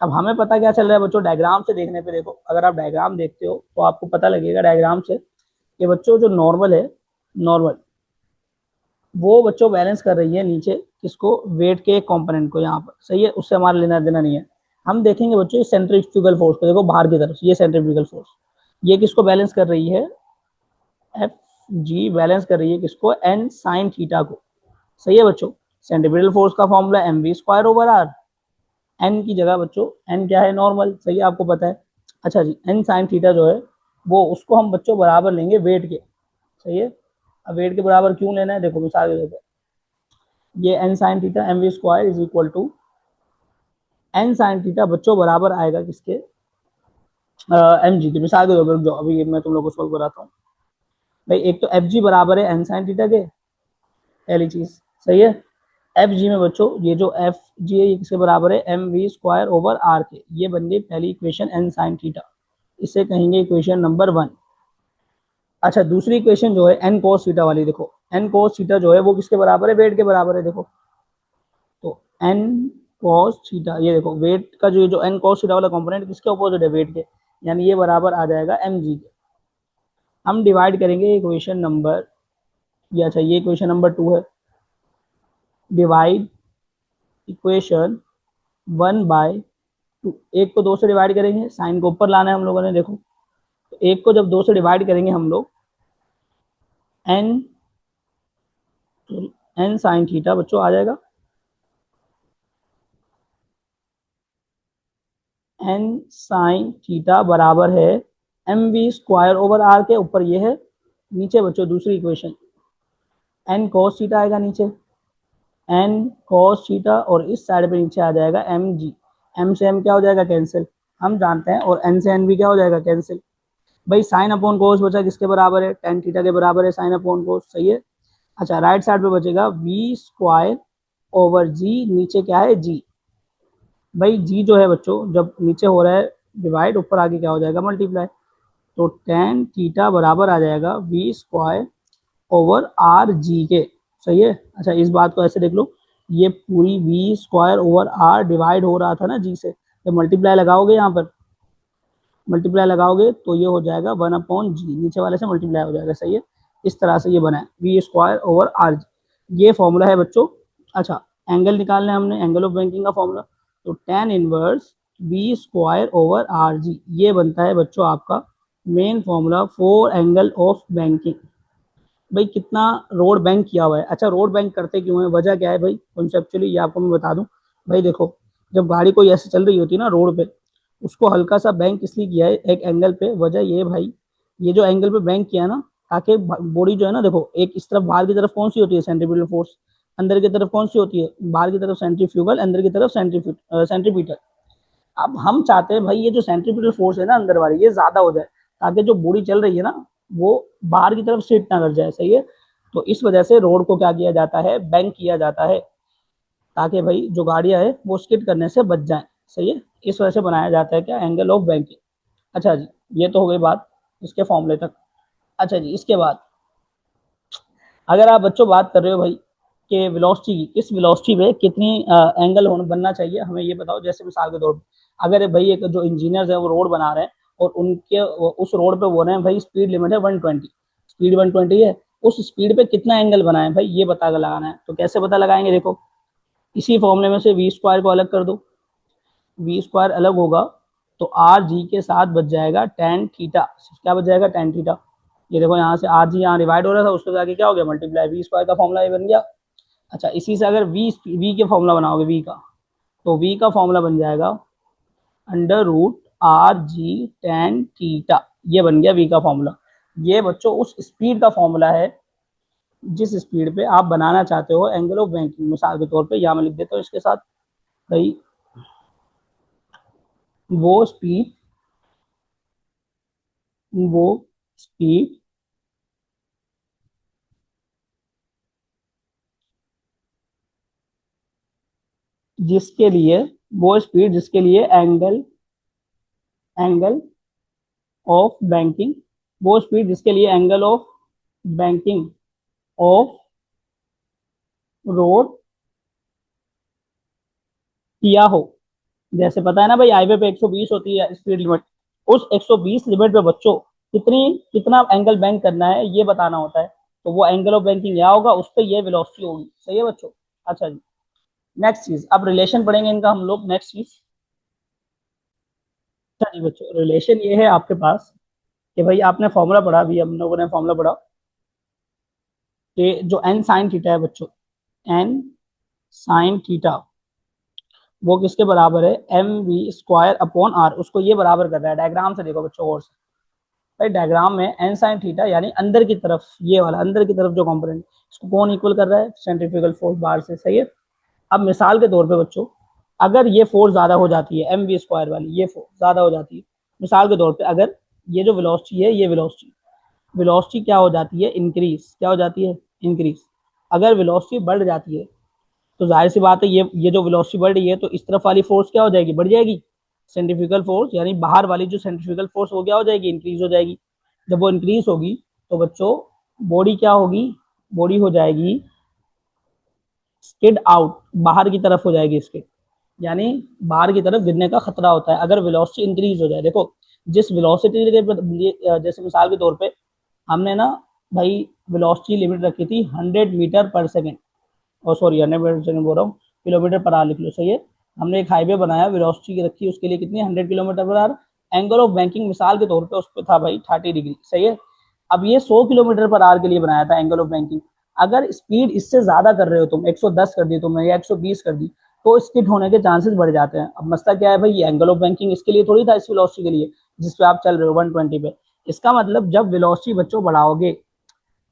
S1: अब हमें पता क्या चल रहा है बच्चों, डायग्राम से देखने पे देखो, अगर आप डायग्राम देखते हो तो आपको पता लगेगा डायग्राम से कि बच्चों जो नॉर्मल है, नॉर्मल वो बच्चों बैलेंस कर रही है नीचे किसको, वेट के कंपोनेंट को यहाँ पर, सही है। उससे हमारा लेना देना नहीं है। हम देखेंगे बच्चों सेंट्रीफ्यूगल फोर्स को, देखो बाहर की तरफ ये सेंट्रीफ्यूगल फोर्स, ये किसको बैलेंस कर रही है, एफ जी बैलेंस कर रही है किसको, एन साइन थीटा को, सही है बच्चों। सेंट्रीफ्यूगल फोर्स का formula M V square over R. N की जगह बच्चों, एन क्या है, नॉर्मल, सही है, आपको पता है। अच्छा जी, एन साइन थीटा जो है वो उसको हम बच्चों बराबर लेंगे वेट के, सही है। अब वेट के बराबर क्यों लेना है, देखो मिसाल के तौर पर, ये N sine theta M V square is equal to N sine theta बच्चों बराबर आएगा किसके, एम जी के। मिसाल के तौर पर जो अभी मैं तुम लोग को सॉल्व कराता हूँ भाई, एक तो एफ जी बराबर है एन साइन थीटा के, पहली चीज, सही है। एफ जी में बच्चों ये जो एफ जी है ये किसके बराबर है, M V square over R के। ये बन गई पहली इक्वेशन एन साइन थीटा, इसे कहेंगे इक्वेशन नंबर 1। अच्छा, दूसरी इक्वेशन जो है एन कोस थीटा वाली, देखो एन कोस थीटा जो है वो किसके बराबर है, वेट के बराबर है। देखो तो एन कॉस थीटा, ये देखो वेट का जो एन कॉस थीटा वाला कंपोनेंट किसके अपोजिट है, वेट के, यानी ये बराबर आ जाएगा एम जी के। हम डिवाइड करेंगे इक्वेशन नंबर, ये अच्छा ये इक्वेशन नंबर 2 है। डिवाइड इक्वेशन 1/2, एक को 2 से डिवाइड करेंगे, साइन को ऊपर लाना है हम लोगों ने। देखो तो एक को जब 2 से डिवाइड करेंगे हम लोग, एन एन साइन थीटा बच्चों आ जाएगा, एन साइन थीटा बराबर है M V square over R के, ऊपर ये है, नीचे बच्चों दूसरी इक्वेशन एन कॉस थीटा आएगा नीचे, एन कॉस थीटा, और इस साइड पे नीचे आ जाएगा एम जी। एम से एम क्या हो जाएगा, कैंसिल, हम जानते हैं, और एन से एन भी क्या हो जाएगा, कैंसिल। भाई साइन अपॉन कोस बचा किसके बराबर है, टेन थीटा के बराबर है साइन अपॉन कोस, सही है। अच्छा, राइट साइड पे बचेगा वी स्क्वायर ओवर जी, नीचे क्या है, जी। भाई जी जो है बच्चों जब नीचे हो रहा है डिवाइड, ऊपर आगे क्या हो जाएगा, मल्टीप्लाई। तो टेन थीटा बराबर आ जाएगा V square over R G के, सही है। अच्छा, इस बात को ऐसे देख लो, ये पूरी V square over R divide हो रहा था ना जी से, जब मल्टीप्लाई लगाओगे यहाँ पर, मल्टीप्लाई लगाओगे तो ये हो जाएगा 1/जी, नीचे वाले से मल्टीप्लाई हो जाएगा, सही है। इस तरह से ये बना है V square over R G, ये फॉर्मूला है बच्चों। अच्छा, एंगल निकालना है हमने, एंगल ऑफ बैंकिंग का फॉर्मूला, तो tan inverse V square over R G, ये बनता है बच्चों आपका main formula for angle of banking. भाई कितना रोड बैंक किया हुआ है, अच्छा रोड बैंक करते क्यों है, वजह क्या है भाई, कॉन्सेप्चुअली ये आपको मैं बता दूं। भाई देखो, जब गाड़ी कोई ऐसे चल रही होती है ना रोड पे, उसको हल्का सा बैंक इसलिए किया है एक एंगल पे, वजह ये भाई, ये जो एंगल पे बैंक किया है ना, ताकि बॉडी जो है ना, देखो एक इस तरफ बाहर की तरफ कौन सी होती है, सेंट्रीपिटल फोर्स, अंदर की तरफ कौन सी होती है, बाहर की तरफ सेंट्रीफ्यूगल, अंदर की तरफ सेंट्रीपिटल। अब हम चाहते हैं भाई ये जो सेंट्रीपिटल फोर्स है ना अंदर वाली, ये ज्यादा हो जाए, ताकि जो बॉडी चल रही है ना वो बाहर की तरफ शिफ्ट ना कर जाए, सही है। तो इस वजह से रोड को क्या किया जाता है, बैंक किया जाता है, ताकि भाई जो गाड़ियां है वो स्किड करने से बच जाए, सही है। इस वजह से बनाया जाता है क्या, एंगल ऑफ बैंकिंग। अच्छा जी, ये तो हो गई बात इसके फॉर्मूले तक। अच्छा जी, इसके बाद अगर आप बच्चों बात कर रहे हो भाई कि वेलोसिटी की, किस वेलोसिटी पे कितनी एंगल बनना चाहिए, हमें ये बताओ। जैसे मिसाल के तौर पर अगर भाई एक जो इंजीनियर्स है वो रोड बना रहे हैं और उनके उस रोड पे बोल रहे हैं भाई स्पीड लिमिट है 120, स्पीड 120 है, उस स्पीड पे कितना एंगल बना है भाई ये पता लगाना है। तो कैसे पता लगाएंगे, देखो इसी फॉर्मूले में से वी स्क्वायर को अलग कर दो, वी स्क्वायर अलग होगा तो आर जी के साथ बच जाएगा टेन थीटा, क्या बच जाएगा टेन थीटा। ये देखो यहाँ से आर जी यहाँ डिवाइड हो रहा था, उसके आगे क्या हो गया मल्टीप्लाई, वी स्क्वायर का फॉर्मूला ये बन गया। अच्छा इसी से अगर वी के फॉर्मूला बनाओगे वी का, तो वी का फॉर्मूला बन जाएगा under root R G tan theta, ये बन गया वी का फॉर्मूला। ये बच्चों उस स्पीड का फॉर्मूला है जिस स्पीड पे आप बनाना चाहते हो एंगल ऑफ बैंकिंग। मिसाल के तौर पे यहाँ मैं लिख देता हूँ इसके साथ भाई वो स्पीड वो स्पीड जिसके लिए वो स्पीड जिसके लिए एंगल एंगल ऑफ बैंकिंग, वो स्पीड जिसके लिए angle of banking of road किया हो। जैसे पता है ना भाई हाईवे पे 120 होती है स्पीड लिमिट, उस 120 लिमिट पे बच्चों कितनी कितना एंगल बैंक करना है ये बताना होता है। तो वो एंगल ऑफ बैंकिंग क्या होगा, उस पर ये वेलोसिटी होगी। सही है बच्चों। अच्छा जी नेक्स्ट चीज, अब रिलेशन पढ़ेंगे इनका हम लोग। नेक्स्ट चीज, अच्छा जी बच्चों रिलेशन ये है आपके पास कि भाई आपने फॉर्मूला पढ़ा, अभी हम लोगों ने फॉर्मूला पढ़ा कि जो एन साइन थीटा है बच्चों, एन साइन थीटा वो किसके बराबर है, M V square upon R, उसको ये बराबर कर रहा है। डायग्राम से देखो बच्चों और से, भाई डायग्राम में एन साइन थीटा यानी अंदर की तरफ, ये वाला अंदर की तरफ जो कंपोनेंट, इसको कौन इक्वल कर रहा है, सेंट्रीफ्यूगल फोर्स बाहर से। सही है। अब मिसाल के तौर पे बच्चों अगर ये फोर्स ज्यादा हो जाती है, एम वी स्क्वायर वाली ये फोर्स ज्यादा हो जाती है, मिसाल के तौर पे अगर ये जो वेलोसिटी है, ये वेलोसिटी वेलोसिटी क्या हो जाती है, इंक्रीज, क्या हो जाती है, इंक्रीज। अगर वेलोसिटी बढ़ जाती है तो जाहिर सी बात है ये जो वेलोसिटी बढ़ रही है तो इस तरफ वाली फोर्स क्या हो जाएगी, बढ़ जाएगी। सेंट्रीफ्यूगल फोर्स यानी बाहर वाली जो सेंट्रीफ्यूगल फोर्स वो क्या हो जाएगी, इंक्रीज हो जाएगी। जब वो इंक्रीज होगी तो बच्चों बॉडी क्या होगी, बॉडी हो जाएगी स्किड आउट, बाहर की तरफ हो जाएगी स्किड, यानी बाहर की तरफ गिरने का खतरा होता है अगर वेलोसिटी इंक्रीज हो जाए। देखो जिस वेलोसिटी के जैसे मिसाल के तौर पे हमने ना भाई वेलोसिटी लिमिट रखी थी 100 मीटर पर सेकेंड, और सॉरी 100 मीटर बोल रहा हूँ, किलोमीटर पर आवर लिख लो। सही है। हमने एक हाईवे बनाया, वेलोसिटी की रखी उसके लिए कितनी 100 kilometre per hour, angle of banking मिसाल के तौर पे उस पर था भाई 30 डिग्री। सही है। अब ये 100 किलोमीटर पर आवर के लिए बनाया था एंगल ऑफ बैंकिंग। अगर स्पीड इससे ज्यादा कर रहे हो तुम, 110 कर दी तुमने या 120 कर दी, तो स्किड होने के चांसेस बढ़ जाते हैं। अब मसला क्या है भाई, ये एंगल ऑफ बैंकिंग इसके लिए थोड़ी था, इस वेलोसिटी के लिए जिस पे आप चल रहे हो 120 पे। इसका मतलब जब वेलोसिटी बच्चों बढ़ाओगे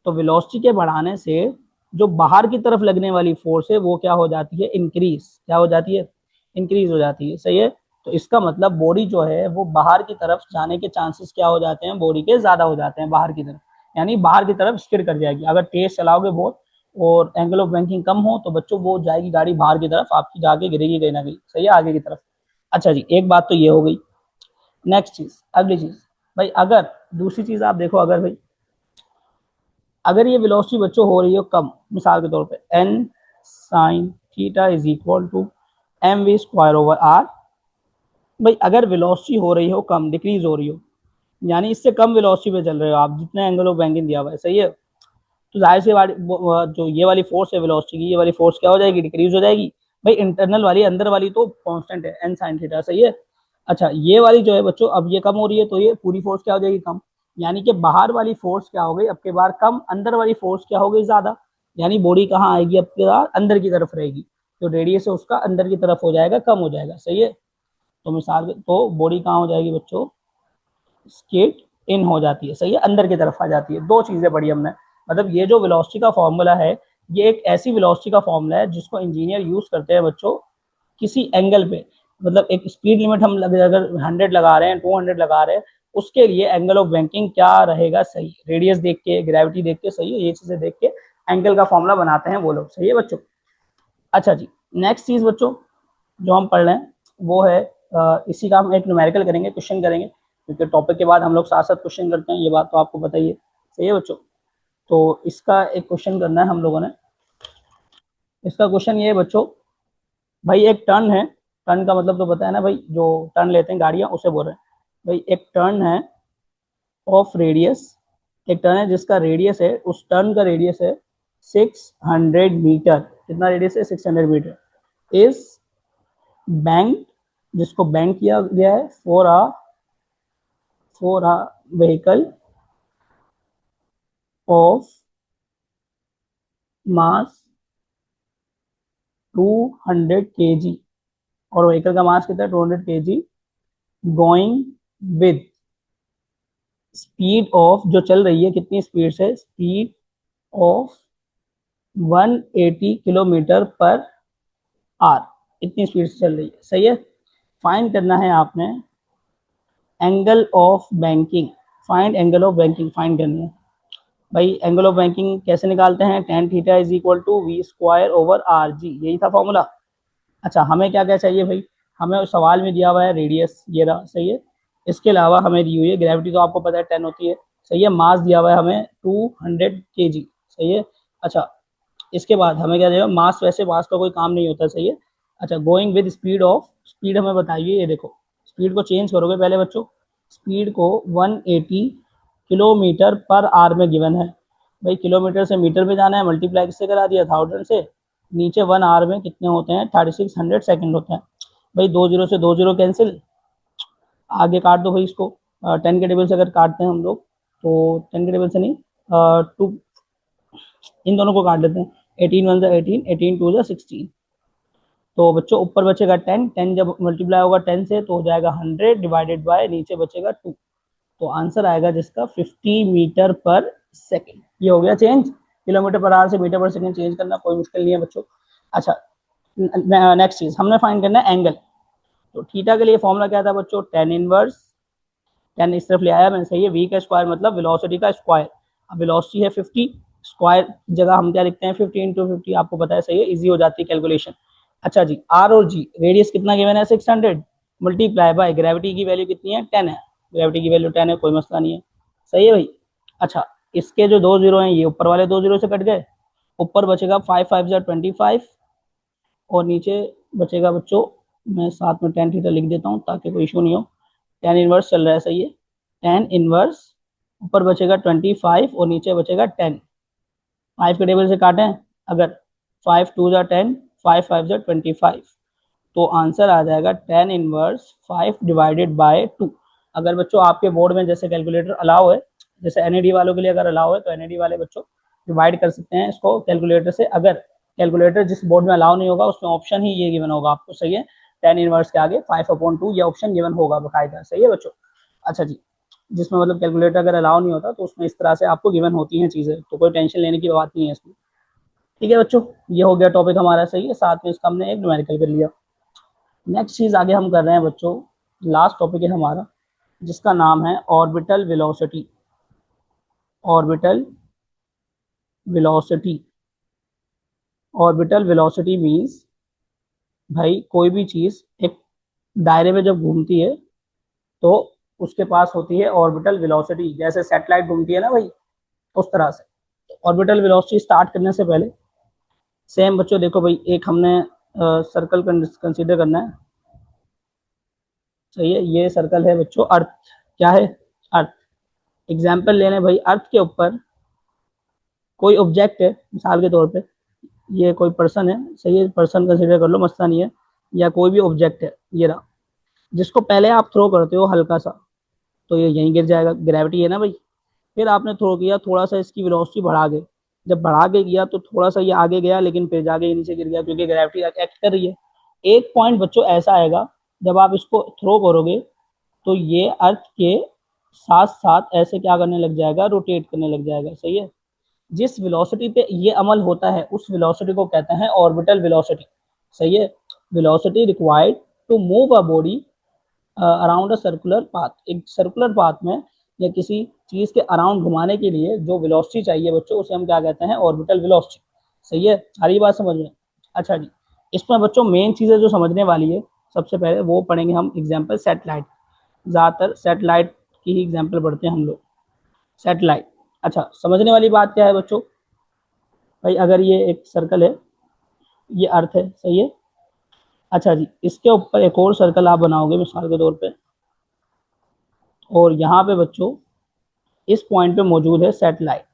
S1: तो वेलोसिटी के बढ़ाने से जो बाहर की तरफ लगने वाली फोर्स है वो क्या हो जाती है, इंक्रीज, क्या हो जाती है, इंक्रीज हो जाती है। सही है। तो इसका मतलब बॉडी जो है वो बाहर की तरफ जाने के चांसेस क्या हो जाते हैं, बॉडी के ज्यादा हो जाते हैं बाहर की तरफ, यानी बाहर की तरफ स्किड कर जाएगी। अगर तेज चलाओगे बहुत और एंगल ऑफ बैंकिंग कम हो तो बच्चों वो जाएगी गाड़ी बाहर की तरफ, आपकी जाके गिरेगी कहीं ना कहीं। सही है, आगे की तरफ। अच्छा जी एक बात तो ये हो गई। नेक्स्ट चीज, अगली चीज भाई, अगर दूसरी चीज आप देखो, अगर भाई अगर ये वेलोसिटी बच्चों हो रही हो कम, मिसाल के तौर पे N sine theta is equal to M V square over R, भाई अगर वेलोसिटी हो रही हो कम, डिक्रीज हो रही हो, यानी इससे कम वेलोसिटी पे चल रहे हो आप जितने एंगल ऑफ बैंकिंग दिया हुआ है। सही है। तो जाहिर सी जो ये वाली फोर्स है वेलोसिटी की, ये वाली फोर्स क्या हो जाएगी, डिक्रीज हो जाएगी। भाई इंटरनल वाली, अंदर वाली तो कांस्टेंट है एन साइन थीटा। सही है। अच्छा ये वाली जो है बच्चों अब ये कम हो रही है तो ये पूरी फोर्स क्या हो जाएगी, कम, यानी कि बाहर वाली फोर्स क्या हो गई अब के बार कम, अंदर वाली फोर्स क्या हो गई ज्यादा, यानी बॉडी कहाँ आएगी अब के बार, अंदर की तरफ रहेगी। तो रेडियस है उसका अंदर की तरफ हो जाएगा, कम हो जाएगा। सही है। तो मिसाल तो बॉडी कहाँ हो जाएगी बच्चों, स्केट इन हो जाती है। सही है, अंदर की तरफ आ जाती है। दो चीजें पढ़ी हमने, मतलब ये जो वेलोसिटी का फॉर्मूला है ये एक ऐसी वेलोसिटी का फॉर्मूला है जिसको इंजीनियर यूज करते हैं बच्चों किसी एंगल पे, मतलब एक स्पीड लिमिट हम अगर 100 लगा रहे हैं, 200 लगा रहे हैं, उसके लिए एंगल ऑफ बैंकिंग क्या रहेगा, सही रेडियस देख के, ग्रेविटी देख के, सही है, ये चीजें देख के एंगल का फॉर्मूला बनाते हैं वो लोग। सही है बच्चों। अच्छा जी नेक्स्ट चीज बच्चों जो हम पढ़ रहे हैं वो है इसी का हम एक न्यूमेरिकल करेंगे, क्वेश्चन करेंगे, क्योंकि टॉपिक के बाद हम लोग साथ साथ क्वेश्चन करते हैं, ये बात तो आपको पता ही है। सही है बच्चों। तो इसका एक क्वेश्चन करना है हम लोगों ने। इसका क्वेश्चन ये है बच्चों, भाई एक टर्न है, टर्न का मतलब तो पता है ना भाई, जो टर्न लेते हैं गाड़ियां उसे बोल रहे हैं। भाई एक टर्न है ऑफ रेडियस, एक टर्न है जिसका रेडियस है, उस टर्न का रेडियस है 600 मीटर। कितना रेडियस है? 600 मीटर। इज बैंक, जिसको बैंक किया गया है for a vehicle of mass 200 kg, और व्हीकल का मास कितना है? 200 kg, going with speed of, जो चल रही है कितनी स्पीड से? स्पीड ऑफ 180 किलोमीटर पर आर, इतनी स्पीड से चल रही है। सही है। फाइंड करना है आपने angle of banking, find angle of banking find करनी है। भाई एंगल ऑफ बैंकिंग कैसे निकालते हैं? tan theta is equal to V square over R G, यही था फॉर्मूला। अच्छा, हमें क्या क्या चाहिए भाई? हमें उस सवाल में दिया हुआ है रेडियस, ये रहा। सही है। इसके अलावा हमें दी हुई है ग्रेविटी, तो आपको पता है 10 होती है। सही है। मास दिया हुआ है हमें 200 kg। सही है। अच्छा, इसके बाद हमें क्या देगा? मास, वैसे मास का कोई काम नहीं होता। सही है। अच्छा, going with speed of, speed हमें बताइए। ये देखो, स्पीड को चेंज करोगे पहले बच्चों, स्पीड को 180 किलोमीटर पर आर में गिवन है। भाई किलोमीटर से मीटर में जाना है, मल्टीप्लाई किससे करा दिया? 1000 से। नीचे 1 आवर में कितने होते हैं? 3600 सेकंड होते हैं। भाई 2 जीरो से 2 जीरो कैंसिल, आगे काट दो भाई इसको। 10 के टेबल से अगर काटते हैं हम लोग, तो 10 के टेबल से नहीं, टू, इन दोनों को काट लेते हैं। 18 1 ज़ा 18, 18 2 ज़ा 16। तो बच्चों ऊपर बचेगा 10, 10 जब मल्टीप्लाई होगा 10 से तो हो जाएगा 100 डिवाइडेड बाय नीचे बचेगा 2। तो आंसर आएगा जिसका 50 मीटर पर सेकेंड। ये हो गया चेंज। किलोमीटर पर आवर से मीटर पर सेकेंड चेंज करना कोई मुश्किल नहीं है बच्चों। अच्छा, नेक्स्ट चीज हमने फाइंड करना है एंगल। तो थीटा के लिए फॉर्मूला क्या था बच्चों? टेन इनवर्स, टेन इस तरफ ले आया मैंने। सही है। वी का स्क्वायर मतलब वेलोसिटी का स्क्वायर। अब वेलोसिटी है 50, स्क्वायर जगह हम क्या लिखते हैं? 50 × 50, आपको पता है। सही है, इजी हो जाती है कैलकुलेशन। अच्छा जी, आर और जी, रेडियस कितना गिवन है? 600, मल्टीप्लाई बाय ग्रेविटी की वैल्यू कितनी है? 10 है। ग्रेविटी की वैल्यू 10 है, कोई मसला नहीं है। सही है भाई। अच्छा, इसके जो 2 जीरो हैं, ये ऊपर वाले 2 जीरो से कट गए। ऊपर बचेगा 5 5 ज़ा 25, और नीचे बचेगा बच्चों, मैं साथ में टेन थीटा लिख देता हूँ ताकि कोई इशू नहीं हो। टेन इनवर्स चल रहा है। सही है। टेन इनवर्स, ऊपर बचेगा 25 और नीचे बचेगा 10। 5 के टेबल से काटें अगर, 5 2 ज़ा 10, 5 5 ज़ा 25, तो आंसर आ जाएगा 10 इनवर्स 5 डिवाइडेड बाय 2। अगर बच्चों आपके बोर्ड में जैसे कैलकुलेटर अलाउ है, जैसे एनईडी वालों के लिए अगर अलाउ है, तो एनईडी वाले बच्चों डिवाइड कर सकते हैं इसको कैलकुलेटर से। अगर कैलकुलेटर जिस बोर्ड में अलाउ नहीं होगा, उसमें ऑप्शन ही ये गिवन होगा आपको। सही है। 10 इनवर्स के आगे 5/2 ये ऑप्शन गिवन होगा बकायदा। सही है बच्चों। अच्छा जी, जिसमें मतलब कैलकुलेटर अगर अलाउ नहीं होता, तो उसमें इस तरह से आपको गिवन होती हैं चीज़ें, तो कोई टेंशन लेने की बात नहीं है इसमें। ठीक है बच्चों, ये हो गया टॉपिक हमारा। सही है। साथ में इसका हमने एक न्यूमेरिकल कर लिया। नेक्स्ट चीज आगे हम कर रहे हैं बच्चों, लास्ट टॉपिक है हमारा, जिसका नाम है orbital velocity. Orbital velocity, orbital velocity means, भाई कोई भी चीज एक दायरे में जब घूमती है, तो उसके पास होती है ऑर्बिटल वेलोसिटी। जैसे सैटेलाइट घूमती है ना भाई, उस तरह से। ऑर्बिटल वेलोसिटी स्टार्ट करने से पहले सेम बच्चों देखो भाई, एक हमने सर्कल कंसीडर करना है। सही है। ये सर्कल है बच्चों अर्थ। क्या है? अर्थ। एग्जाम्पल ले लें भाई, अर्थ के ऊपर कोई ऑब्जेक्ट है, मिसाल के तौर पे ये कोई पर्सन है। सही है, पर्सन कंसीडर कर लो, मसला नहीं है। या कोई भी ऑब्जेक्ट है, ये रहा, जिसको पहले आप थ्रो करते हो हल्का सा, तो ये यहीं गिर जाएगा। ग्रेविटी है ना भाई। फिर आपने थ्रो किया, थोड़ा सा इसकी वेलोसिटी बढ़ा के, जब बढ़ा के किया तो थोड़ा सा ये आगे गया, लेकिन फिर जाके नीचे गिर गया, क्योंकि ग्रेविटी एक्ट कर रही है। एक पॉइंट बच्चों ऐसा आएगा, जब आप इसको थ्रो करोगे, तो ये अर्थ के साथ साथ ऐसे क्या करने लग जाएगा? रोटेट करने लग जाएगा। सही है। जिस वेलोसिटी पे ये अमल होता है, उस वेलोसिटी को कहते हैं ऑर्बिटल वेलोसिटी। सही है। Velocity required to move a body around a circular path, एक सर्कुलर पाथ में या किसी चीज के अराउंड घुमाने के लिए जो वेलोसिटी चाहिए बच्चों, उसे हम क्या कहते हैं? Orbital velocity. सही है। सारी बात समझ में? अच्छा जी, इसमें बच्चों मेन चीजें जो समझने वाली है, सबसे पहले वो पढ़ेंगे हम एग्जाम्पल सैटेलाइट। ज्यादातर सैटेलाइट की ही एग्जाम्पल पढ़ते हैं हम लोग। सैटेलाइट। अच्छा, समझने वाली बात क्या है बच्चों? भाई अगर ये एक सर्कल है, ये अर्थ है। सही है। अच्छा जी, इसके ऊपर एक और सर्कल आप बनाओगे मिसाल के तौर पे, और यहाँ पे बच्चों इस पॉइंट पे मौजूद है सैटेलाइट।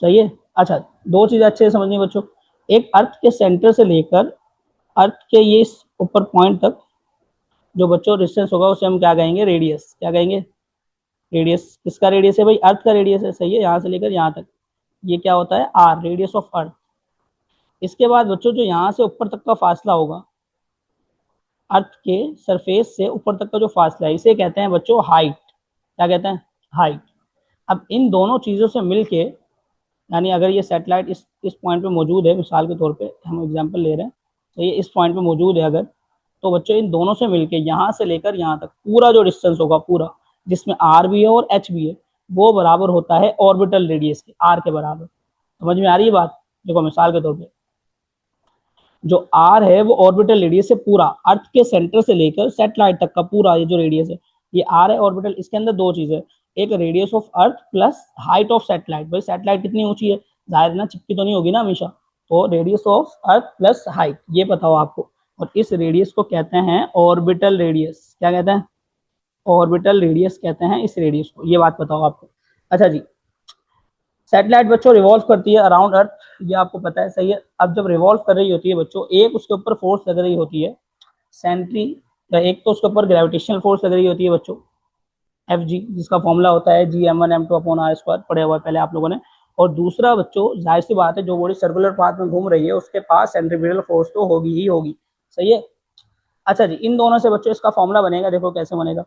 S1: सही है। अच्छा, दो चीजें अच्छे से समझनी बच्चों। एक, अर्थ के सेंटर से लेकर अर्थ के ये ऊपर पॉइंट तक जो बच्चों डिस्टेंस होगा उसे हम क्या कहेंगे, रेडियस। क्या कहेंगे, रेडियस। किसका रेडियस है भाई, अर्थ का रेडियस है। सही है, यहाँ से लेकर यहाँ तक ये क्या होता है, आर, रेडियस ऑफ अर्थ। इसके बाद बच्चों जो यहाँ से ऊपर तक का फासला होगा, अर्थ के सरफेस से ऊपर तक का जो फासला है, इसे कहते हैं बच्चों हाइट। क्या कहते हैं, हाइट। अब इन दोनों चीजों से मिलके, यानी अगर ये सैटेलाइट इस पॉइंट पे मौजूद है, मिसाल के तौर पे हम एग्जांपल ले रहे हैं, तो ये इस पॉइंट पे मौजूद है अगर, तो बच्चों इन दोनों से मिलके यहाँ से लेकर यहाँ तक पूरा जो डिस्टेंस होगा पूरा, जिसमें आर भी है और एच भी है, वो बराबर होता है ऑर्बिटल रेडियस के, आर के बराबर। समझ में आ रही है बात। देखो मिसाल के तौर पे जो आर है वो ऑर्बिटल रेडियस है पूरा, अर्थ के सेंटर से लेकर सैटेलाइट तक का पूरा ये जो रेडियस है, ये आर है ऑर्बिटल। इसके अंदर दो चीजें, एक radius of earth plus height of satellite. भाई सैटेलाइट कितनी ऊंची है, जाहिर ना चिपकी तो नहीं होगी ना हमेशा, तो radius of earth plus height ये बताओ आपको। और इस रेडियस को कहते हैं ऑर्बिटल रेडियस। क्या कहते हैं, ऑर्बिटल रेडियस कहते हैं इस रेडियस को। ये बात बताओ आपको। अच्छा जी, सैटेलाइट बच्चों रिवॉल्व करती है अराउंड अर्थ, ये आपको पता है। सही है। अब जब रिवॉल्व कर रही होती है बच्चों, एक उसके ऊपर फोर्स लग रही होती है सेंट्री, या एक तो उसके ऊपर ग्रेविटेशनल फोर्स लग रही होती है बच्चों, एफ जी, जिसका फॉर्मूला होता है G m1m2/r², पढ़ा हुआ है पहले आप लोगों ने। और दूसरा बच्चों जाहिर सी बात है, जो बॉडी सर्कुलर पाथ में घूम रही है उसके पास सेंट्रीपिटल फोर्स तो होगी ही होगी। सही है। अच्छा जी, इन दोनों से बच्चों इसका फॉर्मूला बनेगा, देखो कैसे बनेगा।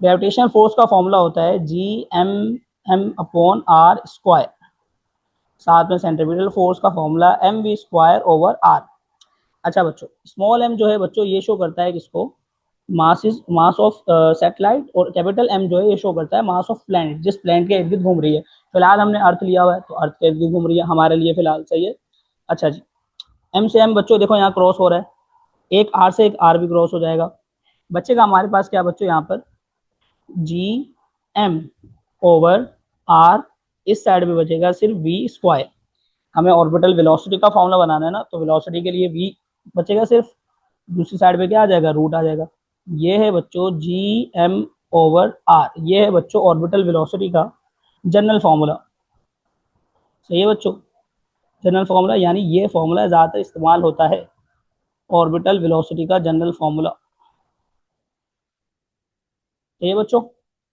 S1: ग्रेविटेशनल फोर्स का फॉर्मूला होता है Gm m/r², साथ में सेंट्रीपिटल फोर्स का फॉर्मूला mv²/r। अच्छा बच्चों, स्मॉल m जो है बच्चों ये शो करता है किसको, mass is mass of satellite, और कैपिटल M जो है ये शो करता है मास ऑफ प्लैनेट, जिस प्लैनेट के इर्द गिर्द घूम रही है। फिलहाल हमने अर्थ लिया हुआ है तो अर्थ के इर्द गिर्द घूम रही है हमारे लिए फिलहाल। सही है। अच्छा जी, M से M बच्चों देखो यहाँ क्रॉस हो रहा है, एक R से एक R भी क्रॉस हो जाएगा। बच्चेगा हमारे पास क्या बच्चों यहाँ पर Gm/r, इस साइड में बचेगा सिर्फ v²। हमें ऑर्बिटल वेलोसिटी का फॉर्मूला बनाना है ना, तो वेलोसिटी के लिए v बचेगा सिर्फ, दूसरी साइड पे क्या आ जाएगा, रूट आ जाएगा। ये है बच्चों Gm/r, ये है बच्चों ऑर्बिटल वेलोसिटी का जनरल फॉर्मूला। सही है बच्चों, जनरल फॉर्मूला, यानी ये फॉर्मूला ज़्यादातर इस्तेमाल होता है ऑर्बिटल वेलोसिटी का जनरल फॉर्मूला। सही है बच्चों।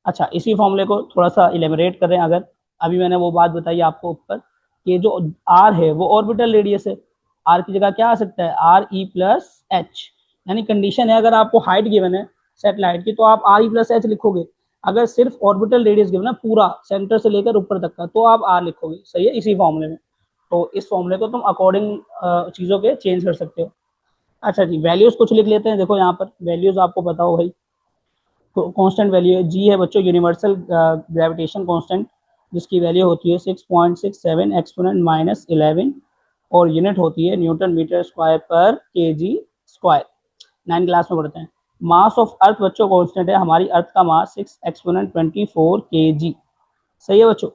S1: अच्छा, इसी फॉर्मूले को थोड़ा सा इलेबोरेट करें अगर, अभी मैंने वो बात बताई आपको ऊपर कि जो आर है वो ऑर्बिटल रेडियस है, आर की जगह क्या आ सकता है, RE+H। यानी कंडीशन है, अगर आपको हाइट गिवन है सैटेलाइट की तो आप RE+H लिखोगे। अगर सिर्फ ऑर्बिटल रेडियस गिवन है पूरा सेंटर से लेकर ऊपर तक का, तो आप आर लिखोगे। सही है, इसी फॉर्मूले में। तो इस फॉर्मूले को तुम अकॉर्डिंग चीज़ों के चेंज कर सकते हो। अच्छा जी, वैल्यूज कुछ लिख लेते हैं। देखो यहाँ पर वैल्यूज आपको पता हो भाई, कांस्टेंट वैल्यू है, जी है बच्चों यूनिवर्सल ग्रेविटेशन कांस्टेंट, जिसकी वैल्यू होती है 6.67 एक्सपोनेंट -11, और यूनिट होती है न्यूटन मीटर स्क्वायर पर केजी स्क्वायर। 9 क्लास में पढ़ते हैं। मास ऑफ अर्थ बच्चों कांस्टेंट है, हमारी अर्थ का मास 6 एक्सपोनेंट 24 केजी। सही है बच्चों।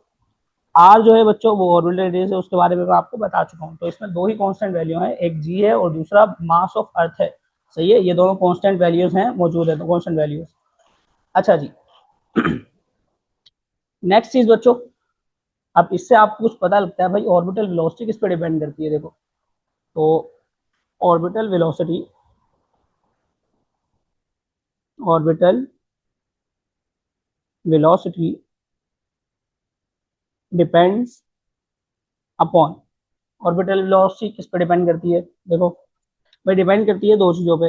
S1: आर जो है बच्चों वो ऑर्बिटल रेडियस है, उसके बारे में मैं आपको बता चुका हूँ। तो इसमें दो ही कांस्टेंट वैल्यू है, एक जी है और दूसरा मास ऑफ अर्थ है। सही है, ये दोनों कांस्टेंट वैल्यूज हैं, मौजूद है तो कांस्टेंट वैल्यूज। अच्छा जी, नेक्स्ट चीज बच्चों, अब इससे आपको कुछ पता लगता है भाई ऑर्बिटल वेलोसिटी किस पे डिपेंड करती है। देखो, तो orbital velocity, orbital velocity depends upon, orbital velocity किस पे डिपेंड करती है, देखो भाई डिपेंड करती है दो चीजों पे।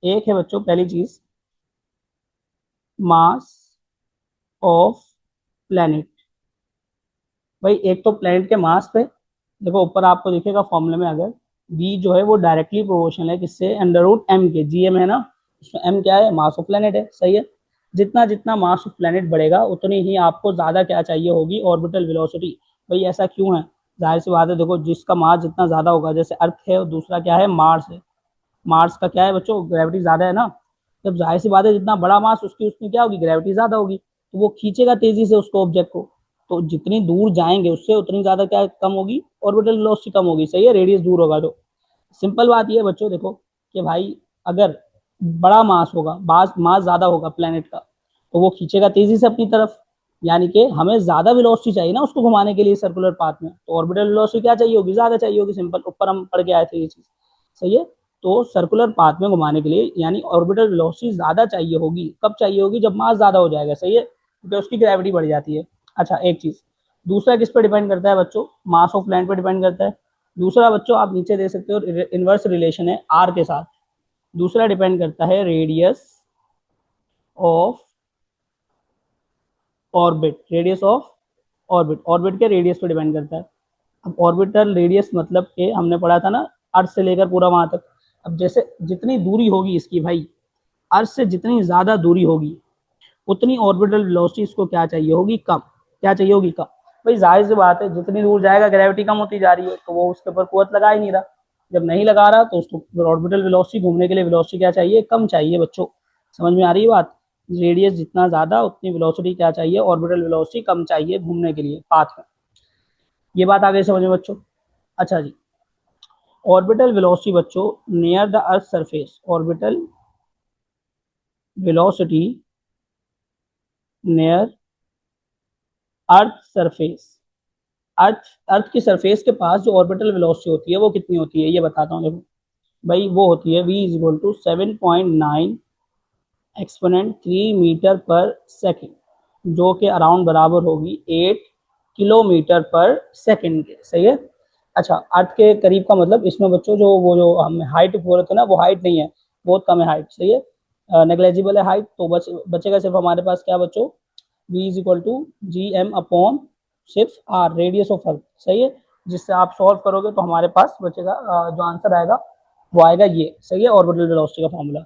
S1: एक है बच्चों पहली चीज, मास ऑफ प्लैनेट। भाई एक तो प्लैनेट के मास पे, देखो ऊपर आपको दिखेगा फॉर्मूले में, अगर v जो है वो डायरेक्टली प्रोपोर्शनल है किससे, √m के। Gm है ना, उसमें m क्या है, मास ऑफ प्लैनेट है। सही है। जितना जितना मास ऑफ प्लैनेट बढ़ेगा उतनी ही आपको ज्यादा क्या चाहिए होगी, ऑर्बिटल वेलोसिटी। भाई ऐसा क्यों है, जाहिर सी बात है, देखो जिसका मास जितना ज्यादा होगा, जैसे अर्थ है और दूसरा क्या है, मार्स है। मार्स का क्या है बच्चों, ग्रेविटी ज्यादा है ना, जब जाहिर सी बात है जितना बड़ा मास उसकी उसमें क्या होगी, ग्रेविटी ज्यादा होगी, तो वो खींचेगा तेजी से उसको, ऑब्जेक्ट को। तो जितनी दूर जाएंगे उससे उतनी ज्यादा क्या कम होगी, ऑर्बिटल वेलोसिटी कम होगी। सही है, रेडियस दूर होगा तो। सिंपल बात ये है बच्चों देखो कि भाई अगर बड़ा मास होगा, मास ज़्यादा होगा प्लेनेट का, तो वो खींचेगा तेजी से अपनी तरफ। यानी कि हमें ज़्यादा वेलोसिटी चाहिए ना उसको घुमाने के लिए सर्कुलर पाथ में, तो ऑर्बिटल वेलोसिटी क्या चाहिए होगी, ज़्यादा चाहिए होगी। सिंपल, ऊपर हम पढ़ के आए थे ये चीज़, सही है। तो सर्कुलर पाथ में घुमाने के लिए यानी ऑर्बिटल वेलोसिटी ज़्यादा चाहिए होगी। कब चाहिए होगी, जब मास ज़्यादा हो जाएगा, सही है, क्योंकि उसकी ग्रेविटी बढ़ जाती है। अच्छा, एक चीज़ दूसरा किस पर डिपेंड करता है बच्चों, मास ऑफ प्लैनेट पर डिपेंड करता है। दूसरा बच्चों आप नीचे दे सकते हो, इनवर्स रिलेशन है आर के साथ। दूसरा डिपेंड करता है radius of orbit, radius of orbit, orbit के रेडियस पे डिपेंड करता है। अब ऑर्बिटल रेडियस मतलब कि हमने पढ़ा था ना, अर्थ से लेकर पूरा वहां तक। अब जैसे जितनी दूरी होगी इसकी भाई, अर्थ से जितनी ज्यादा दूरी होगी उतनी ऑर्बिटल वेलोसिटी इसको क्या चाहिए होगी, कम। क्या चाहिए होगी, कम। भाई जाहिर सी बात है, जितनी दूर जाएगा ग्रेविटी कम होती जा रही है, तो वो उसके ऊपर कुवत लगा ही नहीं रहा। जब नहीं लगा रहा तो उसको ऑर्बिटल वेलोसिटी घूमने के लिए वेलोसिटी क्या चाहिए, कम चाहिए बच्चों। समझ में आ रही है बात, रेडियस जितना ज्यादा उतनी वेलोसिटी क्या चाहिए, ऑर्बिटल वेलोसिटी कम चाहिए घूमने के लिए पाथ में। ये बात आ गई समझ में बच्चों। अच्छा जी, ऑर्बिटल वेलोसिटी बच्चों near the earth surface, orbital velocity near earth surface, earth earth की सरफेस के पास जो ऑर्बिटल वेलोसिटी होती है वो कितनी होती है, ये बताता हूँ। देखो भाई, वो होती है v is equal to 7.9 exponent 3 metre पर सेकेंड, जो कि अराउंड बराबर होगी 8 किलोमीटर पर सेकेंड के, सही है। अच्छा, अर्थ के करीब का मतलब इसमें बच्चों जो वो जो हम हाइट बोल रहे थे ना, वो हाइट नहीं है, बहुत कम है हाइट, सही है, नेग्लेजिबल है हाइट। तो बचेगा सिर्फ हमारे पास क्या बच्चों, v is equal to G M upon सिर्फ आर, रेडियस ऑफ अर्थ, सही है। जिससे आप सॉल्व करोगे तो हमारे पास बचेगा जो आंसर आएगा वो आएगा ये, सही है, ऑर्बिटल वेलोसिटी का फॉर्मूला।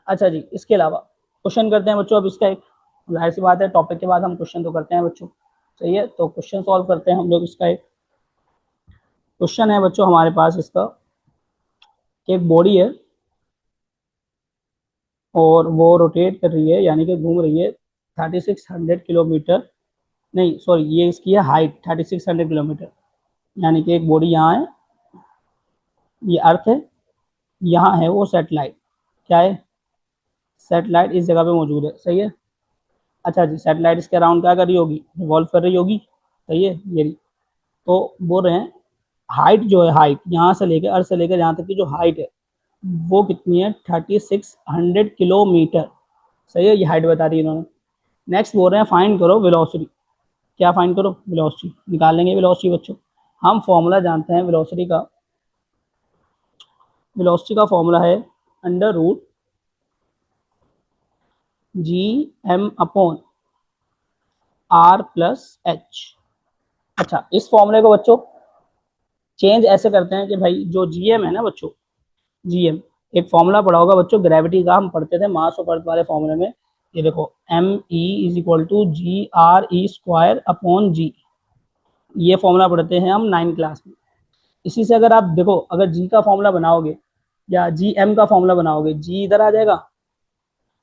S1: अच्छा जी, इसके अलावा क्वेश्चन करते हैं बच्चों अब इसका एक, जाहिर सी बात है टॉपिक के बाद हम क्वेश्चन तो करते हैं बच्चों, सही है। तो क्वेश्चन सॉल्व करते हैं हम लोग। इसका एक क्वेश्चन है बच्चों हमारे पास इसका, एक बॉडी है और वो रोटेट कर रही है यानी कि घूम रही है 3600 किलोमीटर, नहीं सॉरी, ये इसकी है हाइट 3600 किलोमीटर। यानी कि एक बॉडी यहाँ है, ये अर्थ है, यहाँ है वो सेटेलाइट, क्या है, सेटेलाइट इस जगह पे मौजूद है, सही है। अच्छा जी, सेटेलाइट इसके अराउंड क्या कर रही होगी, रिवॉल्व कर रही होगी, सही है ये। तो बोल रहे हैं हाइट जो है, हाइट यहाँ से लेकर अर्थ से लेकर यहाँ तक की जो हाइट है वो कितनी है, 3600 किलोमीटर, सही है, ये हाइट बता दी इन्होंने। नेक्स्ट बोल रहे हैं फाइंड करो वेलोसिटी, क्या फाइंड करो, वेलोसिटी निकाल लेंगे। वेलोसिटी बच्चों हम फॉर्मूला जानते हैं वेलोसिटी का, वेलोसिटी का फॉर्मूला है under root G M upon R plus H. अच्छा, इस फॉर्मूले को बच्चों चेंज ऐसे करते हैं कि भाई जो जीएम है ना बच्चों, जीएम एक फॉर्मूला पढ़ा होगा बच्चों ग्रेविटी का, हम पढ़ते थे मास ऑफ अर्थ वाले फॉर्मूले में। ये देखो M E is equal to G R E square upon G, ये फॉर्मूला पढ़ते हैं हम 9 क्लास में। इसी से अगर आप देखो, अगर जी का फॉर्मूला बनाओगे या जी एम का फॉर्मूला बनाओगे, जी इधर आ जाएगा,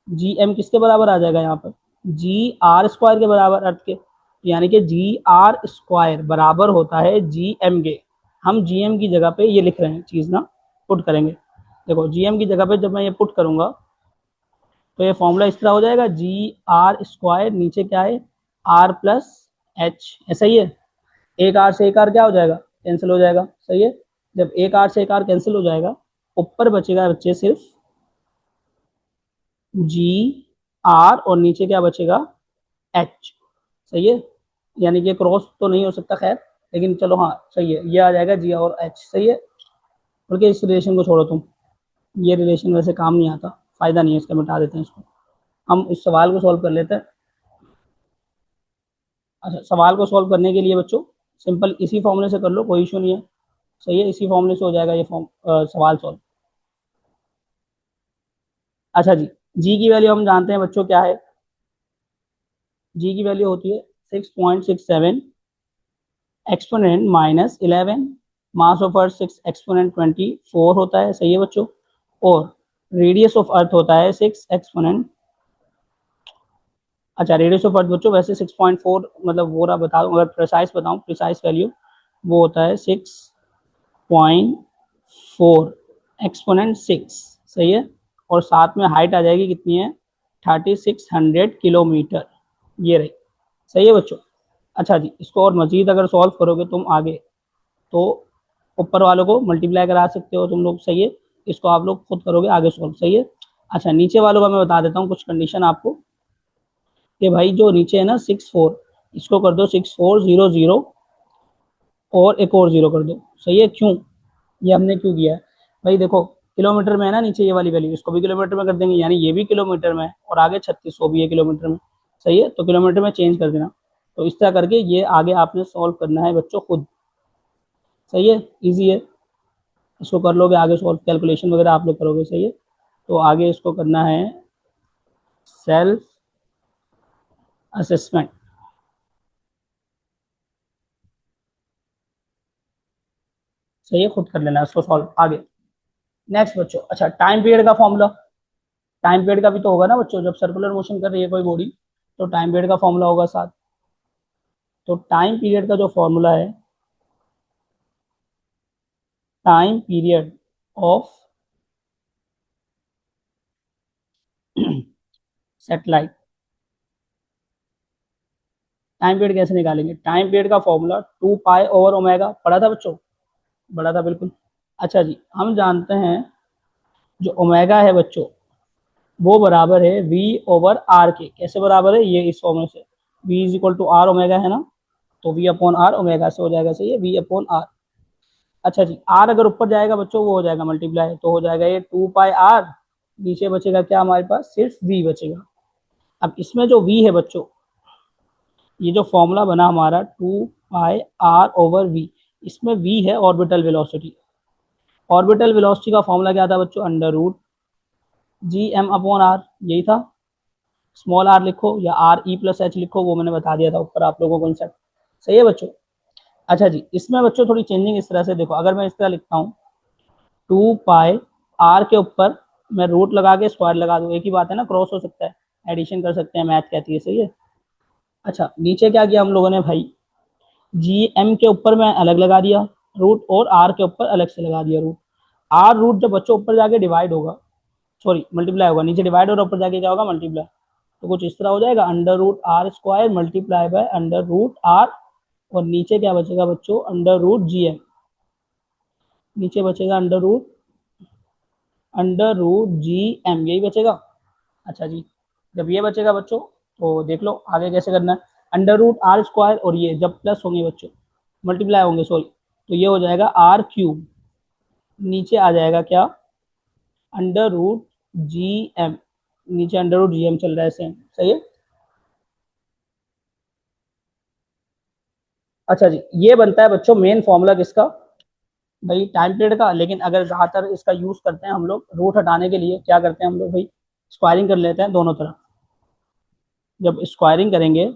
S1: जी एम किसके बराबर आ जाएगा यहाँ पर, जी आर स्क्वायर के बराबर अर्थ के। यानी कि जी आर स्क्वायर बराबर होता है जी एम के। हम जी एम की जगह पे ये लिख रहे हैं चीज़ ना, पुट करेंगे। देखो जी एम की जगह पे जब मैं ये पुट करूंगा तो ये फॉर्मूला इस तरह हो जाएगा, जी आर स्क्वायर नीचे क्या है, आर प्लस एच, ऐसा ही है। एक आर से एक आर क्या हो जाएगा, कैंसिल हो जाएगा, सही है। जब एक आर से एक आर कैंसिल हो जाएगा, ऊपर बचेगा बच्चे सिर्फ जी आर और नीचे क्या बचेगा, एच, सही है। यानी कि क्रॉस तो नहीं हो सकता खैर, लेकिन चलो हाँ सही है, ये आ जाएगा जी और एच, सही है। बल्कि इस रिलेशन को छोड़ो तुम, ये रिलेशन वैसे काम नहीं आता, फायदा नहीं है इसका, मिटा देते हैं इसको। हम इस सवाल को सॉल्व कर लेते हैं। अच्छा, सवाल को सॉल्व करने के लिए बच्चों सिंपल इसी फॉर्मूले से कर लो, कोई इशू नहीं है, सही है। इसी फॉर्मूले से हो जाएगा ये सवाल सॉल्व। अच्छा जी, जी की वैल्यू हम जानते हैं बच्चों क्या है, जी की वैल्यू होती है 6.67 exponent -11, mass of earth 6 exponent 24 होता है, सही है बच्चों। और रेडियस ऑफ अर्थ होता है 6 एक्सपोनेंट, अच्छा रेडियस ऑफ अर्थ बच्चों वैसे 6.4, मतलब वो रहा, बता दूं अगर प्रिसाइज बताऊं, प्रिसाइज वैल्यू वो होता है 6.4 एक्सपोनेंट 6, सही है, और साथ में हाइट आ जाएगी कितनी है, 3600 किलोमीटर, ये रही। सही है बच्चों। अच्छा जी, इसको और मजीद अगर सॉल्व करोगे तुम आगे, तो ऊपर वालों को मल्टीप्लाई करा सकते हो तुम लोग। सही है, इसको आप लोग खुद करोगे आगे सॉल्व। सही है। अच्छा, नीचे वालों का मैं बता देता हूँ कुछ कंडीशन आपको, कि भाई जो नीचे है ना 64, इसको कर दो 6400 और एक और जीरो कर दो। सही है। क्यों, ये हमने क्यों किया है भाई, देखो किलोमीटर में है ना नीचे ये वाली वैल्यू, इसको भी किलोमीटर में कर देंगे, यानी ये भी किलोमीटर में है और आगे 3600 भी है किलोमीटर में। सही है, तो किलोमीटर में चेंज कर देना। तो इस तरह करके ये आगे आपने सॉल्व करना है बच्चों खुद। सही है, इजी है, इसको कर लोगे आगे सॉल्व, कैलकुलेशन वगैरह आप लोग करोगे। सही है, तो आगे इसको करना है सेल्फ असेसमेंट। सही है, खुद कर लेना इसको सॉल्व आगे। नेक्स्ट बच्चों, अच्छा टाइम पीरियड का फॉर्मूला, टाइम पीरियड का भी तो होगा ना बच्चों, जब सर्कुलर मोशन कर रही है कोई बॉडी, तो टाइम पीरियड का फॉर्मूला होगा साथ। तो टाइम पीरियड का जो फॉर्मूला है, time period of satellite, time period कैसे निकालेंगे, टाइम पीरियड का फॉर्मूला 2 पाई ओवर ओमेगा, पढ़ा था बच्चों, पढ़ा था बिल्कुल। अच्छा जी, हम जानते हैं जो ओमेगा है बच्चों, वो बराबर है वी ओवर आर के। कैसे बराबर है, ये इस फॉर्मूले से, V is equal to R omega है ना, तो वी अपॉन आर ओमेगा से हो जाएगा। सही है, वी अपॉन आर। अच्छा जी, आर अगर ऊपर जाएगा बच्चों वो हो जाएगा मल्टीप्लाई, तो हो जाएगा ये 2 पाई आर, नीचे बचेगा क्या हमारे पास, सिर्फ वी बचेगा। अब इसमें जो वी है बच्चों, ये जो फॉर्मूला बना हमारा 2 पाई आर ओवर वी, इसमें वी है ऑर्बिटल वेलोसिटी। ऑर्बिटल वेलोसिटी का फॉर्मूला क्या था बच्चों, under root G M upon R, यही था। स्मॉल आर लिखो या आर ई प्लस एच लिखो, वो मैंने बता दिया था ऊपर आप लोगों को कॉन्सेप्ट। सही है बच्चों। अच्छा जी, इसमें बच्चों थोड़ी चेंजिंग इस तरह से देखो, अगर मैं इस तरह लिखता हूँ 2 पाई आर के ऊपर मैं रूट लगा के स्क्वायर लगा दूँ, एक ही बात है ना, क्रॉस हो सकता है, एडिशन कर सकते हैं, मैथ कहती है। सही है। अच्छा, नीचे क्या किया हम लोगों ने भाई, जी एम के ऊपर मैं अलग लगा दिया रूट, और आर के ऊपर अलग से लगा दिया रूट। आर रूट जब बच्चों ऊपर जाके डिवाइड होगा, सॉरी मल्टीप्लाई होगा, नीचे डिवाइड और ऊपर जाके क्या होगा, मल्टीप्लाई। तो कुछ इस तरह हो जाएगा, under root R square multiply by under root R, और नीचे क्या बचेगा बच्चों, अंडर रूट जी एम, नीचे बचेगा अंडर रूट जी एम, यही बचेगा। अच्छा जी, जब ये बचेगा बच्चों, तो देख लो आगे कैसे करना है। अंडर रूट आर स्क्वायर और ये जब प्लस होंगे बच्चों, मल्टीप्लाई होंगे सॉरी, तो ये हो जाएगा आर क्यूब, नीचे आ जाएगा क्या, अंडर रूट जी एम, नीचे अंडर रूट जी एम चल रहा है सेम। सही है। अच्छा जी, ये बनता है बच्चों मेन फॉर्मूला किसका, भाई टाइम पीरियड का। लेकिन अगर ज़्यादातर इसका यूज़ करते हैं हम लोग रूट हटाने के लिए, क्या करते हैं हम लोग भाई, स्क्वायरिंग कर लेते हैं दोनों तरफ। जब स्क्वायरिंग करेंगे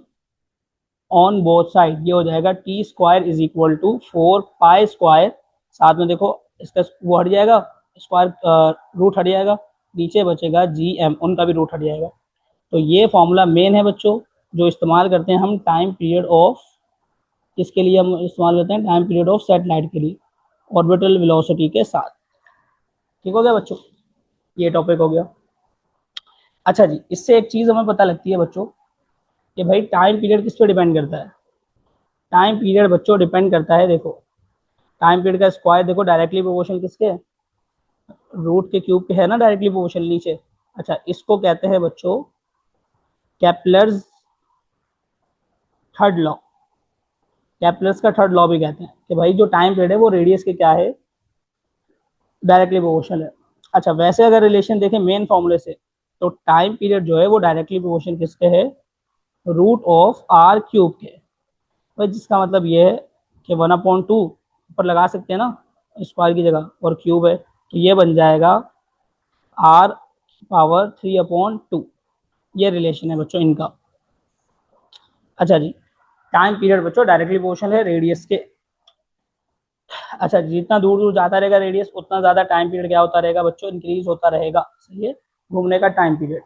S1: ऑन बोथ साइड, ये हो जाएगा T square is equal to 4 pi square, साथ में देखो इसका वो हट जाएगा, स्क्वायर रूट हट जाएगा, नीचे बचेगा जी एम, उनका भी रूट हट जाएगा। तो ये फॉर्मूला मेन है बच्चों, जो इस्तेमाल करते हैं हम टाइम पीरियड ऑफ, किसके लिए हम इस्तेमाल करते हैं, टाइम पीरियड ऑफ सेटेलाइट के लिए, ऑर्बिटल वेलोसिटी के साथ। ठीक हो गया बच्चों, ये टॉपिक हो गया। अच्छा जी, इससे एक चीज़ हमें पता लगती है बच्चों, कि भाई टाइम पीरियड किस पे डिपेंड करता है। टाइम पीरियड बच्चों डिपेंड करता है, देखो टाइम पीरियड का स्क्वायर देखो डायरेक्टली प्रोपोर्शनल किसके, रूट के क्यूब के है ना, डायरेक्टली प्रोपोर्शनल नीचे। अच्छा, इसको कहते हैं बच्चों कैपलर्स थर्ड लॉ, कैपलर्स का थर्ड लॉ भी कहते हैं, कि भाई जो टाइम पीरियड है वो रेडियस के क्या है, डायरेक्टली प्रोपोर्शनल है। अच्छा, वैसे अगर रिलेशन देखें मेन फॉर्मूले से, तो टाइम पीरियड जो है वो डायरेक्टली प्रोपोर्शनल किसके है, रूट ऑफ आर क्यूब के। भाई जिसका मतलब ये है कि 1/2 ऊपर लगा सकते हैं ना स्क्वायर की जगह, और क्यूब है, तो ये बन जाएगा आर पावर 3/2, ये रिलेशन है बच्चों इनका। अच्छा जी, टाइम पीरियड बच्चों डायरेक्टली प्रोपोर्शनल है रेडियस के। अच्छा, जितना दूर दूर जाता रहेगा रेडियस, उतना ज्यादा टाइम पीरियड क्या होता रहेगा बच्चों, इंक्रीज होता रहेगा। सही है, घूमने का टाइम पीरियड।